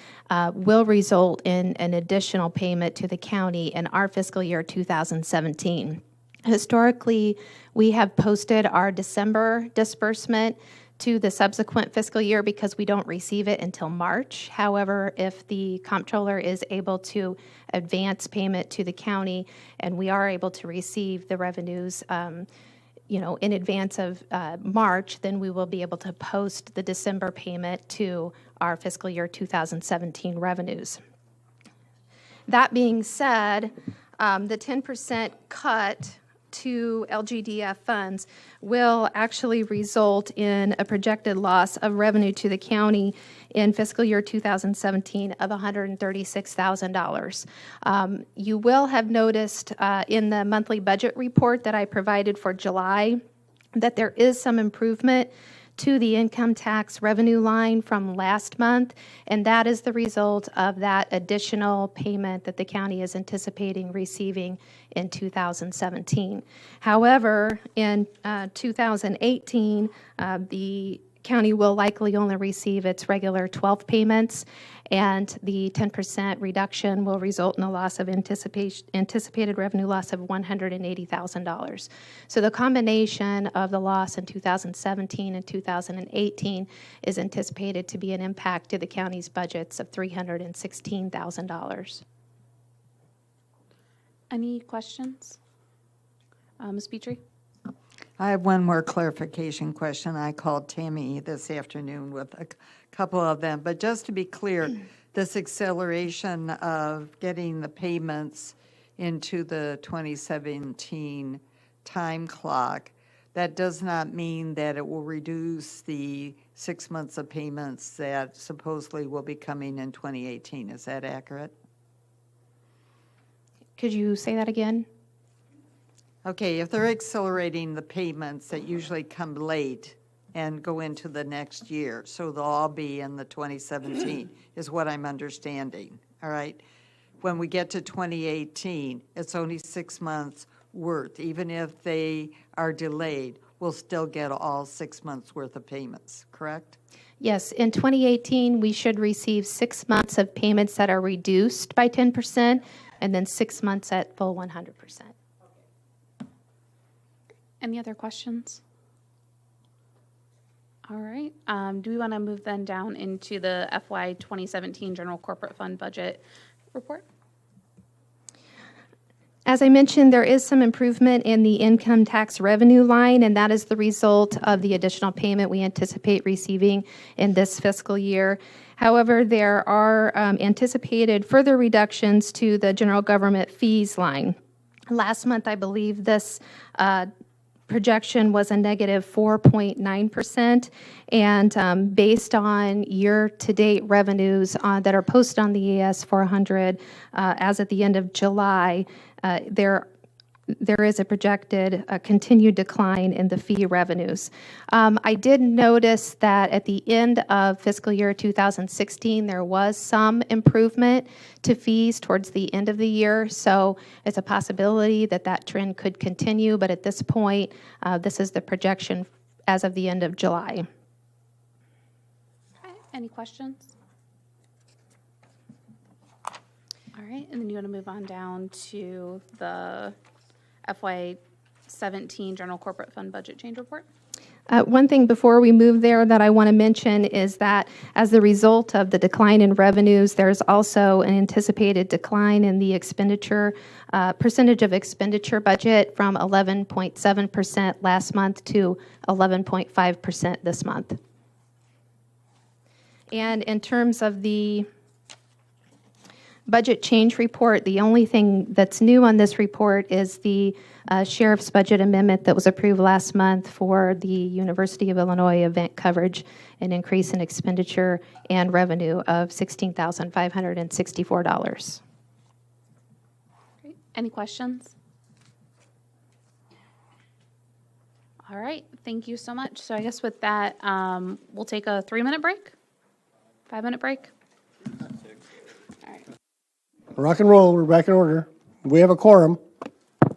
will result in an additional payment to the county in our fiscal year 2017. Historically, we have posted our December disbursement to the subsequent fiscal year because we don't receive it until March. However, if the comptroller is able to advance payment to the county and we are able to receive the revenues in advance of March, then we will be able to post the December payment to our fiscal year 2017 revenues. That being said, the 10% cut to LGDF funds will actually result in a projected loss of revenue to the county in fiscal year 2017 of $136,000. You will have noticed in the monthly budget report that I provided for July that there is some improvement to the income tax revenue line from last month, and that is the result of that additional payment that the county is anticipating receiving in 2017. However, in 2018, the county will likely only receive its regular 12 payments, and the 10% reduction will result in a loss of anticipated revenue loss of $180,000. So the combination of the loss in 2017 and 2018 is anticipated to be an impact to the county's budgets of $316,000. Any questions? Ms. Petrie? I have one more clarification question. I called Tammy this afternoon with a couple of them. But just to be clear, this acceleration of getting the payments into the 2017 time clock, that does not mean that it will reduce the 6 months of payments that supposedly will be coming in 2018. Is that accurate? Could you say that again? Okay, if they're accelerating the payments that usually come late and go into the next year, so they'll all be in the 2017, is what I'm understanding, all right? When we get to 2018, it's only 6 months worth. Even if they are delayed, we'll still get all 6 months worth of payments, correct? Yes, in 2018, we should receive 6 months of payments that are reduced by 10%, and then 6 months at full 100%. Any other questions? All right. Do we want to move then down into the FY 2017 General Corporate Fund Budget Report? As I mentioned, there is some improvement in the income tax revenue line, and that is the result of the additional payment we anticipate receiving in this fiscal year. However, there are anticipated further reductions to the general government fees line. Last month, I believe this projection was a negative 4.9%. And based on year-to-date revenues that are posted on the ES 400 as at the end of July, there is a projected continued decline in the fee revenues. I did notice that at the end of fiscal year 2016, there was some improvement to fees towards the end of the year. So it's a possibility that that trend could continue. But at this point, this is the projection as of the end of July. Okay, any questions? All right, and then you want to move on down to the FY17 General Corporate Fund Budget Change Report. One thing before we move there that I want to mention is that as a result of the decline in revenues, there's also an anticipated decline in the expenditure, percentage of expenditure budget from 11.7% last month to 11.5% this month. And in terms of the budget change report, the only thing that's new on this report is the sheriff's budget amendment that was approved last month for the University of Illinois event coverage, an increase in expenditure and revenue of $16,564. Great. Any questions? All right, thank you so much. So I guess with that, we'll take a 3-minute break, 5-minute break. Rock and roll, we're back in order. We have a quorum.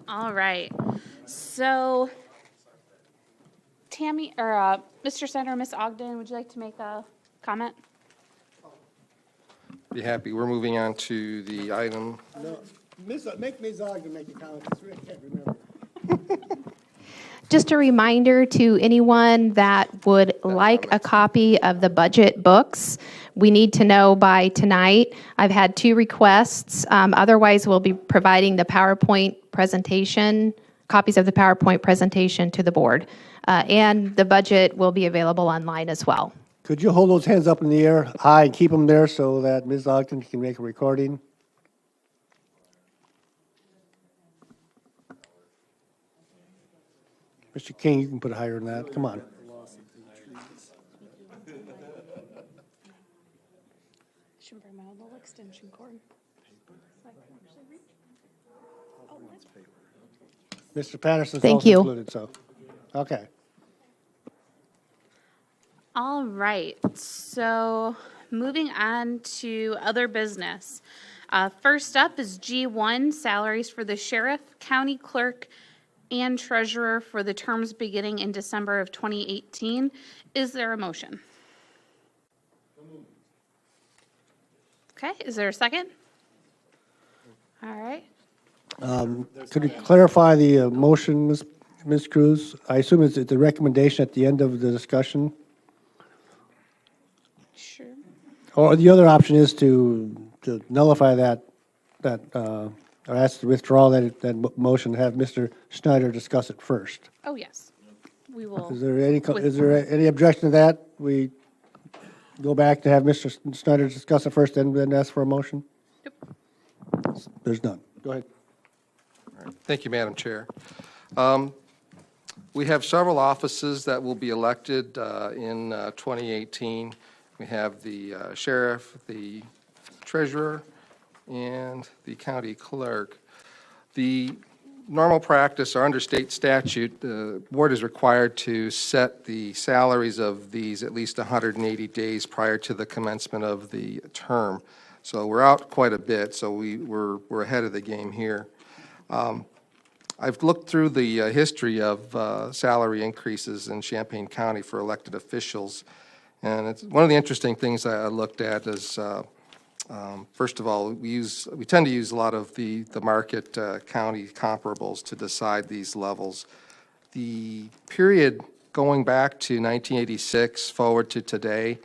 All right. So, Tammy, or Mr. Senator, Ms. Ogden, would you like to make a comment? Be happy. We're moving on to the item. No, make Ms. Ogden make a comment, because we can't remember. Just a reminder to anyone that would like a copy of the budget books, we need to know by tonight. I've had 2 requests. Otherwise, we'll be providing the PowerPoint presentation, copies of the PowerPoint presentation to the board. And the budget will be available online as well. Could you hold those hands up in the air high and keep them there so that Ms. Ogden can make a recording? Mr. King, you can put it higher than that. Come on. Should bring my own little extension cord. Mr. Patterson's Thank also you. included, so, okay. All right, so moving on to other business. First up is G1, salaries for the sheriff, county clerk, and treasurer for the terms beginning in December of 2018. Is there a motion? Okay, is there a second? All right. Could you clarify the motion, Ms. Cruz? I assume it's the recommendation at the end of the discussion? Sure. Or the other option is to nullify that, or ask to withdraw that motion, have Mr. Schneider discuss it first. Oh, yes. We will. Is there any objection to that? We go back to have Mr. Schneider discuss it first and then ask for a motion? Yep. There's none. Go ahead. Thank you, Madam Chair. We have several offices that will be elected in 2018. We have the sheriff, the treasurer, and the county clerk. The normal practice, or under state statute, the board is required to set the salaries of these at least 180 days prior to the commencement of the term. So we're out quite a bit, so we're ahead of the game here. I've looked through the history of salary increases in Champaign County for elected officials, and it's one of the interesting things I looked at is, first of all, we tend to use a lot of the market county comparables to decide these levels. The period going back to 1986 forward to today,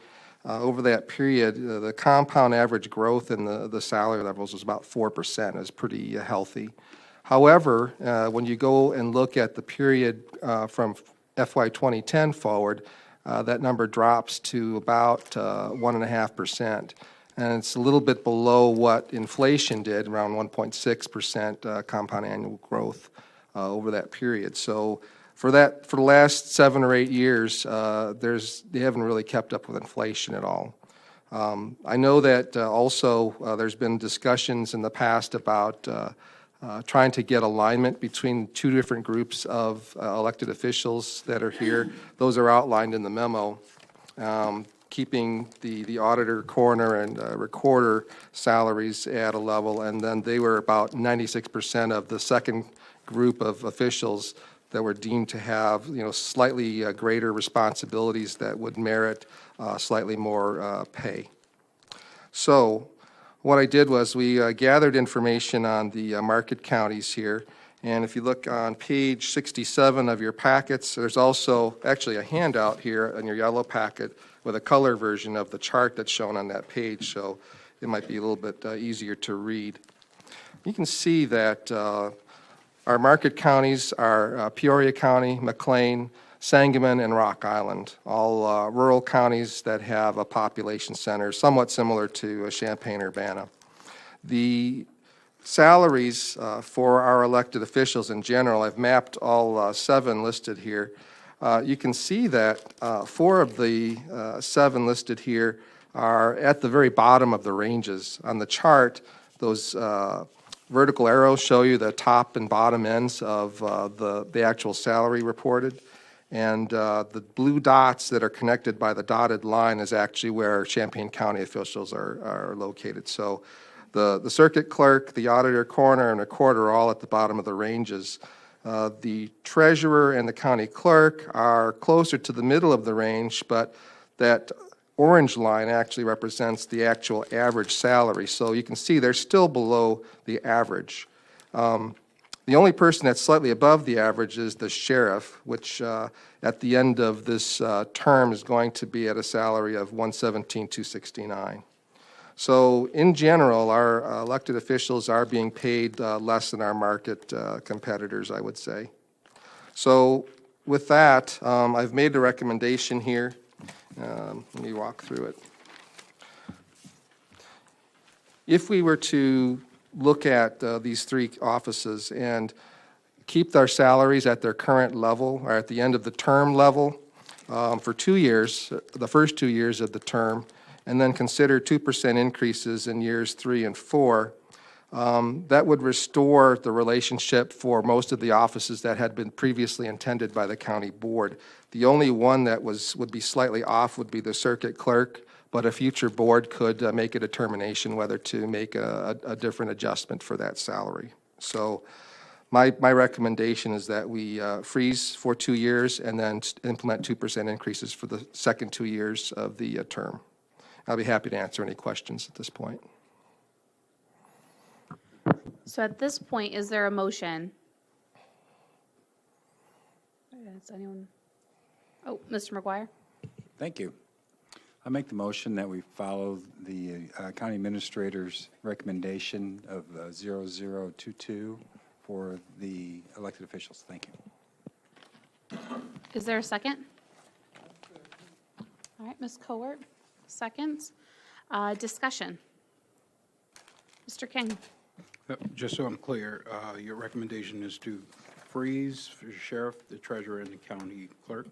over that period, the compound average growth in the salary levels was about 4%. It was pretty healthy. However, when you go and look at the period from FY 2010 forward, that number drops to about 1.5%. And it's a little bit below what inflation did, around 1.6% compound annual growth over that period. So For the last 7 or 8 years, they haven't really kept up with inflation at all. I know that also there's been discussions in the past about trying to get alignment between 2 different groups of elected officials that are here. Those are outlined in the memo, keeping the auditor, coroner, and recorder salaries at a level, and then they were about 96% of the second group of officials that were deemed to have, slightly greater responsibilities that would merit slightly more pay. So what I did was we gathered information on the market counties here, and if you look on page 67 of your packets, there's also actually a handout here in your yellow packet with a color version of the chart that's shown on that page, so it might be a little bit easier to read. You can see that our market counties are Peoria County, McLean, Sangamon, and Rock Island, all rural counties that have a population center somewhat similar to Champaign-Urbana. The salaries for our elected officials in general, I've mapped all 7 listed here. You can see that 4 of the 7 listed here are at the very bottom of the ranges. On the chart, those vertical arrows show you the top and bottom ends of the actual salary reported. And the blue dots that are connected by the dotted line is actually where Champaign County officials are located. So the circuit clerk, the auditor, coroner, and recorder are all at the bottom of the ranges. The treasurer and the county clerk are closer to the middle of the range, but that orange line actually represents the actual average salary. So you can see they're still below the average. The only person that's slightly above the average is the sheriff, which at the end of this term is going to be at a salary of $117,269. So in general, our elected officials are being paid less than our market competitors, I would say. So with that, I've made a recommendation here. Let me walk through it. If we were to look at these 3 offices and keep their salaries at their current level or at the end of the term level for 2 years, the first 2 years of the term, and then consider 2% increases in years 3 and 4, that would restore the relationship for most of the offices that had been previously intended by the county board. The only one that would be slightly off would be the circuit clerk, but a future board could make a determination whether to make a different adjustment for that salary. So my recommendation is that we freeze for 2 years and then implement 2% increases for the second 2 years of the term. I'll be happy to answer any questions at this point. So at this point, is there a motion? Is anyone? Oh, Mr. McGuire? Thank you. I make the motion that we follow the county administrator's recommendation of 0022 for the elected officials. Thank you. Is there a second? All right, Ms. Cowart, seconds. Discussion. Mr. King? Just so I'm clear, your recommendation is to freeze for the sheriff, the treasurer, and the county clerk,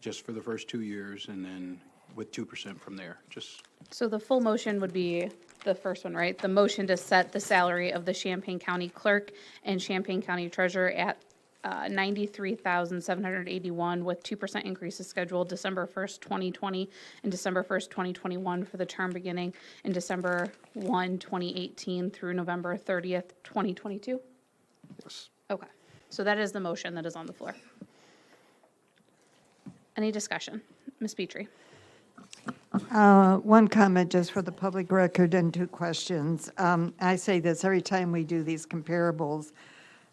just for the first 2 years, and then with 2% from there. Just So the full motion would be the first one, right? The motion to set the salary of the Champaign County clerk and Champaign County treasurer at $93,781 with 2% increases scheduled December 1st, 2020 and December 1st, 2021 for the term beginning in December 1, 2018 through November 30th, 2022? Yes. Okay. So that is the motion that is on the floor. Any discussion? Ms. Petrie? One comment just for the public record and 2 questions. I say this every time we do these comparables.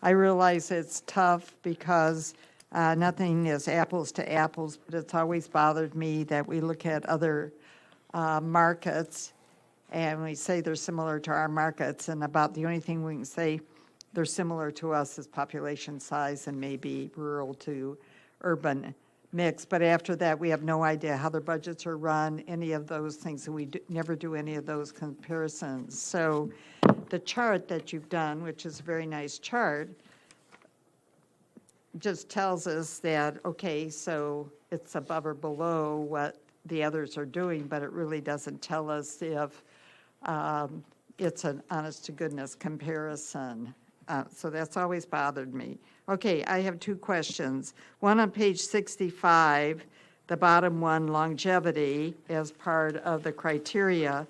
I realize it's tough because nothing is apples to apples, but it's always bothered me that we look at other markets and we say they're similar to our markets, and about the only thing we can say they're similar to us is population size and maybe rural to urban mix. But after that, we have no idea how their budgets are run, any of those things, and we never do any of those comparisons. So the chart that you've done, which is a very nice chart, just tells us that, okay, so it's above or below what the others are doing, but it really doesn't tell us if it's an honest-to-goodness comparison. So that's always bothered me. Okay, I have two questions. One on page 65, the bottom one, longevity, as part of the criteria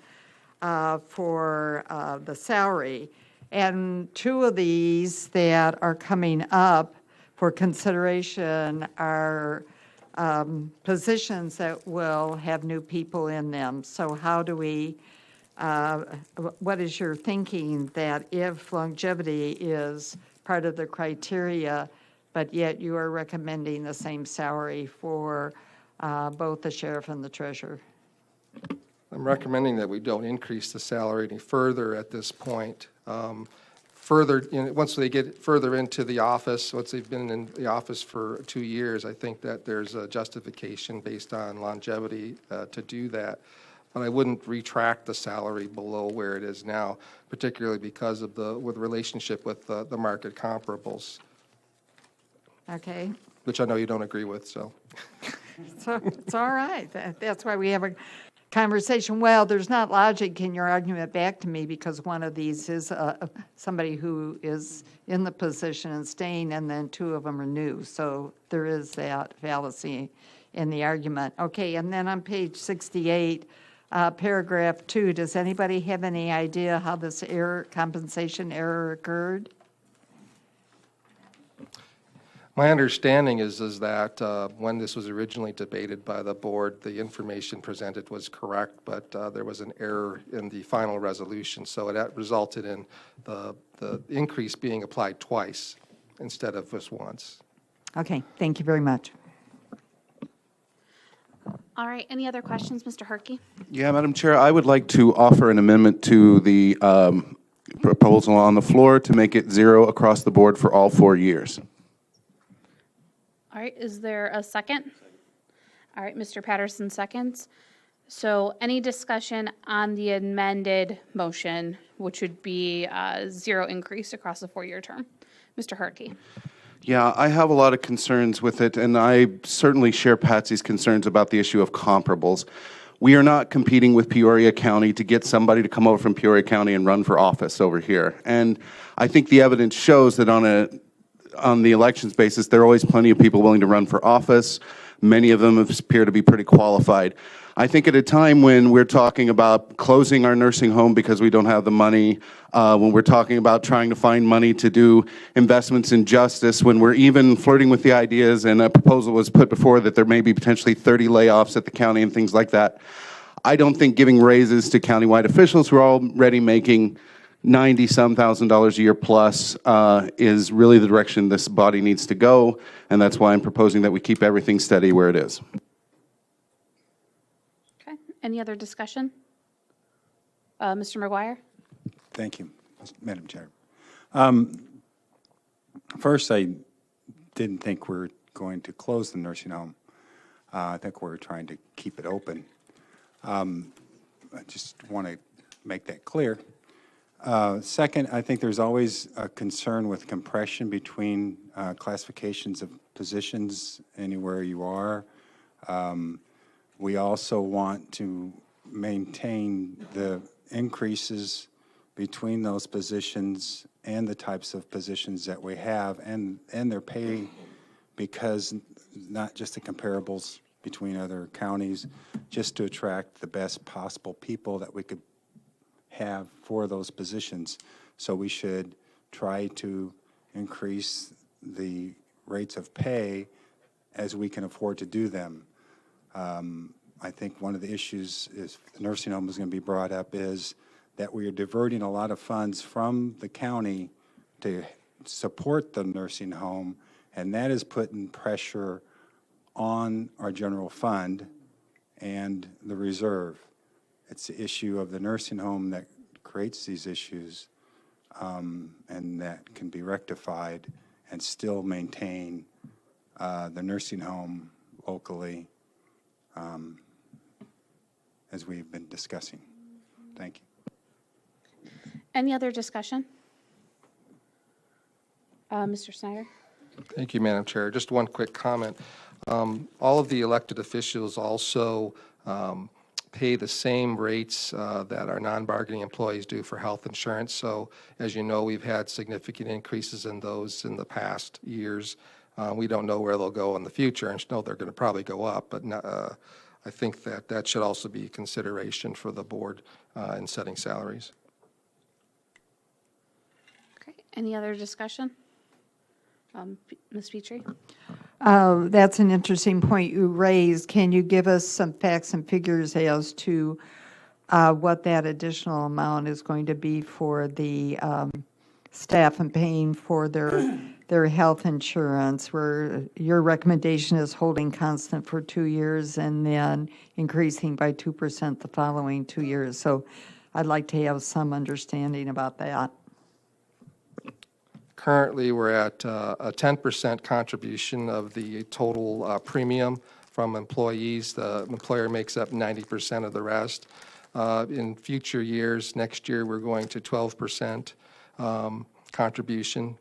for the salary. And two of these that are coming up for consideration are positions that will have new people in them. So how do we, what is your thinking that if longevity is part of the criteria, but yet you are recommending the same salary for both the sheriff and the treasurer? I'm recommending that we don't increase the salary any further at this point. Once they get further into the office, once they've been in the office for 2 years, I think that there's a justification based on longevity to do that. But I wouldn't retract the salary below where it is now, particularly because of the relationship with the market comparables. Okay. Which I know you don't agree with, so. So it's all right. That's why we have a conversation. Well, there's not logic in your argument back to me because one of these is somebody who is in the position and staying, and then two of them are new. So there is that fallacy in the argument. Okay, and then on page 68, paragraph 2, does anybody have any idea how this compensation error occurred? My understanding is that when this was originally debated by the board, the information presented was correct, but there was an error in the final resolution. So it resulted in the increase being applied twice instead of just once. Okay, thank you very much. All right, any other questions, Mr. Herkey? Yeah, Madam Chair, I would like to offer an amendment to the proposal on the floor to make it 0 across the board for all 4 years. All right, is there a second? All right, Mr. Patterson seconds. So any discussion on the amended motion, which would be 0 increase across the 4-year term? Mr. Herkey. Yeah, I have a lot of concerns with it, and I certainly share Patsy's concerns about the issue of comparables. We are not competing with Peoria County to get somebody to come over from Peoria County and run for office over here. And I think the evidence shows that on the elections basis, there are always plenty of people willing to run for office. Many of them appear to be pretty qualified. I think at a time when we're talking about closing our nursing home because we don't have the money, when we're talking about trying to find money to do investments in justice, when we're even flirting with the ideas, and a proposal was put before that there may be potentially 30 layoffs at the county and things like that, I don't think giving raises to countywide officials who are already making $90-some thousand a year plus is really the direction this body needs to go, and that's why I'm proposing that we keep everything steady where it is. Okay, any other discussion? Mr. McGuire? Thank you, Madam Chair. First, I didn't think we were going to close the nursing home. I think we're trying to keep it open. I just want to make that clear. Second, I think there's always a concern with compression between classifications of positions anywhere you are. We also want to maintain the increases between those positions and the types of positions that we have and their pay, because not just the comparables between other counties, just to attract the best possible people that we could have for those positions. So we should try to increase the rates of pay as we can afford to do them. I think one of the issues is the nursing home is going to be brought up is that we are diverting a lot of funds from the county to support the nursing home, and that is putting pressure on our general fund and the reserve. It's the issue of the nursing home that creates these issues, and that can be rectified and still maintain the nursing home locally, as we've been discussing. Thank you. Any other discussion? Mr. Snyder? Thank you, Madam Chair. Just one quick comment. All of the elected officials also pay the same rates that our non-bargaining employees do for health insurance. So as you know, we've had significant increases in those in the past years. We don't know where they'll go in the future, and know they're going to probably go up, but I think that that should also be a consideration for the board in setting salaries. Okay, any other discussion? Ms. Petrie? That's an interesting point you raised. Can you give us some facts and figures as to what that additional amount is going to be for the staff and paying for their health insurance, where your recommendation is holding constant for 2 years and then increasing by 2% the following 2 years? So I'd like to have some understanding about that. Currently, we're at a 10% contribution of the total premium from employees. The employer makes up 90% of the rest. In future years, next year, we're going to 12% contribution.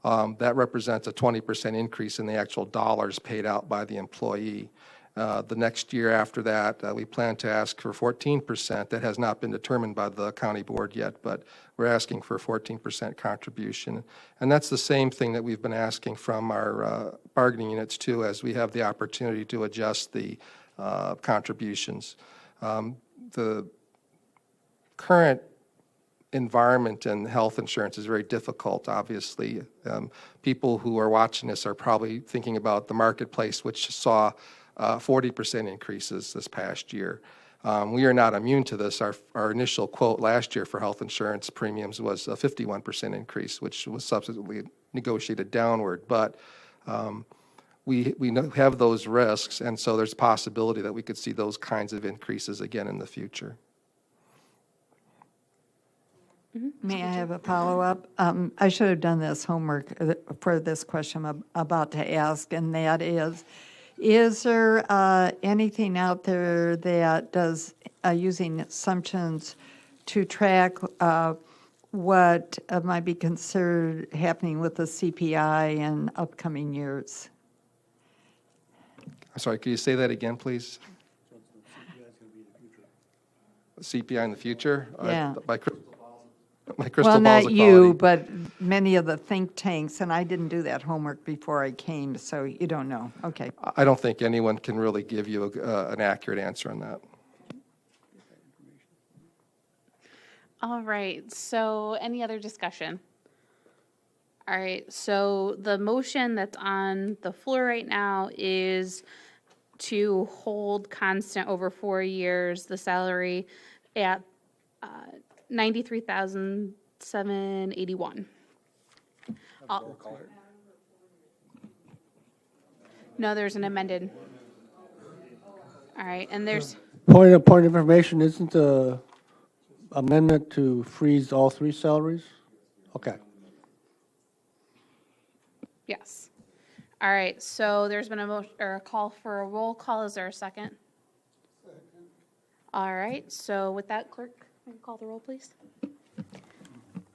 That represents a 20% increase in the actual dollars paid out by the employee. The next year after that, we plan to ask for 14%. That has not been determined by the county board yet, but we're asking for a 14% contribution. And that's the same thing that we've been asking from our bargaining units too, as we have the opportunity to adjust the contributions. The current environment in health insurance is very difficult, obviously. People who are watching this are probably thinking about the marketplace, which saw 40% increases this past year. We are not immune to this. Our initial quote last year for health insurance premiums was a 51% increase, which was subsequently negotiated downward. But we have those risks, and so there's a possibility that we could see those kinds of increases again in the future. May I have a follow-up? I should have done this homework for this question I'm about to ask, and that is there anything out there that does, using assumptions to track what might be considered happening with the CPI in upcoming years? I'm sorry, could you say that again, please? CPI in the future? Yeah. My crystal well, ball's not a you, quality. but many of the think tanks, and I didn't do that homework before I came, so you don't know. Okay. I don't think anyone can really give you an accurate answer on that. All right, so any other discussion? All right, so the motion that's on the floor right now is to hold constant over 4 years the salary at $93,781. No, there's an amended. All right, and there's Point of information, isn't the amendment to freeze all three salaries? Okay. yes. All right, so there's been a motion or a call for a roll call. Is there a second? All right, so with that, clerk, can you call the roll, please?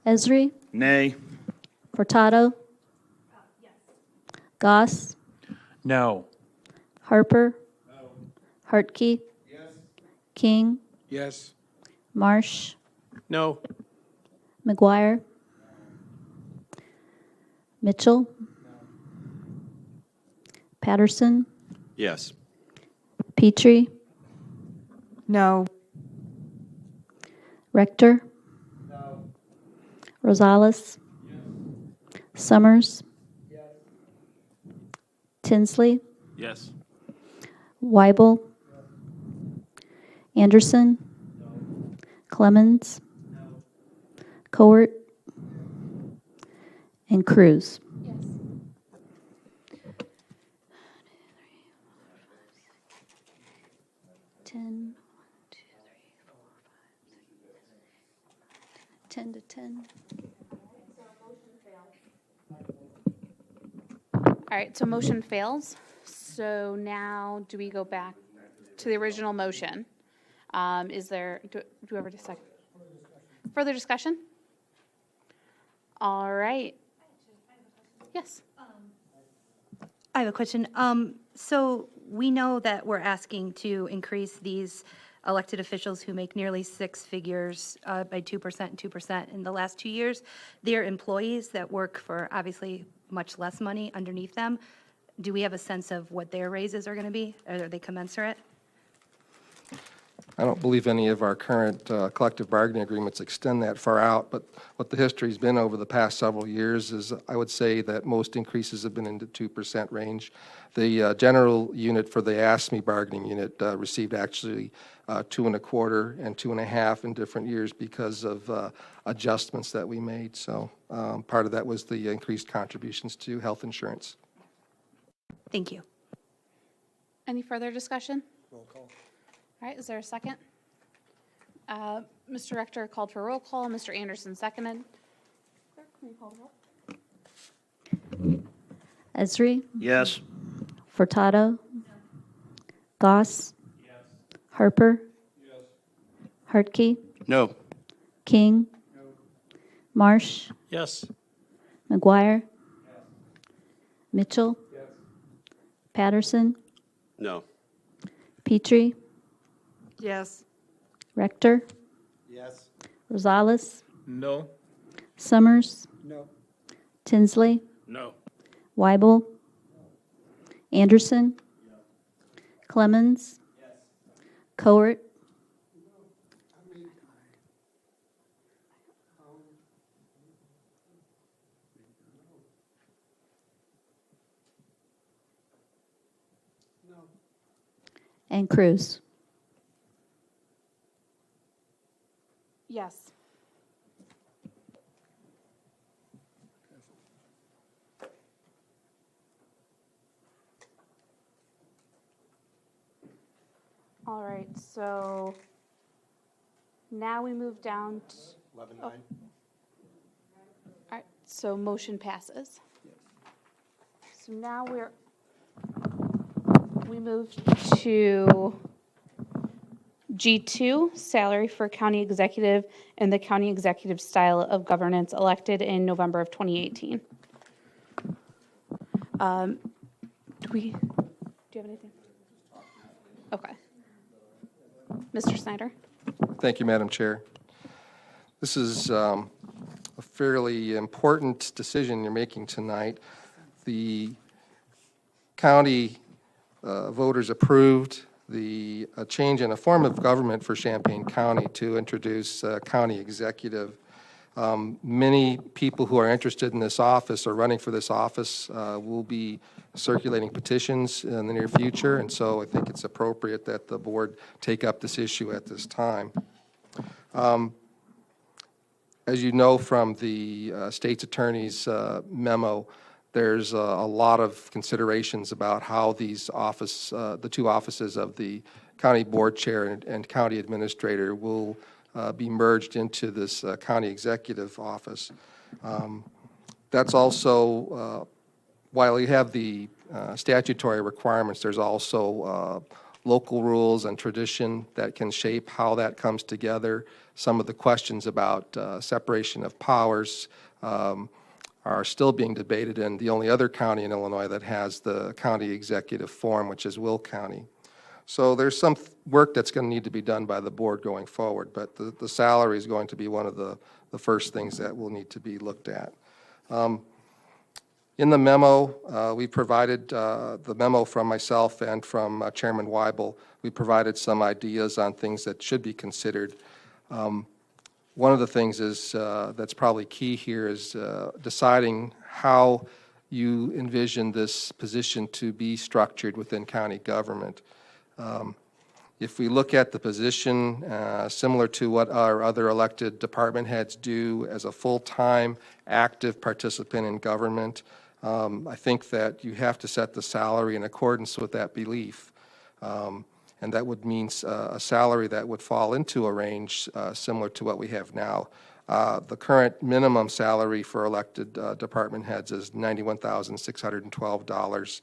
Esri? Nay. Furtado? Yes. Goss? No. Harper? No. Hartke? Yes. King? Yes. Marsh? No. McGuire? Mitchell? Patterson? Yes. Petrie? No. Rector? No. Rosales? Yes. Summers? Yes. Tinsley? Yes. Weibel? Yes. Anderson? No. Clemens? No. Cowart? And Cruz? Yes. Ten. 10 to 10. All right, so motion fails. So now do we go back to the original motion? Is there, do we have a second? Further discussion? All right. Yes. I have a question. So we know that we're asking to increase these elected officials who make nearly six figures by 2% and 2% in the last 2 years. They're employees that work for obviously much less money underneath them. Do we have a sense of what their raises are going to be? Are they commensurate? I don't believe any of our current collective bargaining agreements extend that far out, but what the history's been over the past several years is I would say that most increases have been in the 2% range. The general unit for the ASME bargaining unit received actually 2.25% and 2.5% in different years because of adjustments that we made. So part of that was the increased contributions to health insurance. Thank you. Any further discussion? Roll call. All right, is there a second? Mr. Rector called for a roll call. Mr. Anderson seconded. Clerk, can you call the roll? Esri, Yes. Furtado, Goss, Harper, Hartke, No. King, Marsh, Yes. McGuire, Mitchell, Patterson, No. Petrie, Yes. Rector, Yes. Rosales, No. Summers, No. Tinsley, No. Weibel, Anderson, Clemens, Coert, and Cruz. Yes. All right, so now we move down to. 11-9. All right, so motion passes. So now we move to G2, salary for county executive and the county executive style of governance elected in November of 2018. Do you have anything? Okay. Mr. Snyder? Thank you, Madam Chair. This is a fairly important decision you're making tonight. The county voters approved the change in a form of government for Champaign County to introduce county executive. Many people who are interested in this office or running for this office will be circulating petitions in the near future, and so I think it's appropriate that the board take up this issue at this time. As you know from the state's attorney's memo, there's a lot of considerations about how these the two offices of the county board chair and county administrator will be merged into this county executive office. That's also, while you have the statutory requirements, there's also local rules and tradition that can shape how that comes together. Some of the questions about separation of powers are still being debated in the only other county in Illinois that has the county executive form, which is Will County. So there's some work that's going to need to be done by the board going forward, but the salary is going to be one of the first things that will need to be looked at. In the memo, we provided the memo from myself and from Chairman Weibel. We provided some ideas on things that should be considered. One of the things is that's probably key here is deciding how you envision this position to be structured within county government. If we look at the position similar to what our other elected department heads do as a full-time active participant in government, I think that you have to set the salary in accordance with that belief. And that would mean a salary that would fall into a range similar to what we have now. The current minimum salary for elected department heads is $91,612.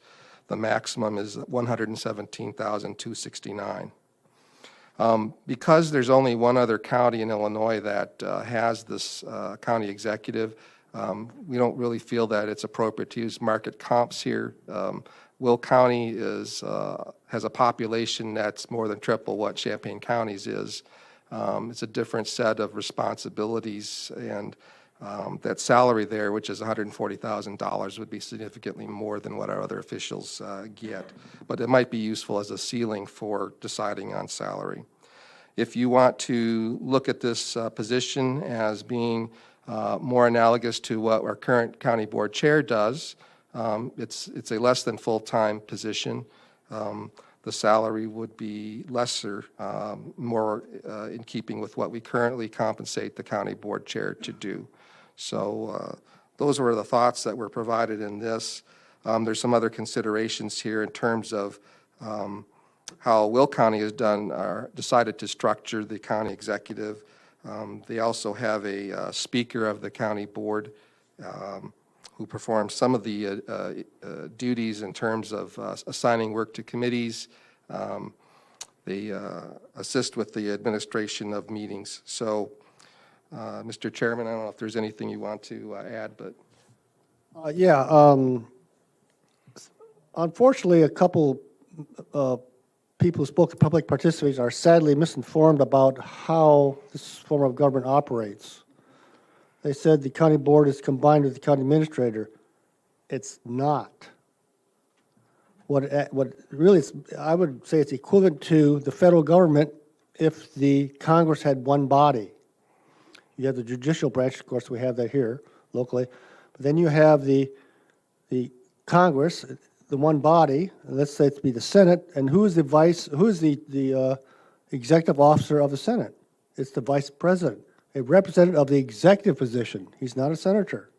The maximum is $117,269. Because there's only one other county in Illinois that has this county executive, We don't really feel that it's appropriate to use market comps here. Will County has a population that's more than triple what Champaign County's is. It's a different set of responsibilities, and that salary there, which is $140,000, would be significantly more than what our other officials get. But it might be useful as a ceiling for deciding on salary. If you want to look at this position as being more analogous to what our current county board chair does, it's a less than full-time position. The salary would be lesser, more in keeping with what we currently compensate the county board chair to do. So those were the thoughts that were provided in this. There's some other considerations here in terms of how Will County has decided to structure the county executive. They also have a speaker of the county board who performs some of the duties in terms of assigning work to committees. They assist with the administration of meetings. So, Mr. Chairman, I don't know if there's anything you want to add, but. Unfortunately, a couple people who spoke to public participants are sadly misinformed about how this form of government operates. They said the county board is combined with the county administrator. It's not. What really is, I would say it's equivalent to the federal government if the Congress had one body. You have the judicial branch, of course, we have that here locally, but then you have the Congress, the one body, and let's say it be the Senate, and who is the executive officer of the Senate? It's the vice president, a representative of the executive position. He's not a senator.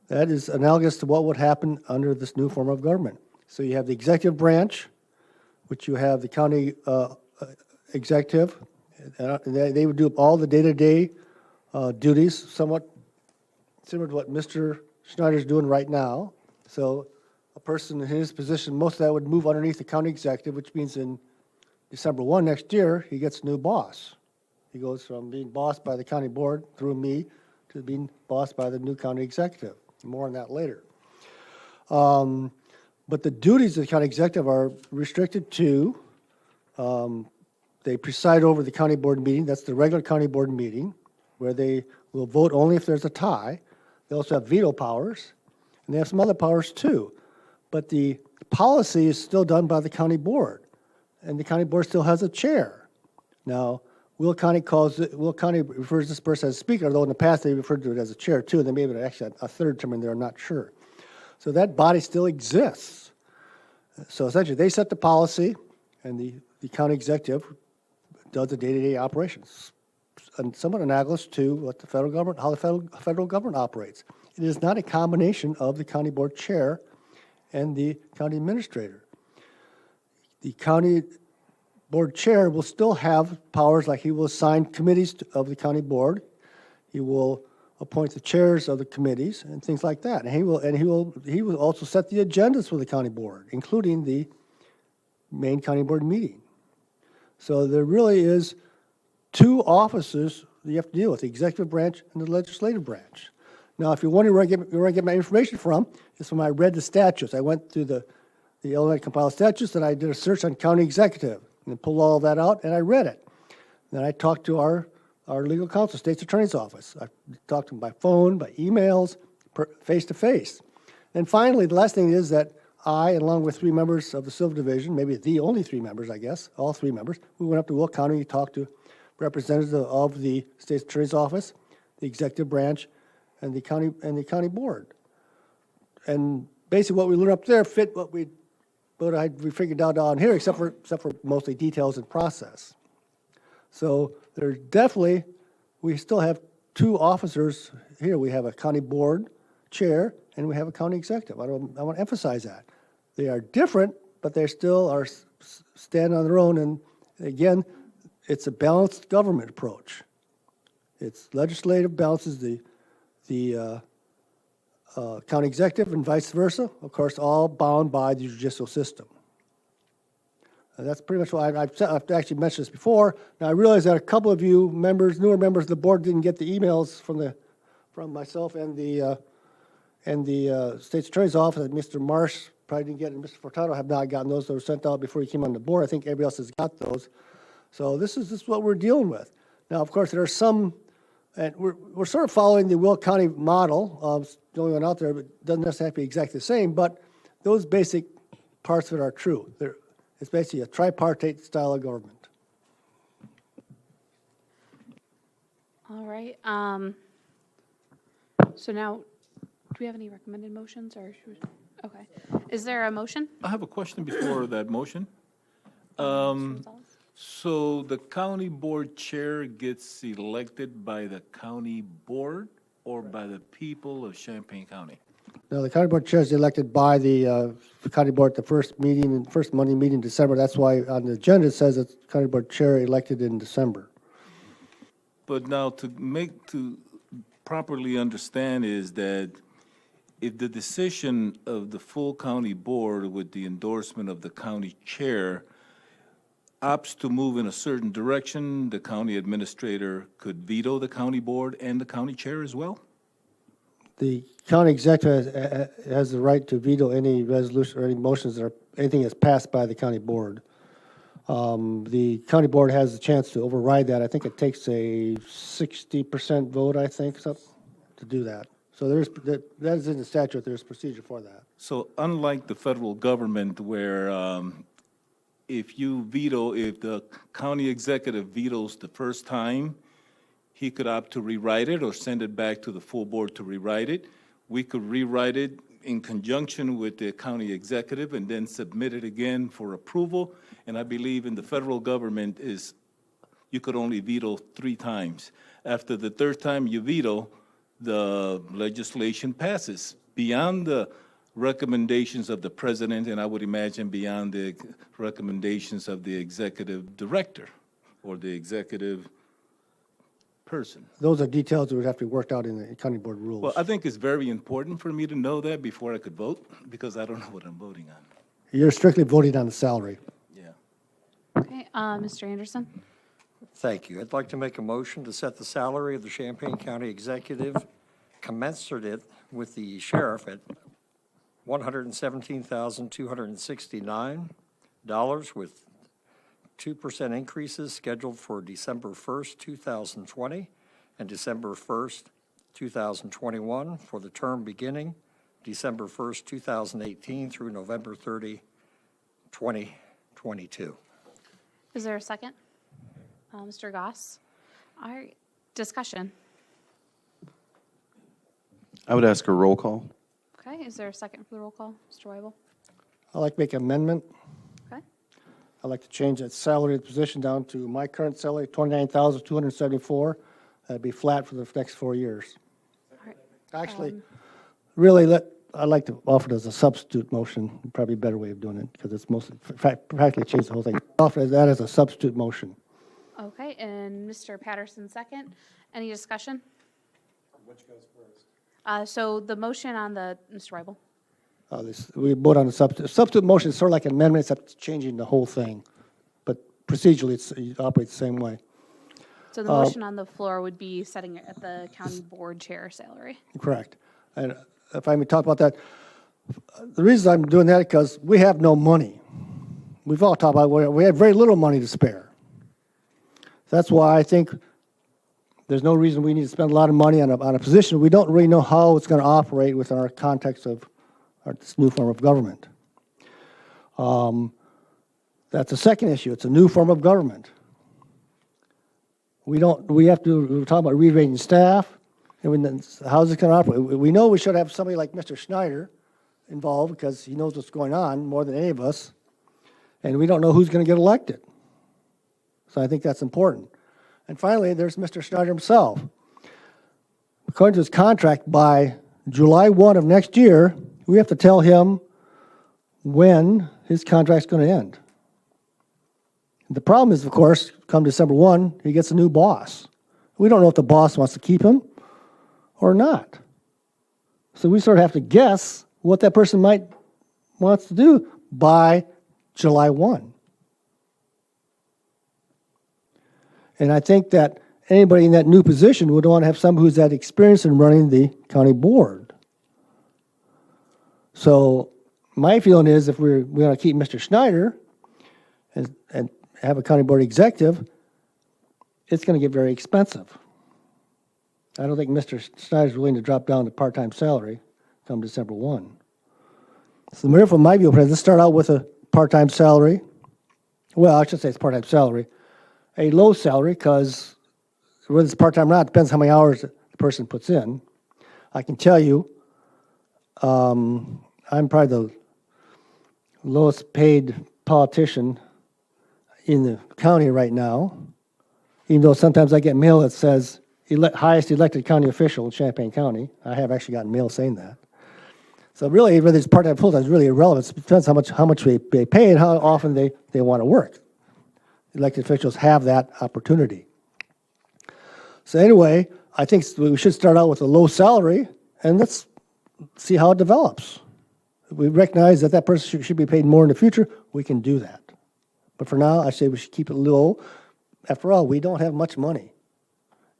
That is analogous to what would happen under this new form of government. So you have the executive branch, which you have the county executive. They would do all the day-to-day duties, somewhat similar to what Mr. Schneider's doing right now. So a person in his position, most of that would move underneath the county executive, which means in December 1 next year, he gets a new boss. He goes from being bossed by the county board through me to being bossed by the new county executive. More on that later. But the duties of the county executive are restricted to, they preside over the county board meeting. That's the regular county board meeting, where they will vote only if there's a tie. They also have veto powers, and they have some other powers too. But the policy is still done by the county board, and the county board still has a chair. Now, Will County refers to this person as speaker, though in the past they referred to it as a chair too, and they may have actually a third term in there, I'm not sure. So that body still exists. So essentially they set the policy, and the county executive does the day-to-day operations, and somewhat analogous to what the federal government, how the federal government operates. It is not a combination of the county board chair and the county administrator. The county board chair will still have powers, like he will assign committees of the county board. He will appoint the chairs of the committees and things like that. And he will also set the agendas for the county board, including the main county board meeting. So there really is two offices that you have to deal with, the executive branch and the legislative branch. Now, if you're wondering where I get my information from, it's when I read the statutes. I went through the Illinois compiled statutes, and I did a search on county executive and pulled all of that out, and I read it. Then I talked to our legal counsel, state's attorney's office. I talked to them by phone, by emails, face-to-face. And finally, the last thing is that I, along with 3 members of the Civil Division, maybe the only 3 members, I guess, all 3 members, we went up to Will County and talked to representatives of the state's attorney's office, the executive branch, and the county board. And basically what we learned up there fit what we figured out down here, except for mostly details and process. So there's definitely, we still have 2 officers here. We have a county board chair, and we have a county executive. I want to emphasize that. They are different, but they still are stand on their own. And again, it's a balanced government approach. It's legislative balances the county executive and vice versa, of course, all bound by the judicial system. That's pretty much why I've actually mentioned this before. Now, I realize that a couple of you newer members of the board didn't get the emails from from myself and the State's Attorney's Office, that Mr. Marsh probably didn't get, and Mr. Furtado have not gotten those. They were sent out before he came on the board. I think everybody else has got those. So this is what we're dealing with. Now, of course, there are some, and we're sort of following the Will County model. The only one out there, but it doesn't necessarily have to be exactly the same, but those basic parts of it are true. It's basically a tripartite style of government. All right. So now, do we have any recommended motions or should we? Okay. Is there a motion? I have a question before that motion. So the county board chair gets elected by the county board or by the people of Champaign County? Now, the county board chair is elected by the county board at the first Monday meeting in December. That's why on the agenda it says it's county board chair elected in December. But now to properly understand is that if the decision of the full county board with the endorsement of the county chair opts to move in a certain direction, the county administrator could veto the county board and the county chair as well? The county executive has the right to veto any resolution or any motions or anything that's passed by the county board. The county board has the chance to override that. I think it takes a 60% vote, I think, to do that. So that is in the statute. There's procedure for that. So unlike the federal government where if the county executive vetoes the first time, he could opt to rewrite it or send it back to the full board to rewrite it. We could rewrite it in conjunction with the county executive and then submit it again for approval. And I believe in the federal government you could only veto 3 times. After the 3rd time you veto, the legislation passes beyond the recommendations of the president, and I would imagine beyond the recommendations of the executive director or the executive person. Those are details that would have to be worked out in the county board rules. Well, I think it's very important for me to know that before I could vote, because I don't know what I'm voting on. You're strictly voting on the salary. Yeah. Okay, Mr. Anderson? Thank you. I'd like to make a motion to set the salary of the Champaign County Executive commensurate with the sheriff at $117,269 with 2% increases scheduled for December 1st, 2020 and December 1st, 2021 for the term beginning December 1st, 2018 through November 30, 2022. Is there a second? Mr. Goss? All right, discussion. I would ask a roll call. Okay, is there a second for the roll call? Mr. Weibel? I'd like to make an amendment. Okay. I'd like to change that salary of the position down to my current salary, $29,274. That'd be flat for the next 4 years. All right. Actually, really, I'd like to offer it as a substitute motion, probably a better way of doing it, because it's mostly, practically change the whole thing. Offer that as a substitute motion. Okay, and Mr. Patterson second. Any discussion? Which goes first? So the motion on Mr. Weibel? We vote on the substitute. Substitute motion is sort of like an amendment, except changing the whole thing. But procedurally, it operates the same way. So the motion on the floor would be setting it at the county board chair salary. Correct. And if I may talk about that, the reason I'm doing that is because we have no money. We've all talked about we have very little money to spare. That's why I think there's no reason we need to spend a lot of money on a position. We don't really know how it's going to operate within our context of this new form of government. That's the second issue. It's a new form of government. We're talking about re-rating staff. And how's it going to operate? We know we should have somebody like Mr. Schneider involved because he knows what's going on more than any of us. And we don't know who's going to get elected. So I think that's important. And finally, there's Mr. Schneider himself. According to his contract, by July 1 of next year, we have to tell him when his contract's going to end. The problem is, of course, come December 1, he gets a new boss. We don't know if the boss wants to keep him or not. So we sort of have to guess what that person wants to do by July 1. And I think that anybody in that new position would want to have somebody who's had experience in running the county board. So my feeling is if we want to keep Mr. Schneider and have a county board executive, it's going to get very expensive. I don't think Mr. Schneider's willing to drop down to part-time salary come December 1. So the mayor, from my viewpoint, let's start out with a part-time salary. Well, I should say it's part-time salary. A low salary, because whether it's part-time or not, depends how many hours the person puts in. I can tell you, I'm probably the lowest paid politician in the county right now, even though sometimes I get mail that says highest elected county official in Champaign County. I have actually gotten mail saying that. So really, whether it's part-time or full-time is really irrelevant. It depends how much they pay and how often they want to work. Elected officials have that opportunity. So anyway, I think we should start out with a low salary, and let's see how it develops. If we recognize that person should be paid more in the future, we can do that. But for now, I say we should keep it low. After all, we don't have much money.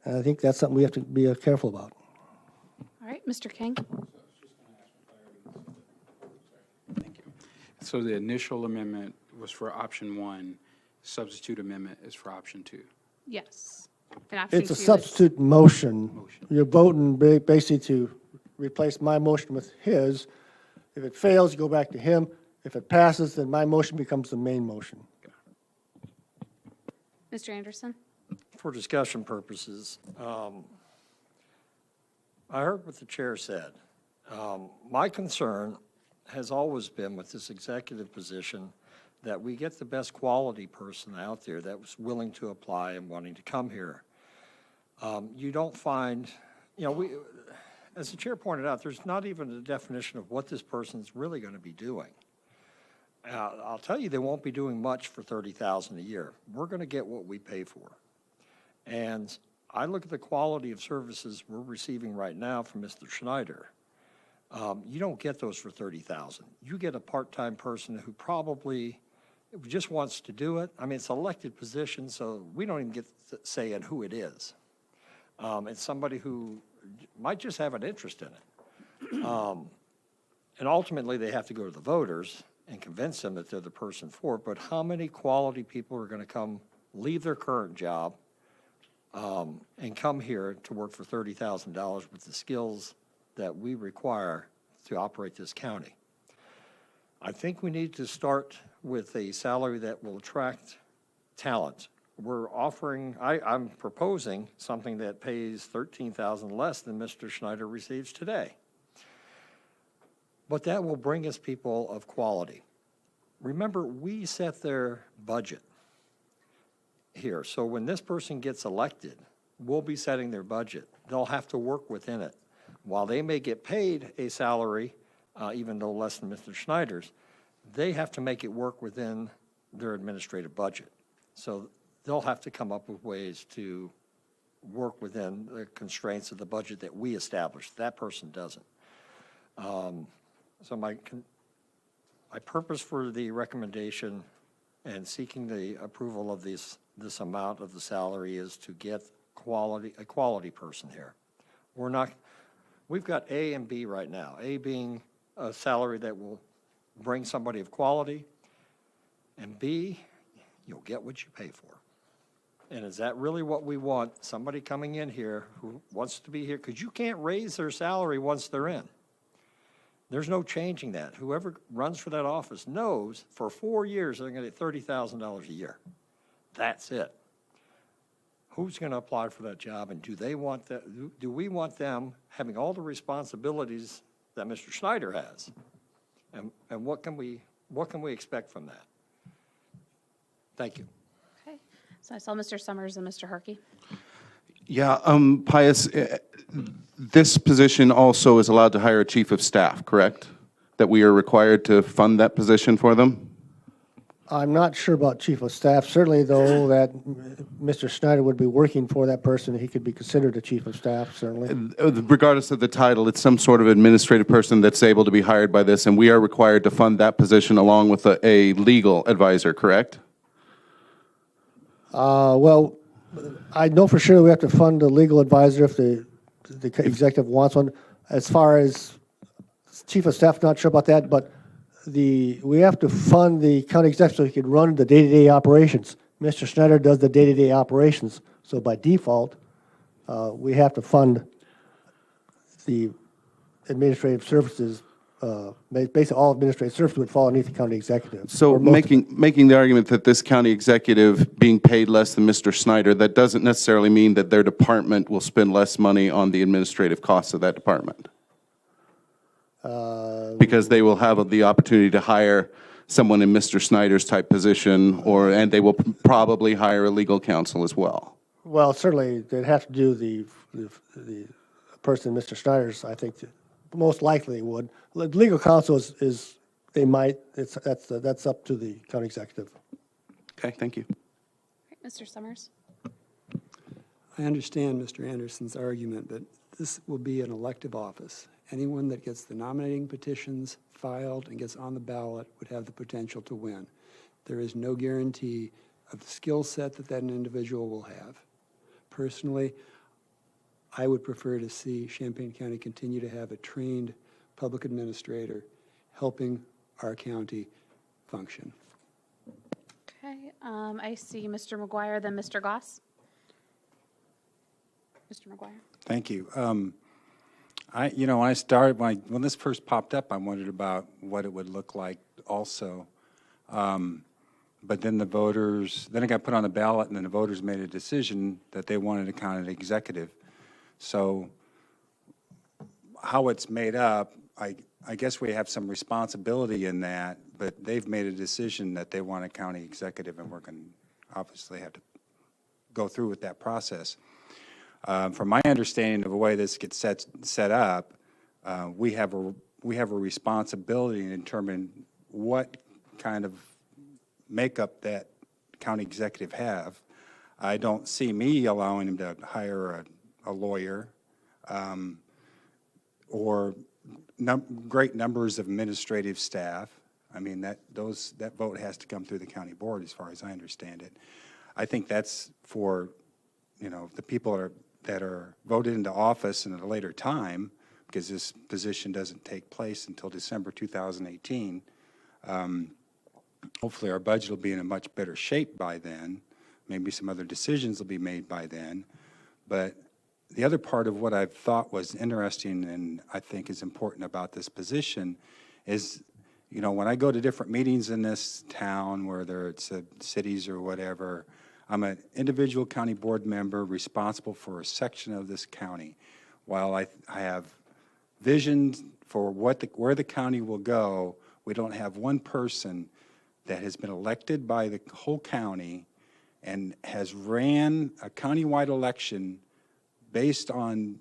And I think that's something we have to be careful about. All right, Mr. King. So the initial amendment was for option 1, substitute amendment is for option 2. Yes. And option It's a 2 is- substitute motion. You're voting basically to replace my motion with his. If it fails, you go back to him. If it passes, then my motion becomes the main motion. Mr. Anderson? For discussion purposes, I heard what the chair said. My concern has always been with this executive position that we get the best quality person out there that was willing to apply and wanting to come here. You don't find, as the chair pointed out, there's not even a definition of what this person's really going to be doing. I'll tell you, they won't be doing much for $30,000 a year. We're going to get what we pay for. And I look at the quality of services we're receiving right now from Mr. Schneider. You don't get those for $30,000. You get a part-time person who probably just wants to do it. I mean, it's an elected position, so we don't even get to say in who it is. It's somebody who might just have an interest in it. And ultimately, they have to go to the voters and convince them that they're the person for it. But how many quality people are going to come, leave their current job, and come here to work for $30,000 with the skills that we require to operate this county? I think we need to start with a salary that will attract talent. We're offering, I'm proposing something that pays $13,000 less than Mr. Schneider receives today. But that will bring us people of quality. Remember, we set their budget here. So when this person gets elected, we'll be setting their budget. They'll have to work within it. While they may get paid a salary, even though less than Mr. Schneider's, they have to make it work within their administrative budget. So they'll have to come up with ways to work within the constraints of the budget that we established. That person doesn't. So my purpose for the recommendation and seeking the approval of this amount of the salary is to get a quality person here. We've got A and B right now. A being a salary that will bring somebody of quality, and B, you'll get what you pay for. And is that really what we want? Somebody coming in here who wants to be here, because you can't raise their salary once they're in. There's no changing that. Whoever runs for that office knows for 4 years they're going to get $30,000 a year. That's it. Who's going to apply for that job, and do they want that? Do we want them having all the responsibilities that Mr. Schneider has? And what can we expect from that? Thank you. Okay. So I saw Mr. Summers and Mr. Harkey. Yeah, Pius, this position also is allowed to hire a chief of staff, correct? That we are required to fund that position for them? I'm not sure about chief of staff. Certainly, though, that Mr. Schneider would be working for that person, he could be considered a chief of staff, certainly. Regardless of the title, it's some sort of administrative person that's able to be hired by this, and we are required to fund that position along with a legal advisor, correct? Well, I know for sure we have to fund a legal advisor if the executive wants one. As far as chief of staff, not sure about that, but we have to fund the county executive so he can run the day-to-day operations. Mr. Schneider does the day-to-day operations, so by default, we have to fund the administrative services. Basically, all administrative services would fall underneath the county executive. So making the argument that this county executive being paid less than Mr. Snyder, that doesn't necessarily mean that their department will spend less money on the administrative costs of that department. Because they will have the opportunity to hire someone in Mr. Snyder's type position, and they will probably hire a legal counsel as well. Well, certainly they'd have to do the person, Mr. Schneider's, I think, most likely would. Legal counsel is they might, that's up to the county executive. Okay, thank you. Mr. Summers? I understand Mr. Anderson's argument, but this will be an elective office. Anyone that gets the nominating petitions filed and gets on the ballot would have the potential to win. There is no guarantee of the skill set that an individual will have. Personally, I would prefer to see Champaign County continue to have a trained public administrator helping our county function. Okay, I see Mr. McGuire, then Mr. Goss. Mr. McGuire. Thank you. When this first popped up, I wondered about what it would look like also. But then then it got put on the ballot, and then the voters made a decision that they wanted a county executive. So how it's made up, I guess we have some responsibility in that, but they've made a decision that they want a county executive, and we're going to obviously have to go through with that process. From my understanding of the way this gets set up, we have a responsibility to determine what kind of makeup that county executive have. I don't see me allowing him to hire a lawyer or great numbers of administrative staff. I mean, that vote has to come through the county board as far as I understand it. I think that's for, the people that are voted into office in a later time, because this position doesn't take place until December 2018. Hopefully our budget will be in a much better shape by then. Maybe some other decisions will be made by then. But the other part of what I've thought was interesting and I think is important about this position is, when I go to different meetings in this town, whether it's cities or whatever, I'm an individual county board member responsible for a section of this county. While I have visions for where the county will go, we don't have one person that has been elected by the whole county and has ran a countywide election based on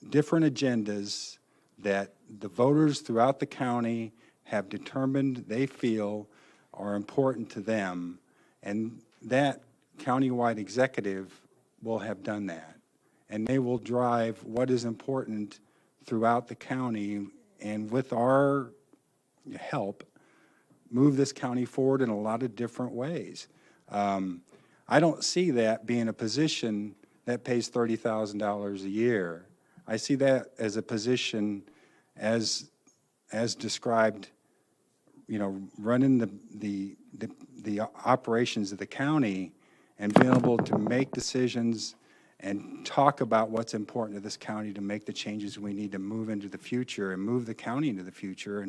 different agendas that the voters throughout the county have determined they feel are important to them, and that countywide executive will have done that. And they will drive what is important throughout the county, and with our help, move this county forward in a lot of different ways. I don't see that being a position that pays $30,000 a year. I see that as a position as described, running the operations of the county and being able to make decisions and talk about what's important to this county to make the changes we need to move into the future and move the county into the future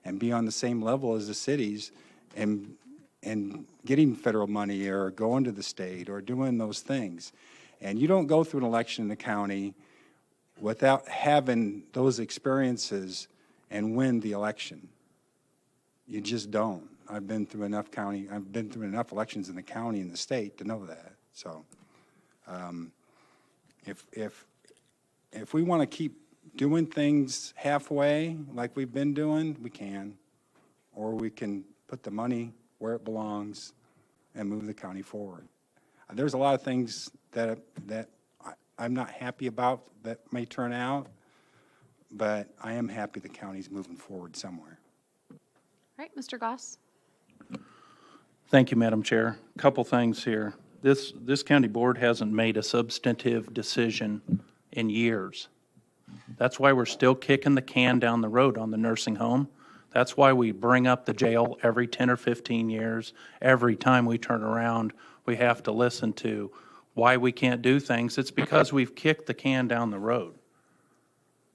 and be on the same level as the cities and getting federal money or going to the state or doing those things. And you don't go through an election in the county without having those experiences and win the election. You just don't. I've been through enough elections in the county and the state to know that. So if we want to keep doing things halfway like we've been doing, we can. Or we can put the money where it belongs and move the county forward. There's a lot of things that I'm not happy about that may turn out, but I am happy the county's moving forward somewhere. All right, Mr. Goss. Thank you, Madam Chair. Couple things here. This county board hasn't made a substantive decision in years. That's why we're still kicking the can down the road on the nursing home. That's why we bring up the jail every 10 or 15 years. Every time we turn around, we have to listen to why we can't do things. It's because we've kicked the can down the road.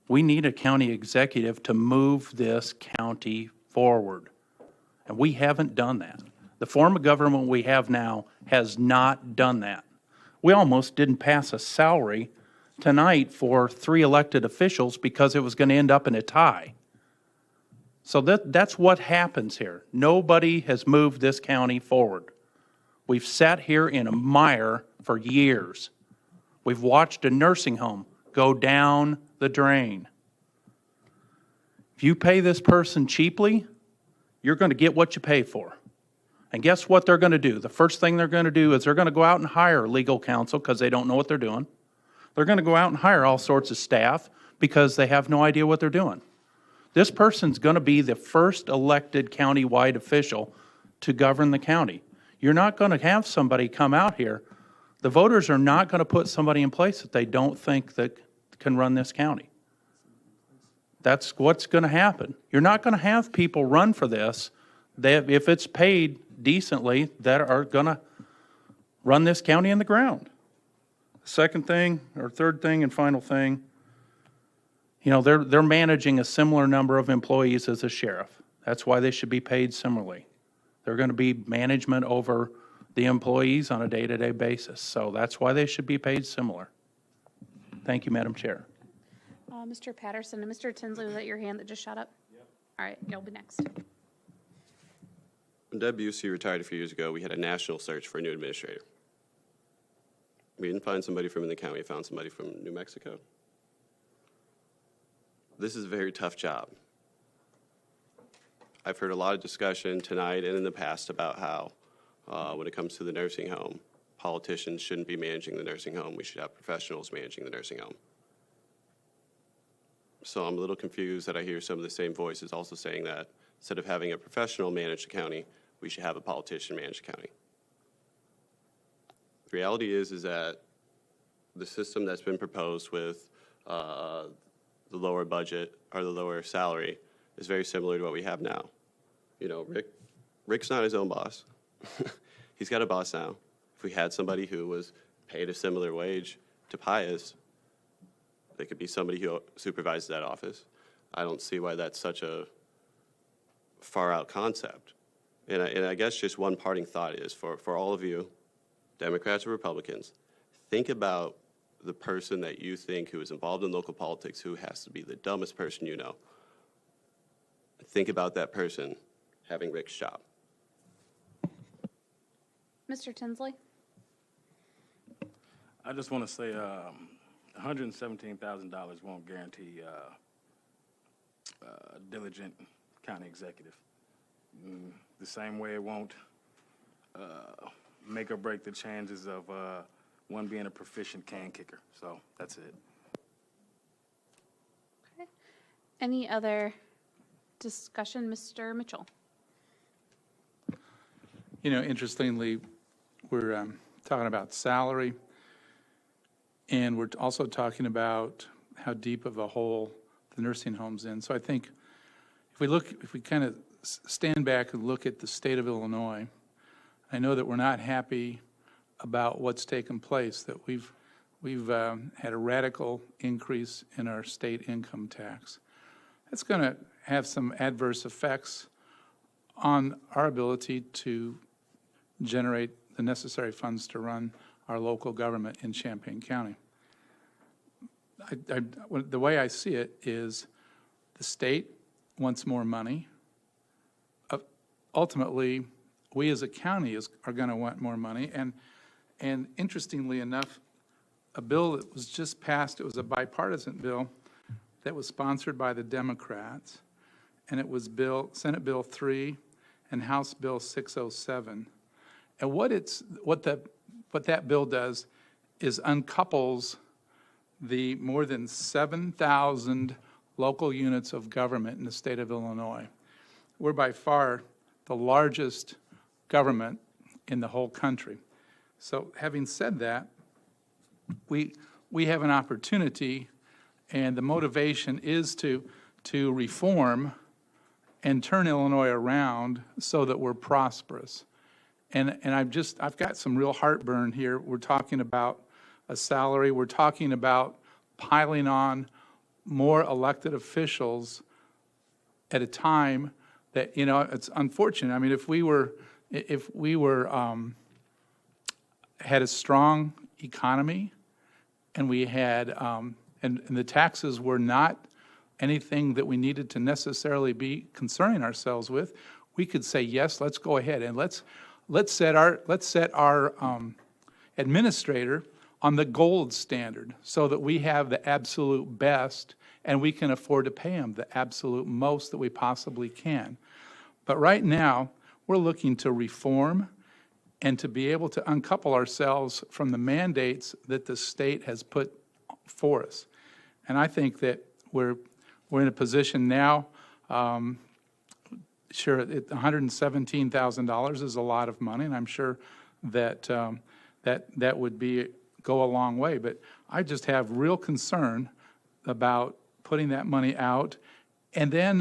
We need a county executive to move this county forward, and we haven't done that. The form of government we have now has not done that. We almost didn't pass a salary tonight for 3 elected officials because it was going to end up in a tie. So that's what happens here. Nobody has moved this county forward. We've sat here in a mire for years. We've watched a nursing home go down the drain. If you pay this person cheaply, you're going to get what you pay for. And guess what they're going to do? The first thing they're going to do is they're going to go out and hire legal counsel because they don't know what they're doing. They're going to go out and hire all sorts of staff because they have no idea what they're doing. This person's going to be the first elected county-wide official to govern the county. You're not going to have somebody come out here. The voters are not going to put somebody in place that they don't think that can run this county. That's what's going to happen. You're not going to have people run for this that, if it's paid decently, that are going to run this county in the ground. Second thing, or third thing and final thing, they're managing a similar number of employees as a sheriff. That's why they should be paid similarly. They're going to be management over the employees on a day-to-day basis. So that's why they should be paid similar. Thank you, Madam Chair. Mr. Patterson and Mr. Tinsley, was that your hand that just shot up? Yep. All right, you'll be next. When Deb Busey retired a few years ago, we had a national search for a new administrator. We didn't find somebody from in the county, we found somebody from New Mexico. This is a very tough job. I've heard a lot of discussion tonight and in the past about how, when it comes to the nursing home, politicians shouldn't be managing the nursing home. We should have professionals managing the nursing home. So I'm a little confused that I hear some of the same voices also saying that instead of having a professional manage the county, we should have a politician manage the county. The reality is that the system that's been proposed with the lower budget or the lower salary is very similar to what we have now. Rick's not his own boss. He's got a boss now. If we had somebody who was paid a similar wage to Pius, they could be somebody who supervises that office. I don't see why that's such a far-out concept. And I guess just one parting thought is for all of you, Democrats or Republicans, think about the person that you think who is involved in local politics who has to be the dumbest person you know. Think about that person having Rick's job. Mr. Tinsley? I just want to say $117,000 won't guarantee a diligent county executive. The same way it won't make or break the chances of one being a proficient can kicker. So that's it. Okay. Any other discussion, Mr. Mitchell? Interestingly, we're talking about salary, and we're also talking about how deep of a hole the nursing home's in. So I think if we kind of stand back and look at the state of Illinois, I know that we're not happy about what's taken place, that we've had a radical increase in our state income tax. That's going to have some adverse effects on our ability to generate the necessary funds to run our local government in Champaign County. The way I see it is the state wants more money. Ultimately, we as a county are going to want more money. And interestingly enough, a bill that was just passed, it was a bipartisan bill that was sponsored by the Democrats, and it was Senate Bill 3 and House Bill 607. And what that bill does is uncouples the more than 7,000 local units of government in the state of Illinois. We're by far the largest government in the whole country. So having said that, we have an opportunity, and the motivation is to reform and turn Illinois around so that we're prosperous. And I've got some real heartburn here. We're talking about a salary. We're talking about piling on more elected officials at a time that, you know, it's unfortunate. I mean, if we were had a strong economy, and we had and the taxes were not anything that we needed to necessarily be concerning ourselves with, we could say, yes, let's go ahead and let's set our administrator on the gold standard so that we have the absolute best and we can afford to pay them the absolute most that we possibly can. But right now, we're looking to reform and to be able to uncouple ourselves from the mandates that the state has put for us. And I think that we're in a position now, sure, $117,000 is a lot of money, and I'm sure that that would go a long way. But I just have real concern about putting that money out and then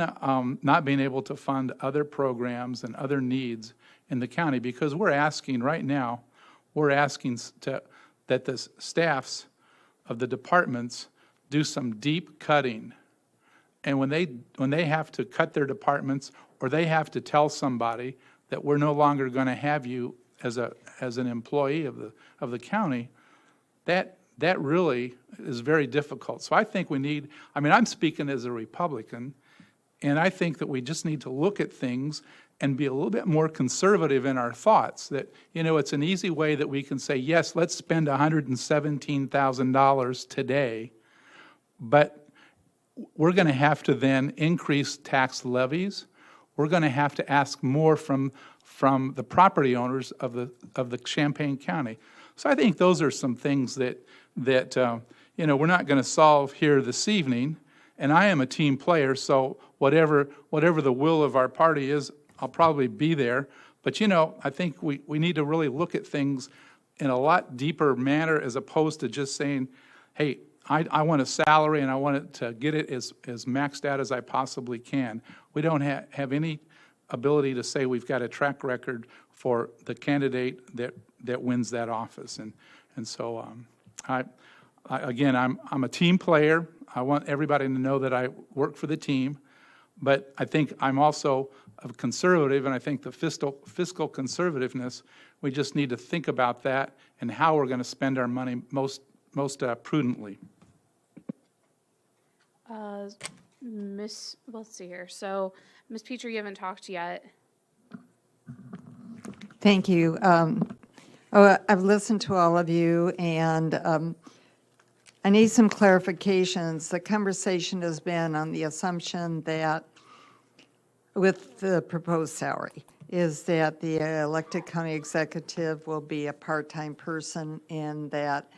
not being able to fund other programs and other needs in the county, because we're asking right now, that the staffs of the departments do some deep cutting. And when they have to cut their departments, or they have to tell somebody that we're no longer going to have you as an employee of the county, that really is very difficult. So I think I'm speaking as a Republican, and I think that we just need to look at things and be a little bit more conservative in our thoughts. That, you know, it's an easy way that we can say, yes, let's spend $117,000 today, but we're going to have to then increase tax levies. We're going to have to ask more from the property owners of the Champaign County. So I think those are some things that you know, we're not going to solve here this evening. And I am a team player, so whatever the will of our party is, I'll probably be there. But, you know, I think we need to really look at things in a lot deeper manner, as opposed to just saying, hey, I want a salary and I want it to get it as maxed out as I possibly can. We don't have any ability to say we've got a track record for the candidate that wins that office. And so again, I'm a team player. I want everybody to know that I work for the team, but I think I'm also a conservative, and I think the fiscal conservativeness, we just need to think about that and how we're going to spend our money most prudently. Let's see here. So, Ms. Petrie, you haven't talked yet. Thank you. I've listened to all of you, and I need some clarifications. The conversation has been on the assumption that with the proposed salary is that the elected county executive will be a part-time person, and that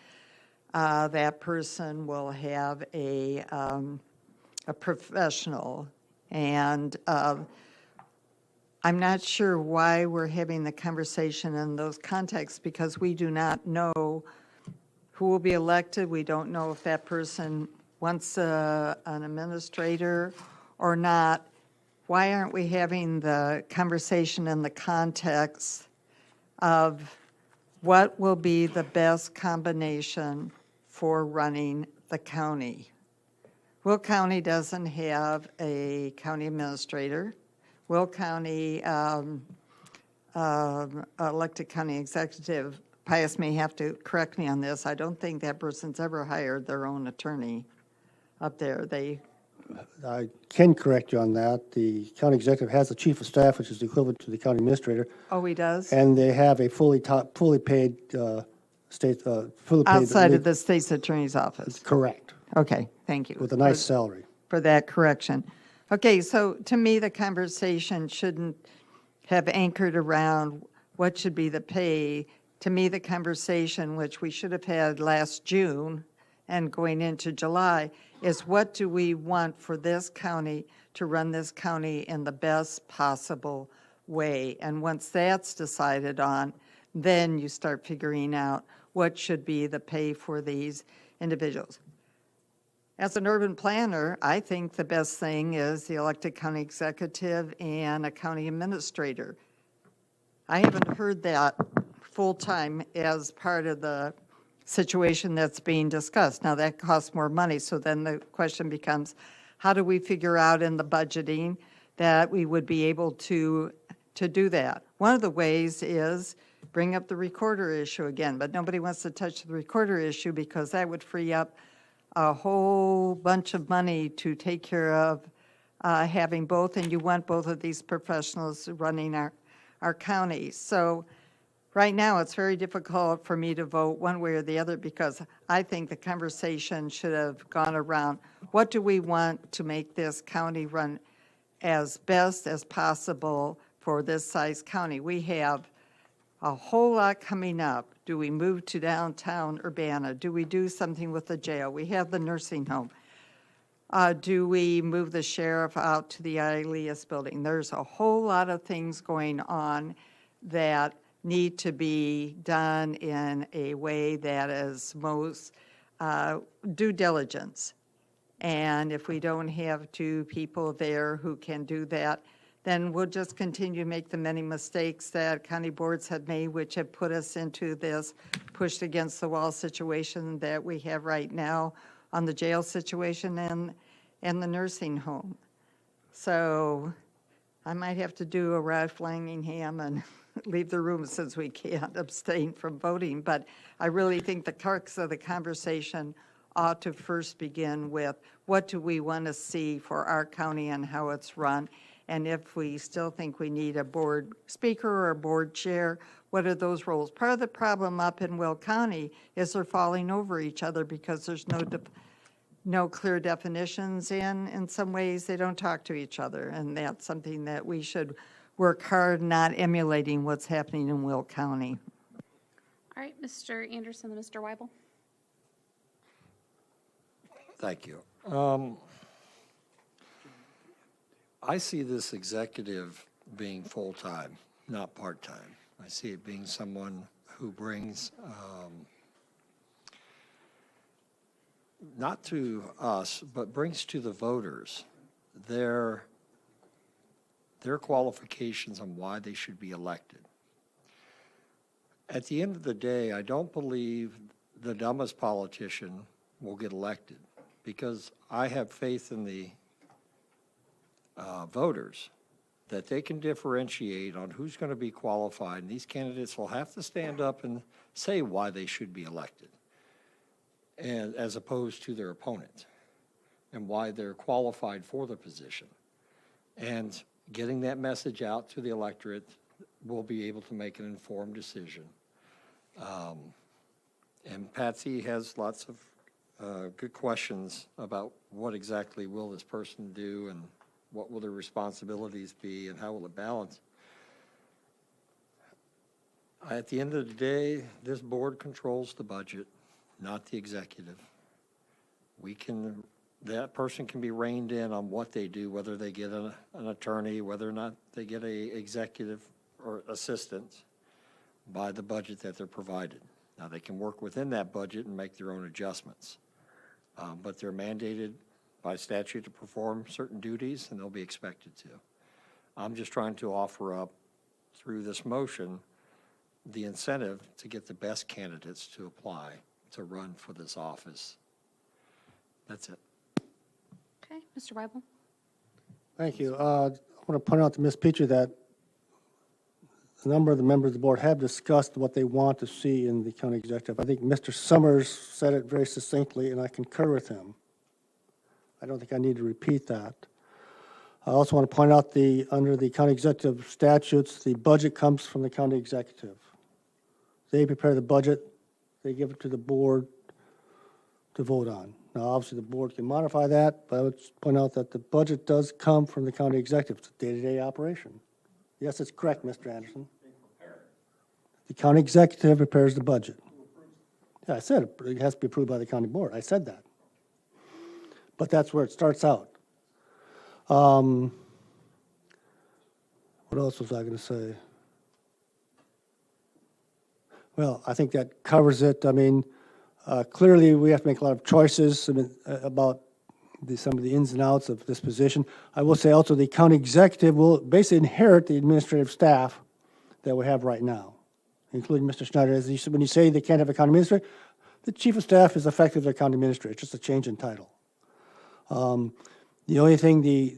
that person will have a professional. And I'm not sure why we're having the conversation in those contexts, because we do not know who will be elected. We don't know if that person wants an administrator or not. Why aren't we having the conversation in the context of what will be the best combination for running the county? Will County doesn't have a county administrator. Will County elected county executive, Pius may have to correct me on this, I don't think that person's ever hired their own attorney up there. I can correct you on that. The county executive has a chief of staff, which is the equivalent to the county administrator. Oh, he does? And they have a fully paid state, fully paid. Outside of the state's attorney's office? Correct. Okay, thank you. With a nice salary. For that correction. Okay, so to me, the conversation shouldn't have anchored around what should be the pay. To me, the conversation, which we should have had last June and going into July, is what do we want for this county to run this county in the best possible way? And once that's decided on, Then you start figuring out what should be the pay for these individuals. As an urban planner, I think the best thing is the elected county executive and a county administrator. I haven't heard that full-time as part of the situation that's being discussed. Now, that costs more money, so then the question becomes, how do we figure out in the budgeting that we would be able to do that? One of the ways is bring up the recorder issue again, but nobody wants to touch the recorder issue because that would free up a whole bunch of money to take care of having both, and you want both of these professionals running our county. So right now, it's very difficult for me to vote one way or the other because I think the conversation should have gone around, what do we want to make this county run as best as possible for this size county? We have a whole lot coming up. Do we move to downtown Urbana? Do we do something with the jail? We have the nursing home. Do we move the sheriff out to the Ilias building? There's a whole lot of things going on that need to be done in a way that is most due diligence. And if we don't have two people there who can do that, then we'll just continue to make the many mistakes that county boards have made, which have put us into this pushed against the wall situation that we have right now on the jail situation and the nursing home. So I might have to do a Ralph Lanningham and leave the room since we can't abstain from voting. But I really think the crux of the conversation ought to first begin with what do we want to see for our county and how it's run. And if we still think we need a board speaker or a board chair, what are those roles? Part of the problem up in Will County is they're falling over each other because there's no clear definitions, and in some ways they don't talk to each other. And that's something that we should work hard not emulating what's happening in Will County. All right, Mr. Anderson and Mr. Weibel. Thank you. I see this executive being full-time, not part-time. I see it being someone who brings, not to us, but brings to the voters their qualifications on why they should be elected. At the end of the day, I don't believe the dumbest politician will get elected, because I have faith in the voters that they can differentiate on who's going to be qualified, and these candidates will have to stand up and say why they should be elected, and as opposed to their opponent, and why they're qualified for the position. And getting that message out to the electorate, will be able to make an informed decision. And Patsy has lots of good questions about what exactly will this person do, and what will their responsibilities be, and how will it balance. At the end of the day, this board controls the budget, not the executive. That person can be reined in on what they do, whether they get an attorney, whether or not they get a executive or assistant, by the budget that they're provided. Now, they can work within that budget and make their own adjustments, but they're mandated by statute to perform certain duties, and they'll be expected to. I'm just trying to offer up, through this motion, the incentive to get the best candidates to apply to run for this office. That's it. Okay, Mr. Weibel. Thank you. I want to point out to Ms. Petrie that a number of the members of the board have discussed what they want to see in the county executive. I think Mr. Summers said it very succinctly, and I concur with him. I don't think I need to repeat that. I also want to point out under the county executive statutes, the budget comes from the county executive. They prepare the budget, they give it to the board to vote on. Now, obviously, the board can modify that, but I would point out that the budget does come from the county executive. It's a day-to-day operation. Yes, it's correct, Mr. Anderson. The county executive prepares the budget. Yeah, I said it has to be approved by the county board. I said that. But that's where it starts out. What else was I going to say? Well, I think that covers it. I mean, clearly, we have to make a lot of choices about some of the ins and outs of this position. I will say also the county executive will basically inherit the administrative staff that we have right now, including Mr. Schneider. As you said, when you say they can't have a county administrator, the chief of staff is effectively their county administrator. It's just a change in title. The only thing the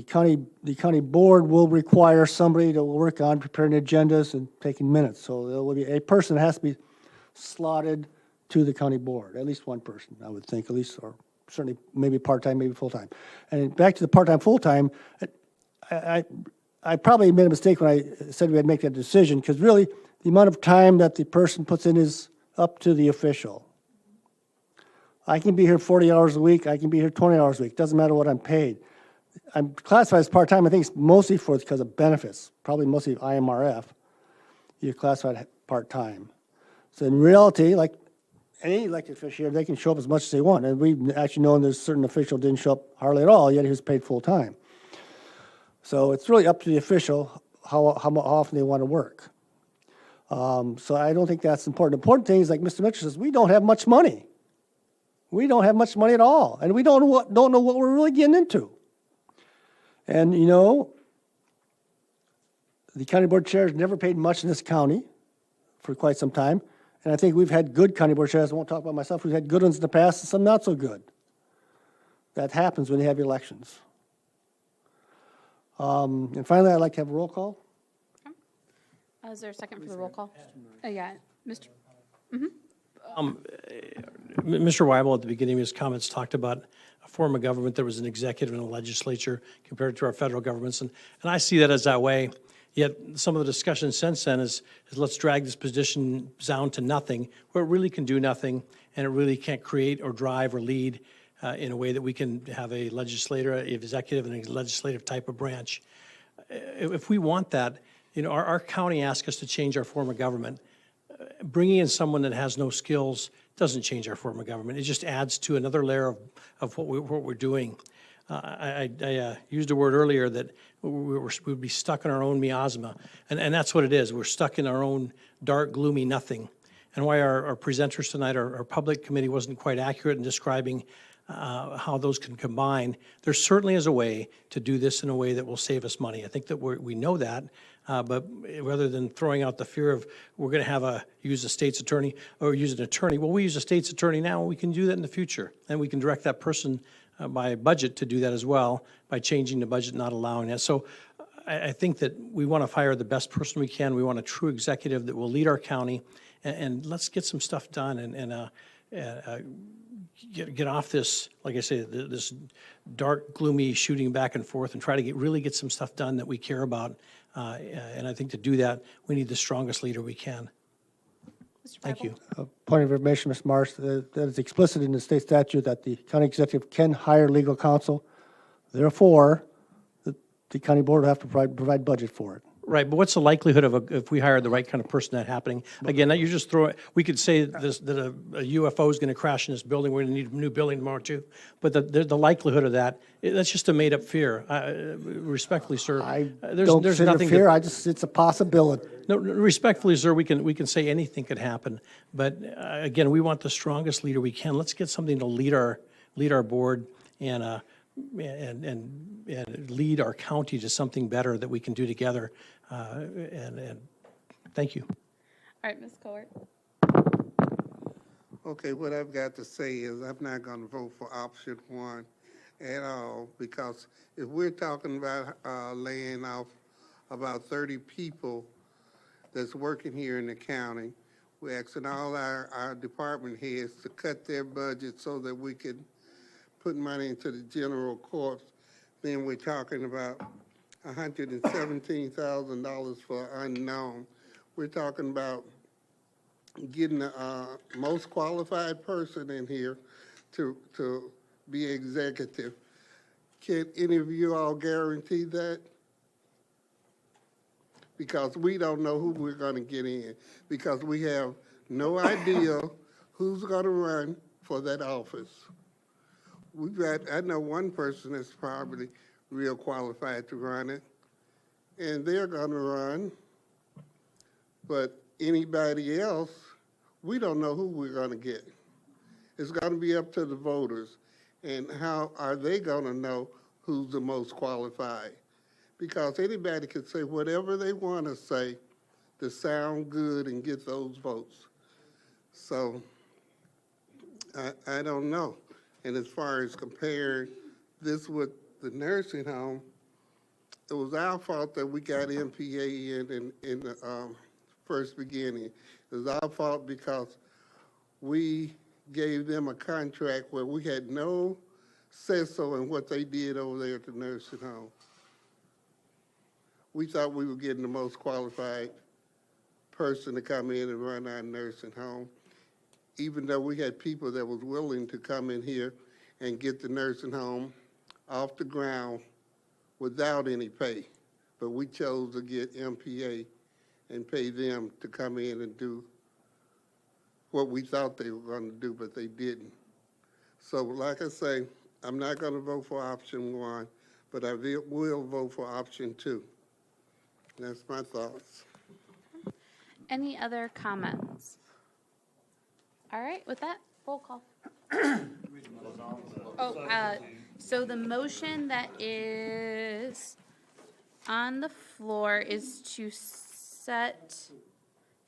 county board will require somebody to work on preparing agendas and taking minutes. So there will be a person that has to be slotted to the county board, at least one person, I would think, at least, or certainly maybe part-time, maybe full-time. And back to the part-time, full-time, I probably made a mistake when I said we had to make that decision, because really, the amount of time that the person puts in is up to the official. I can be here 40 hours a week, I can be here 20 hours a week, doesn't matter what I'm paid. I'm classified as part-time, I think it's mostly because of benefits, probably mostly IMRF. You're classified part-time. So in reality, like any elected official here, they can show up as much as they want. And we've actually known there's a certain official didn't show up hardly at all, yet he was paid full-time. So it's really up to the official how often they want to work. So I don't think that's important. Important thing is, like Mr. Mitchell says, we don't have much money. We don't have much money at all, and we don't know what we're really getting into. And, you know, the county board chair has never paid much in this county for quite some time. And I think we've had good county board chairs. I won't talk about myself. We've had good ones in the past and some not so good. That happens when you have elections. And finally, I'd like to have a roll call. Is there a second for the roll call? Yeah, Mr. Mr. Weibel, at the beginning of his comments, talked about a form of government that was an executive and a legislature compared to our federal governments, and I see that as that way. Yet some of the discussion since then is let's drag this position down to nothing, where it really can do nothing, and it really can't create or drive or lead in a way that we can have a legislator, an executive, and a legislative type of branch. If we want that, you know, our county asked us to change our form of government. Bringing in someone that has no skills doesn't change our form of government. It just adds to another layer of what we're doing. I used a word earlier that we'd be stuck in our own miasma, and that's what it is. We're stuck in our own dark, gloomy nothing. And why our presenters tonight, our public committee wasn't quite accurate in describing how those can combine. There certainly is a way to do this in a way that will save us money. I think that we know that, but rather than throwing out the fear of we're going to use a state's attorney or use an attorney, well, we use a state's attorney now, and we can do that in the future. And we can direct that person by budget to do that as well, by changing the budget, not allowing it. So I think that we want to hire the best person we can. We want a true executive that will lead our county, and let's get some stuff done and get off this, like I say, this dark, gloomy shooting back and forth, and try to really get some stuff done that we care about. And I think to do that, we need the strongest leader we can. Thank you. Point of information, Ms. Marsh, that is explicit in the state statute that the county executive can hire legal counsel. Therefore, the county board will have to provide budget for it. Right, but what's the likelihood of if we hire the right kind of person that happening? Again, you just we could say that a UFO is going to crash in this building, we're going to need a new building tomorrow too, but the likelihood of that, that's just a made-up fear. Respectfully, sir, there's nothing fear, it's a possibility. No, respectfully, sir, we can say anything could happen, but again, we want the strongest leader we can. Let's get something to lead our board and lead our county to something better that we can do together. And thank you. All right, Ms. Cowart. Okay, what I've got to say is I'm not going to vote for option one at all, because if we're talking about laying off about 30 people that's working here in the county, we're asking all our department heads to cut their budget so that we can put money into the general corps. Then we're talking about $117,000 for unknown. We're talking about getting the most qualified person in here to be executive. Can any of you all guarantee that? Because we don't know who we're going to get in, because we have no idea who's going to run for that office. I know one person that's probably real qualified to run it, and they're going to run But anybody else, we don't know who we're going to get. It's going to be up to the voters. And how are they going to know who's the most qualified? Because anybody can say whatever they want to say to sound good and get those votes. So I don't know. And as far as comparing this with the nursing home, it was our fault that we got MPA in the first beginning. It was our fault because we gave them a contract where we had no say-so in what they did over there at the nursing home. We thought we were getting the most qualified person to come in and run our nursing home, even though we had people that was willing to come in here and get the nursing home off the ground without any pay. But we chose to get MPA and pay them to come in and do what we thought they were going to do, but they didn't. So like I say, I'm not going to vote for option 1, but I will vote for option 2. That's my thoughts. Any other comments? All right, with that, roll call. So the motion that is on the floor is to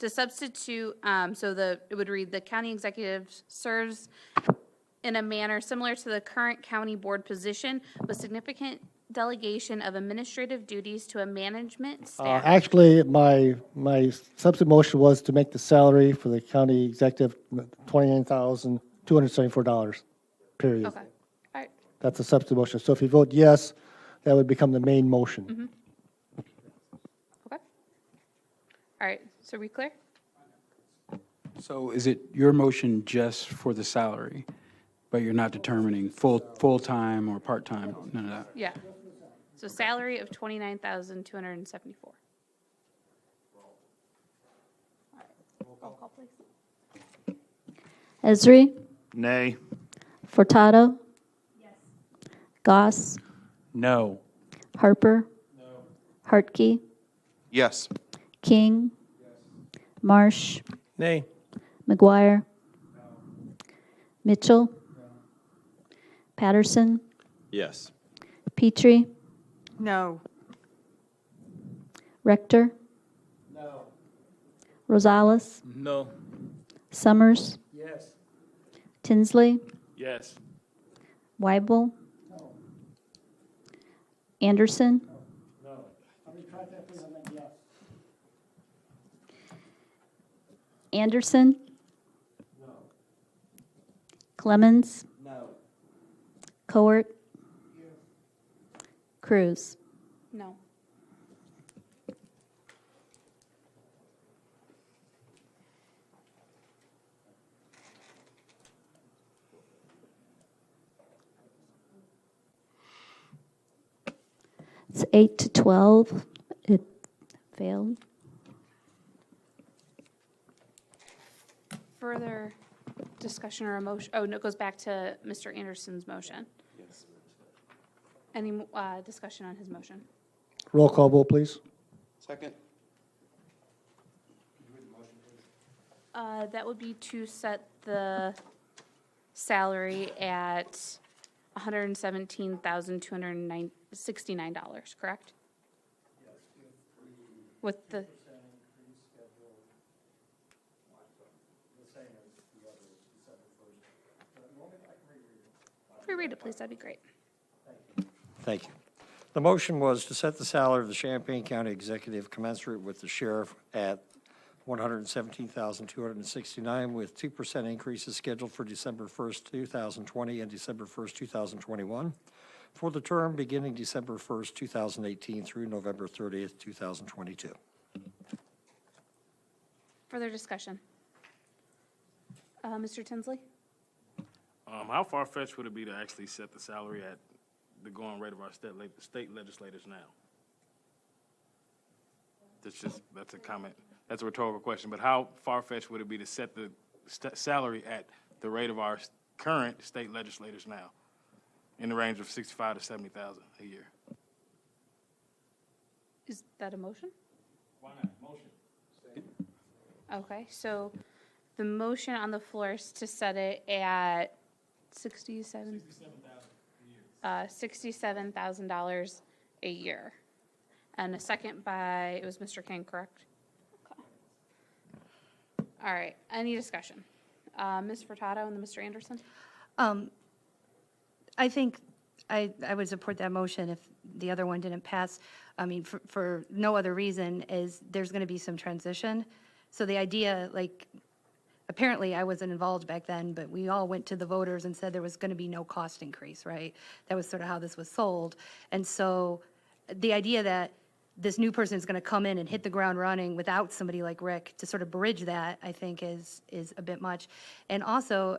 substitute, it would read, the county executive serves in a manner similar to the current county board position with significant delegation of administrative duties to a management staff. Actually, my substitute motion was to make the salary for the county executive $29,274, period. Okay, all right. That's a substitute motion. So if you vote yes, that would become the main motion. Mm-hmm. Okay. All right, so are we clear? So is it your motion just for the salary, but you're not determining full-time or part-time, none of that? Yeah. So salary of $29,274. Roll call, please. Esri, Nay. Furtado. Goss, No. Harper. Hartke, Yes. King. Marsh, Nay. McGuire. Mitchell. Patterson, Yes. Petrie, No. Rector. Rosales, No. Summers, Yes. Tinsley, Yes. Weibel. Anderson. Anderson. Clemens. Cowart. Cruz. No. It's 8-12. It failed. Further discussion or a motion? Oh, no, it goes back to Mr. Anderson's motion. Yes. Any discussion on his motion? Roll call vote, please. Second? That would be to set the salary at $117,269, correct? With the. Reread it, please, that'd be great. Thank you. The motion was to set the salary of the Champaign County Executive commensurate with the sheriff at $117,269, with 2% increases scheduled for December 1st, 2020 and December 1st, 2021, for the term beginning December 1st, 2018 through November 30th, 2022. Further discussion? Mr. Tinsley? How far-fetched would it be to actually set the salary at the going rate of our state legislators now? That's a comment. That's a rhetorical question, but how far-fetched would it be to set the salary at the rate of our current state legislators now, in the range of $65,000 to $70,000 a year? Is that a motion? Why not? Motion. Okay, so the motion on the floor is to set it at $67,000 a year. And a second by, it was Mr. King, correct? Okay. All right, any discussion? Ms. Furtado and then Mr. Anderson? I think I would support that motion if the other one didn't pass. I mean, for no other reason is there's going to be some transition. So the idea, like, apparently I wasn't involved back then, but we all went to the voters and said there was going to be no cost increase, right? That was sort of how this was sold. And so the idea that this new person is going to come in and hit the ground running without somebody like Rick to sort of bridge that, I think is a bit much. And also,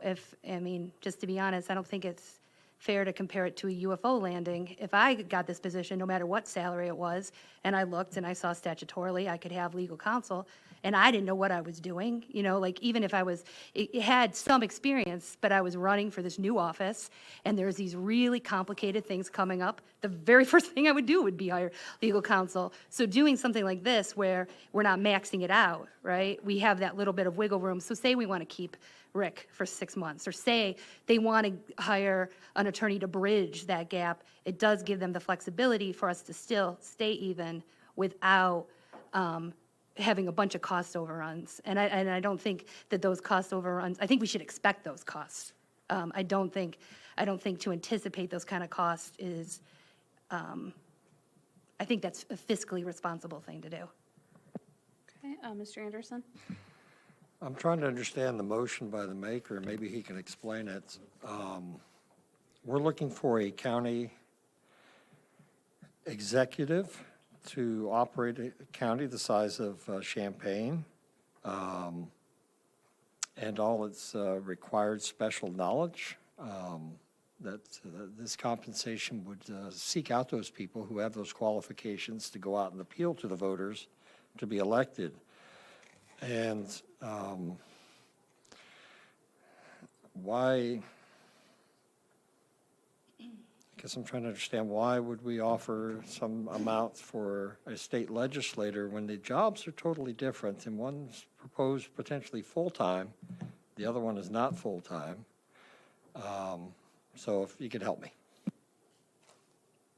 just to be honest, I don't think it's fair to compare it to a UFO landing. If I got this position, no matter what salary it was, and I looked and I saw statutorily I could have legal counsel, and I didn't know what I was doing, like even if it had some experience, but I was running for this new office, and there's these really complicated things coming up, the very first thing I would do would be hire legal counsel. So doing something like this where we're not maxing it out, right? We have that little bit of wiggle room. So say we want to keep Rick for 6 months, or say they want to hire an attorney to bridge that gap, it does give them the flexibility for us to still stay even without having a bunch of cost overruns. And I don't think that those cost overruns, I think we should expect those costs. I don't think to anticipate those kind of costs is, I think that's a fiscally responsible thing to do. Okay, Mr. Anderson? I'm trying to understand the motion by the maker. Maybe he can explain it. We're looking for a county executive to operate a county the size of Champaign, and all its required special knowledge, that this compensation would seek out those people who have those qualifications to go out and appeal to the voters to be elected. And why, I guess I'm trying to understand, why would we offer some amount for a state legislator when the jobs are totally different, and one's proposed potentially full-time, the other one is not full-time? So if you could help me.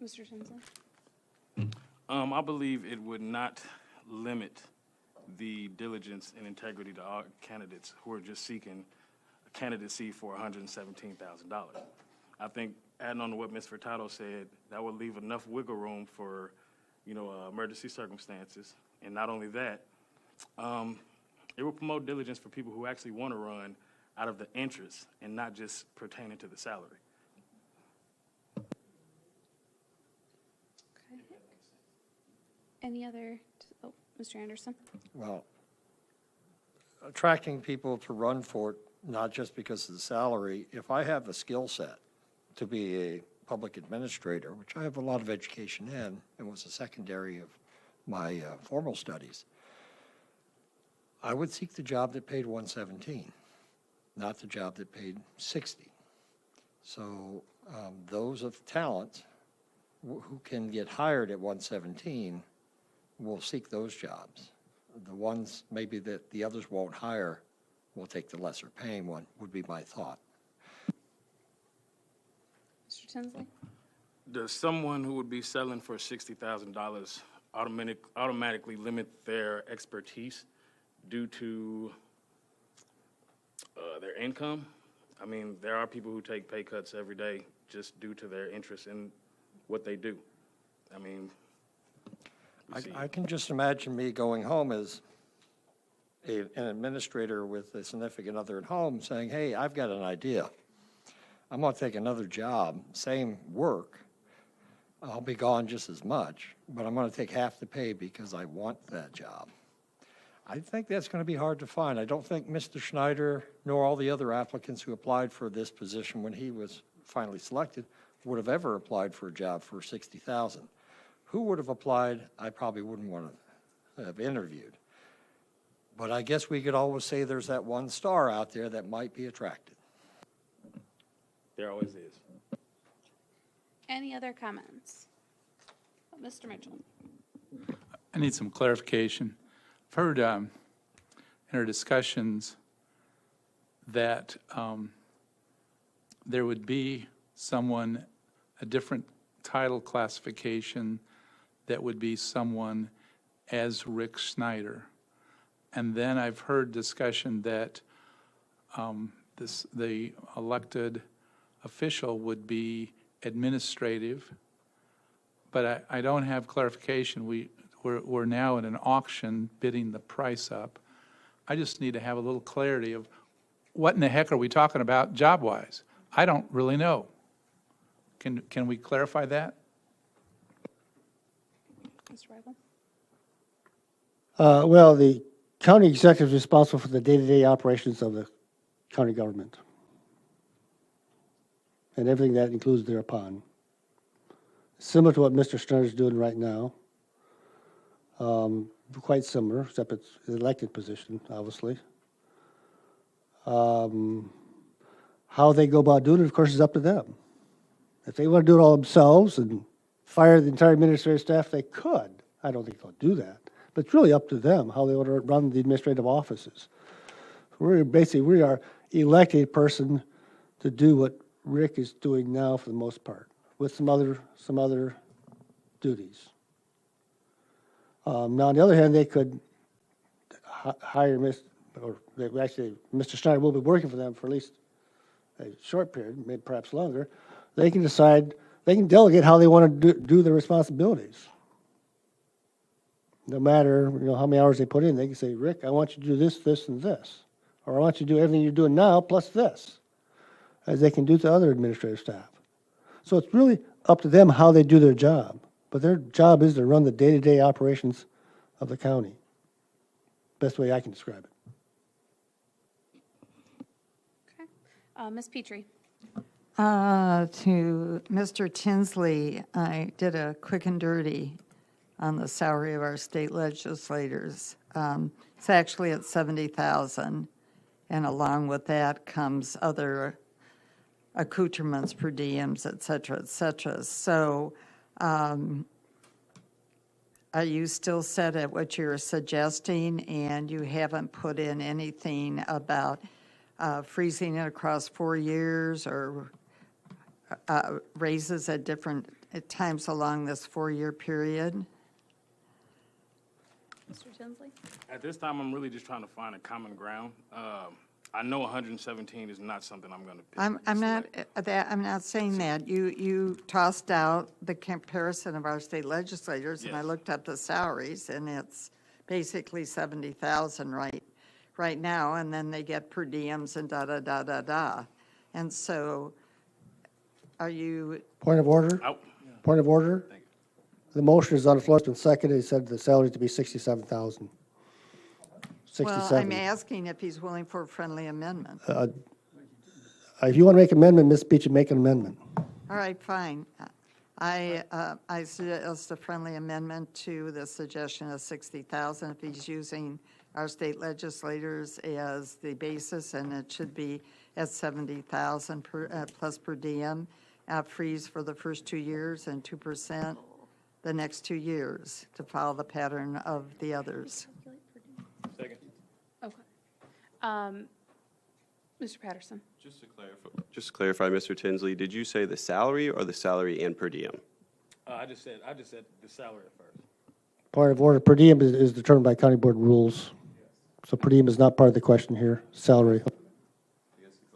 Mr. Tinsley? I believe it would not limit the diligence and integrity to our candidates who are just seeking a candidacy for $117,000. I think, adding on to what Ms. Furtado said, that would leave enough wiggle room for, emergency circumstances. And not only that, it will promote diligence for people who actually want to run out of the interest and not just pertaining to the salary. Okay. Any other, Mr. Anderson? Well, attracting people to run for it, not just because of the salary, if I have a skill set to be a public administrator, which I have a lot of education in and was a secondary of my formal studies, I would seek the job that paid $117, not the job that paid $60. So those of talent who can get hired at $117 will seek those jobs. The ones maybe that the others won't hire will take the lesser paying one, would be my thought. Mr. Tinsley? Does someone who would be selling for $60,000 automatically limit their expertise due to their income? I mean, there are people who take pay cuts every day just due to their interest in what they do. I mean, I can just imagine me going home as an administrator with a significant other at home saying, hey, I've got an idea. I'm going to take another job, same work. I'll be gone just as much, but I'm going to take half the pay because I want that job. I think that's going to be hard to find. I don't think Mr. Schneider nor all the other applicants who applied for this position when he was finally selected would have ever applied for a job for $60,000. Who would have applied, I probably wouldn't want to have interviewed. But I guess we could always say there's that one star out there that might be attracted. there always is. Any other comments? Mr. Mitchell? I need some clarification. I've heard, and in our discussions that there would be someone, a different title classification that would be someone as Rick Schneider. And then I've heard discussion that the elected official would be administrative, but I don't have clarification. We're now in an auction bidding the price up. I just need to have a little clarity of what in the heck are we talking about job-wise? I don't really know. Can we clarify that? Mr. Weibel? Well, the county executive is responsible for the day-to-day operations of the county government and everything that includes thereupon. Similar to what Mr. Schneider is doing right now. Quite similar, except it's an elected position, obviously. How they go about doing it, of course, is up to them. If they want to do it all themselves and fire the entire administrative staff, they could. I don't think they'll do that. But it's really up to them how they want to run the administrative offices. We are electing a person to do what Rick is doing now for the most part, with some other duties. Now, on the other hand, they could hire Mr. Schneider will be working for them for at least a short period, maybe perhaps longer. They can decide, they can delegate how they want to do their responsibilities. No matter how many hours they put in, they can say, Rick, I want you to do this, this, and this. Or I want you to do everything you're doing now plus this, as they can do to other administrative staff. So it's really up to them how they do their job. But their job is to run the day-to-day operations of the county. Best way I can describe it. Okay. Ms. Petrie? To Mr. Tinsley, I did a quick and dirty on the salary of our state legislators. It's actually at $70,000, and along with that comes other accoutrements, per diems, et cetera, et cetera. So are you still set at what you're suggesting, and you haven't put in anything about freezing it across 4 years or raises at different times along this 4-year period? Mr. Tinsley? At this time, I'm really just trying to find a common ground. I know 117 is not something I'm going to pick. I'm not saying that. You tossed out the comparison of our state legislators, and I looked up the salaries, and it's basically 70,000 right now, and then they get per diems and da. And so, are you? Point of order? Point of order? The motion is on the floor. It's been seconded. He said the salary to be $67,000. Well, I'm asking if he's willing for a friendly amendment. If you want to make an amendment, Ms. Beach, make an amendment. All right, fine. I suggest a friendly amendment to the suggestion of 60,000 if he's using our state legislators as the basis, and it should be at 70,000 plus per diem, freeze for the first 2 years and 2% the next 2 years to follow the pattern of the others. Second. Okay. Mr. Patterson? Just to clarify, Mr. Tinsley, did you say the salary or the salary and per diem? I just said the salary at first. Point of order. Per diem is determined by county board rules. So per diem is not part of the question here. Salary. I guess to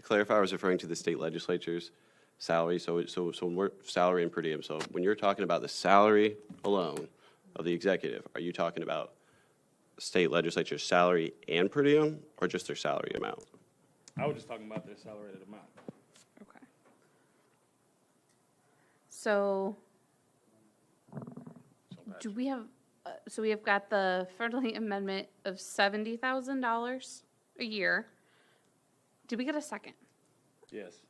clarify, I was referring to the state legislature's salary. So when we're salary and per diem. So when you're talking about the salary alone of the executive, are you talking about state legislature's salary and per diem, or just their salary amount? I was just talking about their salaried amount. Okay. So, do we have, so we have got the friendly amendment of $70,000 a year. Did we get a second? Yes.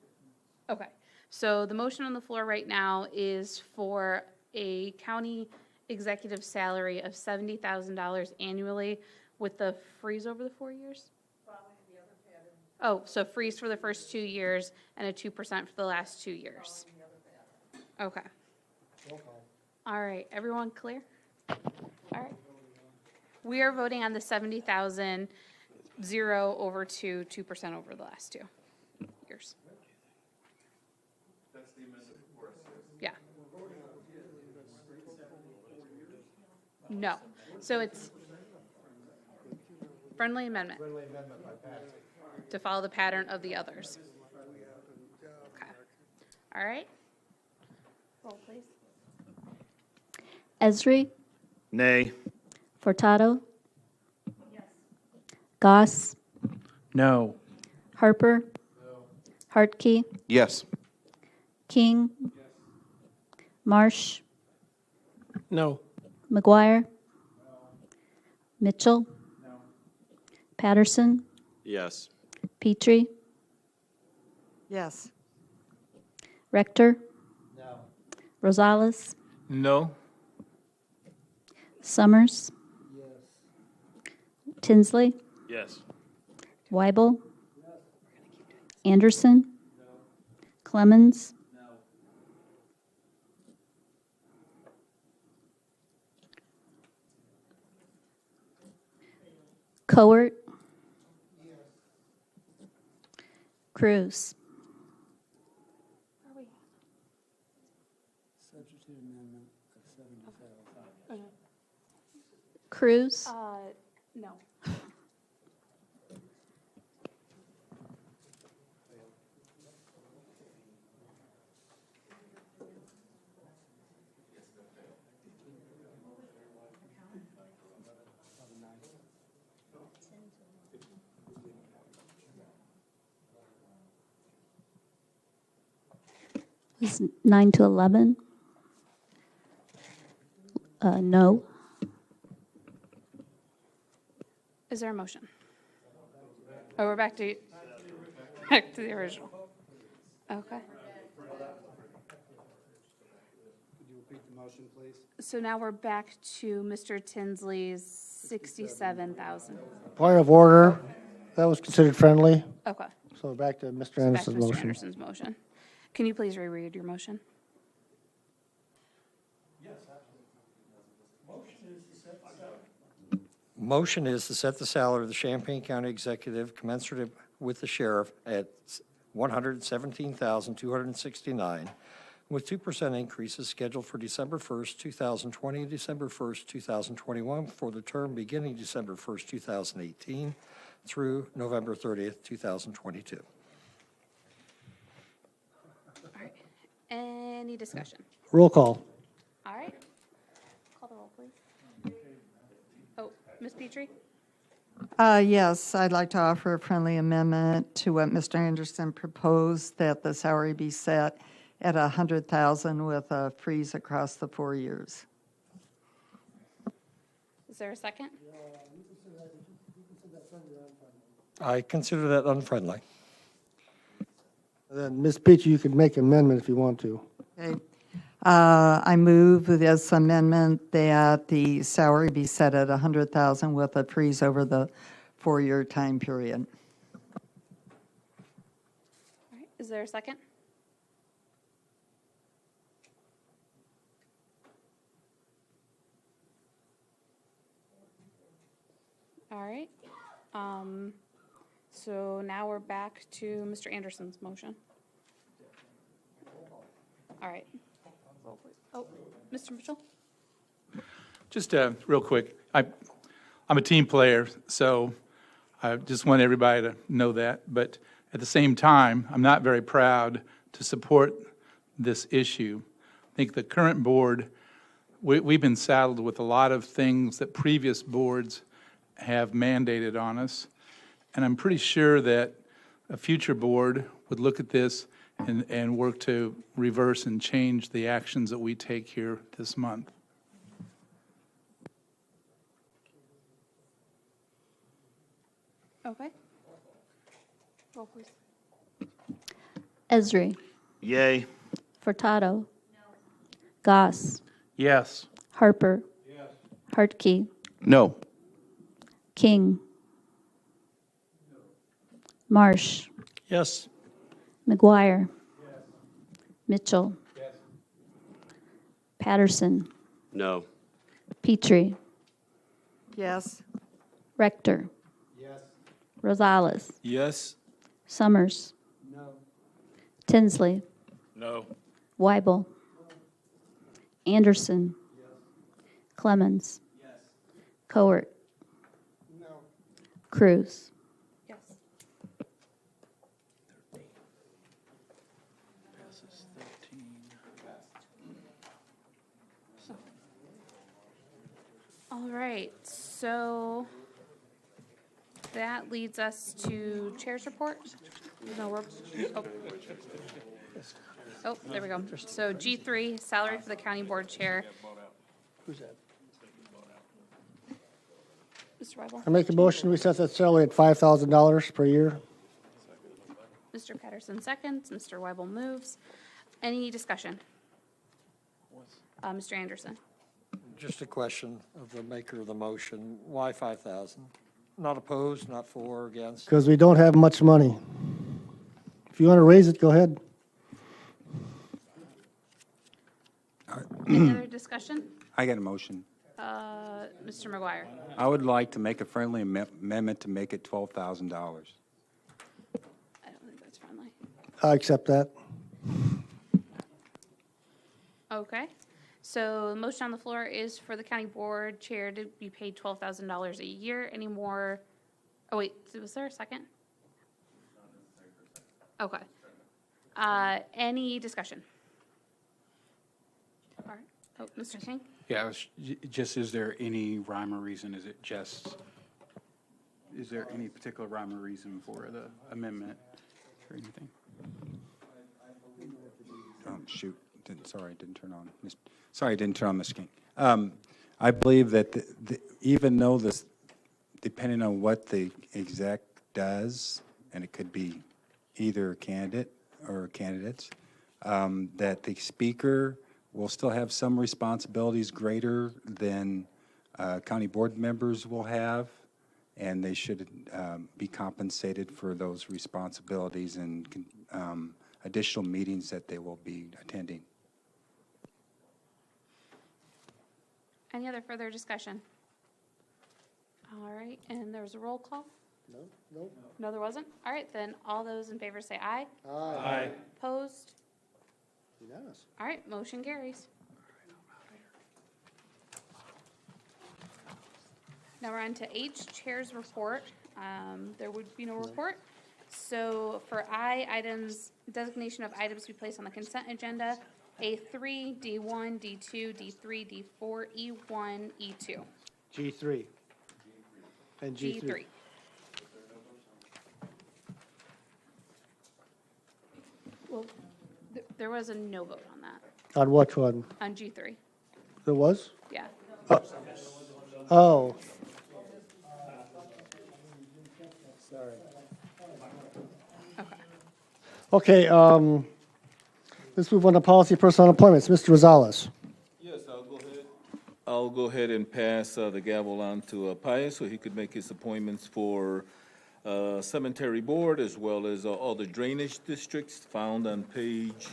Okay. So the motion on the floor right now is for a county executive salary of $70,000 annually with the freeze over the 4 years? Oh, so freeze for the first 2 years and a 2% for the last 2 years. Okay. All right, everyone clear? All right. We are voting on the 70,000, 0 over to 2% over the last 2 years. That's the amendment before us. Yeah. No. So it's friendly amendment. To follow the pattern of the others. Okay. All right. Roll, please. Esri, Nay. Furtado. Goss, No. Harper. Hartke, Yes. King. Marsh, No. McGuire. Mitchell. Patterson, Yes. Petrie, Yes. Rector. Rosales, No. Summers. Tinsley, Yes. Weibel. Anderson. Clemens. Cowart. Cruz. Cruz. No. Was 9 to 11. No. Is there a motion? Oh, we're back to the original. Okay. Could you repeat the motion, please? So now we're back to Mr. Tinsley's 67,000. Point of order, that was considered friendly, Okay. so back to Mr. Back to Anderson's Mr. motion. Anderson's motion. Can you please reread your motion? Motion is to set the salary of the Champaign County Executive commensurate with the sheriff at $117,269, with 2% increases scheduled for December 1st, 2020, and December 1st, 2021, for the term beginning December 1st, 2018, through November 30th, 2022. All right. Any discussion? Roll call. All right. Call the roll, please. Oh, Ms. Petrie? Yes, I'd like to offer a friendly amendment to what Mr. Anderson proposed, that the salary be set at $100,000 with a freeze across the 4 years. Is there a second? I consider that unfriendly. Then, Ms. Peach, you could make amendment if you want to. Okay. I move this amendment that the salary be set at $100,000 with a freeze over the 4-year time period. All right. Is there a second? All right. So now we're back to Mr. Anderson's motion. All right. Oh, Mr. Mitchell? Just real quick, I'm a team player, so I just want everybody to know that. But at the same time, I'm not very proud to support this issue. I think the current board, we've been saddled with a lot of things that previous boards have mandated on us. And I'm pretty sure that a future board would look at this and work to reverse and change the actions that we take here this month. Okay. Roll, please. Esri, Yay. Furtado. Goss, Yes. Harper. Hartke, No. King. Marsh, Yes. McGuire. Mitchell. Patterson, No. Petrie, Yes. Rector. Rosales. Yes. Summers. Tinsley. No. Weibel. Anderson. Clemens. Coert. Cruz. Yes. All right, so that leads us to chair's report. No, oh, there we go. So G3, salary for the county board chair. Who's that? Mr. Weibel? I make a motion, we set that salary at $5,000 per year. Mr. Patterson seconds, Mr. Weibel moves. Any discussion? Mr. Anderson? Just a question of the maker of the motion. Why 5,000? Not opposed, not for, against? Because we don't have much money. If you want to raise it, go ahead. Any other discussion? I got a motion. Mr. McGuire? I would like to make a friendly amendment to make it $12,000. I don't think that's friendly. I accept that. Okay. So the motion on the floor is for the county board chair to be paid $12,000 a year. Any more? Oh, wait, was there a second? Okay. Any discussion? All right. Oh, Mr. King? Yeah, just, is there any rhyme or reason? Is it just, is there any particular rhyme or reason for the amendment or anything? Shoot, sorry, didn't turn on. Sorry, I didn't turn on, Mr. King. I believe that even though this, depending on what the exec does, and it could be either a candidate or candidates, that the speaker will still have some responsibilities greater than county board members will have, and they should be compensated for those responsibilities and additional meetings that they will be attending. Any other further discussion? All right, and there was a roll call? No. No, there wasn't? All right, then all those in favor say aye. Aye. Opposed? Unanimous. All right, motion carries. Now we're on to H, Chair's report. There would be no report. So for I, items, designation of items we place on the consent agenda, A3, D1, D2, D3, D4, E1, E2. G3. And G3. G3. Well, there was a no vote on that, On which one? on G3. There was? Yeah. Oh. Sorry. Okay. Okay, let's move on to policy personnel appointments. Mr. Rosales. Yes, I'll go ahead. I'll go ahead and pass the gavel on to Pius so he could make his appointments for cemetery board as well as all the drainage districts found on page,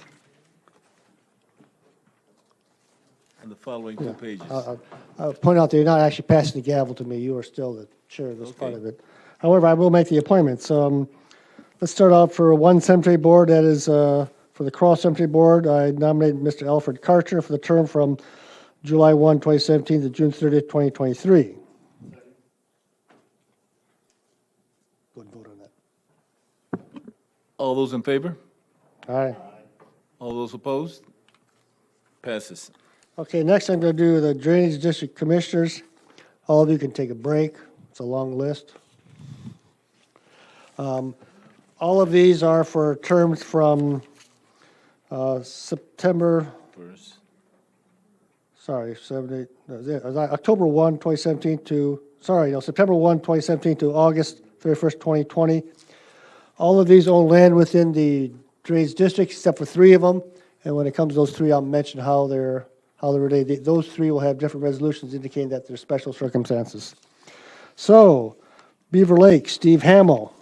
on the following two pages. I'll point out that you're not actually passing the gavel to me. You are still the chair of this part Okay. of it. However, I will make the appointments. Let's start out for one cemetery board. That is for the Cross Cemetery Board. I nominate Mr. Alfred Karcher for the term from July 1, 2017 to June 30, 2023. Go and vote on that. All those in favor? Aye. All those opposed? Passes. Okay, next I'm going to do the Drainage District Commissioners. All of you can take a break. It's a long list. All of these are for terms from September, First. sorry, 7, 8, October 1, 2017 to, September 1, 2017 to August 31st, 2020. All of these own land within the drainage district except for 3 of them. And when it comes to those 3, I'll mention how they're related. Those 3 will have different resolutions indicating that there's special circumstances. So, Beaver Lake, Steve Hamill.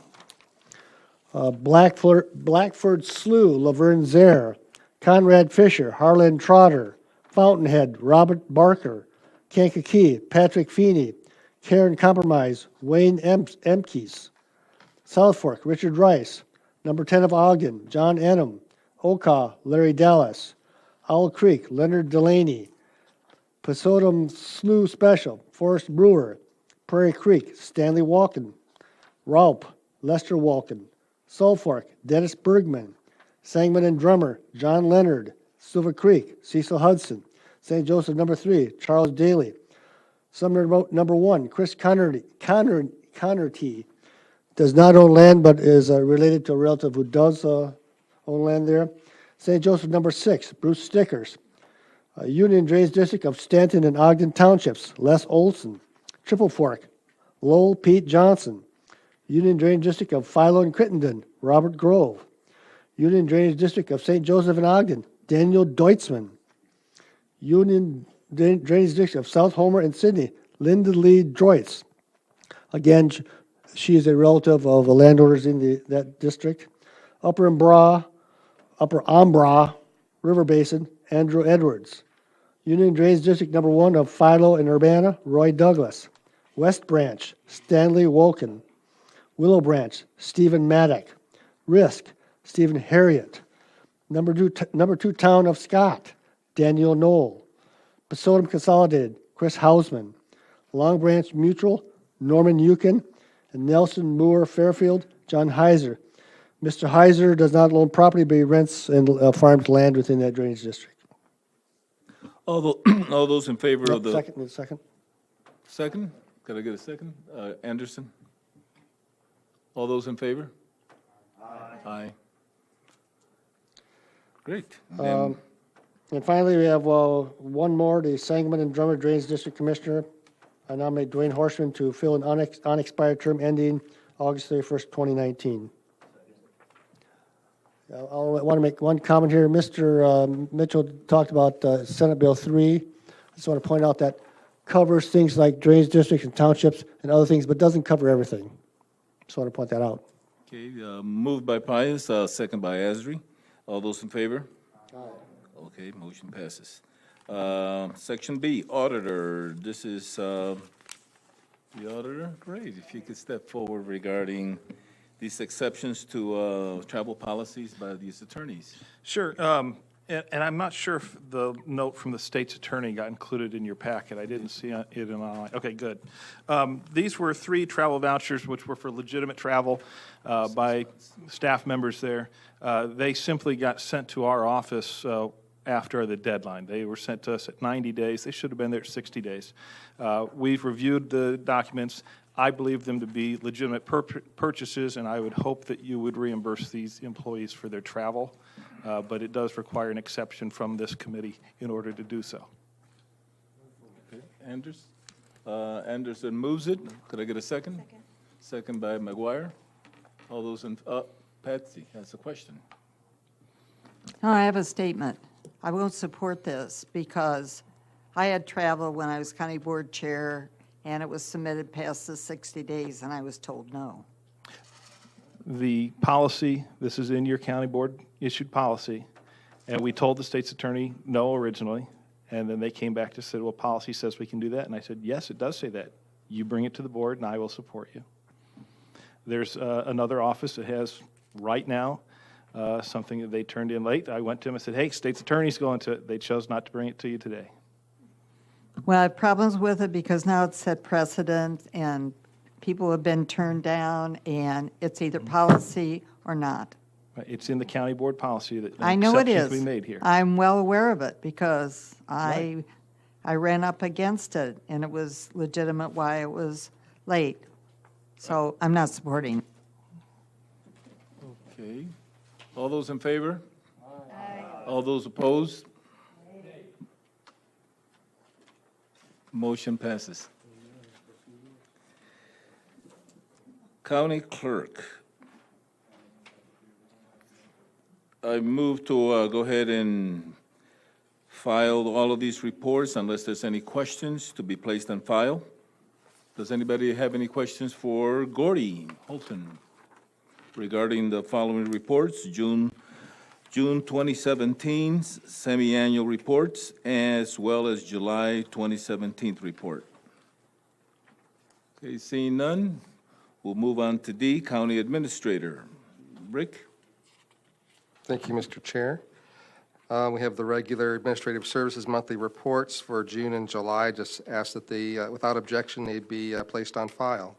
Blackford Slough, Laverne Zare. Conrad Fisher, Harlan Trotter. Fountainhead, Robert Barker. Kankakee, Patrick Feeney. Karen Compromise, Wayne Emkes. South Fork, Richard Rice. Number 10 of Ogden, John Enum. Oka, Larry Dallas. Owl Creek, Leonard Delaney. Pasodum Slough Special, Forrest Brewer. Prairie Creek, Stanley Walken. Raup, Lester Walken. Soul Fork, Dennis Bergman. Sangamon and Drummer, John Leonard. Silver Creek, Cecil Hudson. St. Joseph number 3, Charles Daly. Sumner number 1, Chris Connerty. Does not own land, but is related to a relative who does own land there. St. Joseph number 6, Bruce Stickers. Union Drainage District of Stanton and Ogden Townships, Les Olson. Triple Fork, Lowell Pete Johnson. Union Drainage District of Philo and Crittenden, Robert Grove. Union Drainage District of St. Joseph and Ogden, Daniel Deutschman. Union Drainage District of South Homer and Sydney, Linda Lee Droitz. Again, she is a relative of the landowners in that district. Upper Ambra River Basin, Andrew Edwards. Union Drainage District number 1 of Philo and Urbana, Roy Douglas. West Branch, Stanley Wolken. Willow Branch, Stephen Maddock. Risk, Stephen Harriet. Number two Town of Scott, Daniel Knoll. Pasodum Consolidated, Chris Hausman. Long Branch Mutual, Norman Yukin. And Nelson Moore Fairfield, John Heiser. Mr. Heiser does not own property, but he rents and farms land within that drainage district. All those in favor of the... Second. Second? Could I get a second? Anderson? All those in favor? Aye. Great. Then- And finally, we have one more, the Sangamon and Drummer Drainage District Commissioner. I nominate Dwayne Horshman to fill an unexpired term ending August 31st, 2019. I want to make one comment here. Mr. Mitchell talked about Senate Bill 3. I just want to point out that covers things like drainage districts and townships and other things, but doesn't cover everything. Just want to point that out. Okay, moved by Pius, second by Asri. All those in favor? Aye. Okay, motion passes. Section B, Auditor. This is the Auditor. Great, if you could step forward regarding these exceptions to travel policies by these attorneys. Sure. And I'm not sure if the note from the state's attorney got included in your packet. I didn't see it in online. Okay, good. These were 3 travel vouchers, which were for legitimate travel by staff members there. They simply got sent to our office after the deadline. They were sent to us at 90 days. They should have been there at 60 days. We've reviewed the documents. I believe them to be legitimate purchases, and I would hope that you would reimburse these employees for their travel. But it does require an exception from this committee in order to do so. Okay, Anderson moves it. Could I get a second? Second by McGuire. All those in, Patsy has a question. No, I have a statement. I won't support this because I had travel when I was county board chair, and it was submitted past the 60 days, and I was told no. The policy, this is in your county board issued policy, and we told the state's attorney no originally, and then they came back to said, well, policy says we can do that, and I said, yes, it does say that. You bring it to the board, and I will support you. There's another office that has, right now, something that they turned in late. I went to them and said, hey, state's attorney's going to it. They chose not to bring it to you today. Well, I have problems with it because now it's set precedent, and people have been turned down, and it's either policy or not. It's in the county board policy that I know it exceptions is. be made here. I'm well aware of it because I ran up against it, and it was legitimate why it was late. So I'm not supporting. Okay. All those in favor? Aye. All those opposed? Motion passes. County Clerk. I move to go ahead and file all of these reports unless there's any questions to be placed on file. Does anybody have any questions for Gordy Holton regarding the following reports? June 2017 semi-annual reports, as well as July 2017 report. Okay, seeing none, we'll move on to D, County Administrator. Rick? Thank you, Mr. Chair. We have the regular Administrative Services monthly reports for June and July. Just ask that they, without objection, they be placed on file.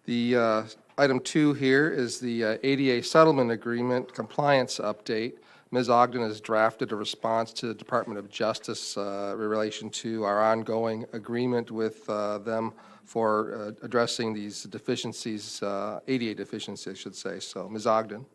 The item 2 here is the ADA settlement agreement compliance update. Ms. Ogden has drafted a response to the Department of Justice in relation to our ongoing agreement with them for addressing these deficiencies, ADA deficiencies, I should say. So, Ms. Ogden.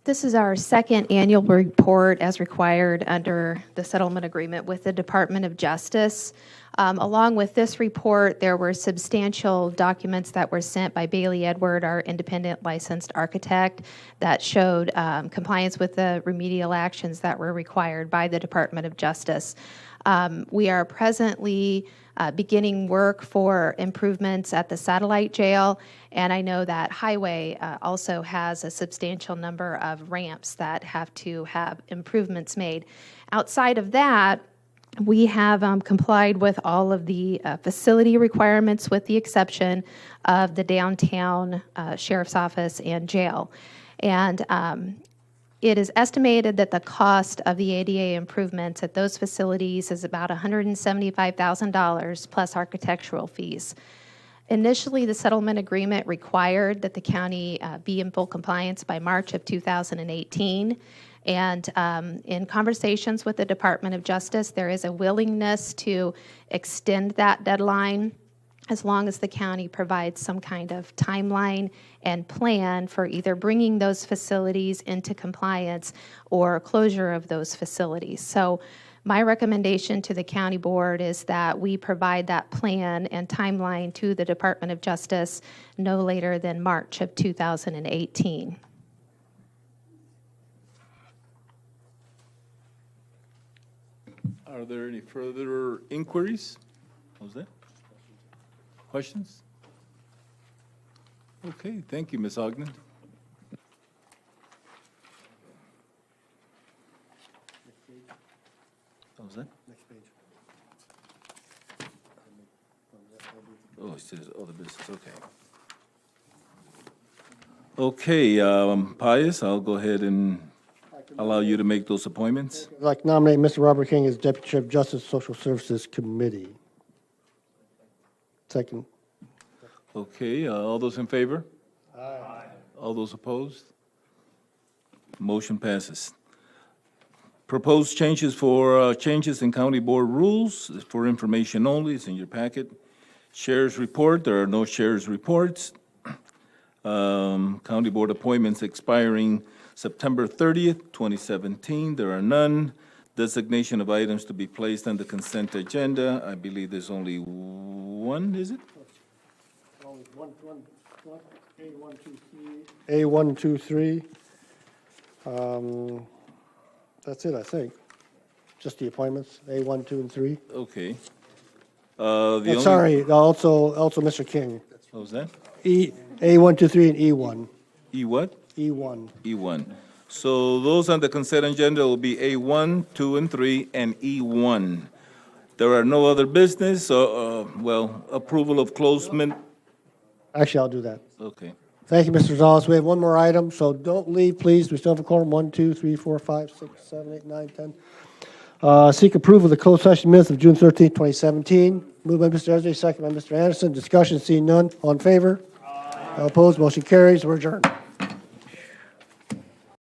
This is our second annual report as required under the settlement agreement with the Department of Justice. Along with this report, there were substantial documents that were sent by Bailey Edward, our independent licensed architect, that showed compliance with the remedial actions that were required by the Department of Justice. We are presently beginning work for improvements at the satellite jail, and I know that Highway also has a substantial number of ramps that have to have improvements made. Outside of that, we have complied with all of the facility requirements with the exception of the downtown sheriff's office and jail. And it is estimated that the cost of the ADA improvements at those facilities is about $175,000 plus architectural fees. Initially, the settlement agreement required that the county be in full compliance by March of 2018. And in conversations with the Department of Justice, there is a willingness to extend that deadline as long as the county provides some kind of timeline and plan for either bringing those facilities into compliance or closure of those facilities. So my recommendation to the county board is that we provide that plan and timeline to the Department of Justice no later than March of 2018. Are there any further inquiries? What was that? Questions? Okay, thank you, Ms. Ogden. What was that? Next page. Oh, it says other business, okay. Okay, Pius, I'll go ahead and allow you to make those appointments. I'd like to nominate Mr. Robert King as Deputy Chair of Justice Social Services Committee. Second. Okay, all those in favor? Aye. All those opposed? Motion passes. Proposed changes for changes in county board rules for information only is in your packet. Shares report, there are no shares reports. County board appointments expiring September 30th, 2017, there are none. Designation of items to be placed on the consent agenda, I believe there's only one, is it? A1, 2, 3. That's it, I think. Just the appointments, A1, 2, and 3. Okay. And sorry, also Mr. King. What was that? A1, 2, 3, and E1. E what? E1. E1. So those on the consent agenda will be A1, 2, and 3, and E1. There are no other business, well, approval of closement. Actually, I'll do that. Okay. Thank you, Mr. Gonzalez. We have one more item, so don't leave, please. We still have a quorum. 1, 2, 3, 4, 5, 6, 7, 8, 9, 10. Seek approval of the closed session minutes of June 13th, 2017. Moved by Mr. Ezra, second by Mr. Anderson. Discussion, seeing none. All in favor? Aye. Opposed? Motion carries. We're adjourned.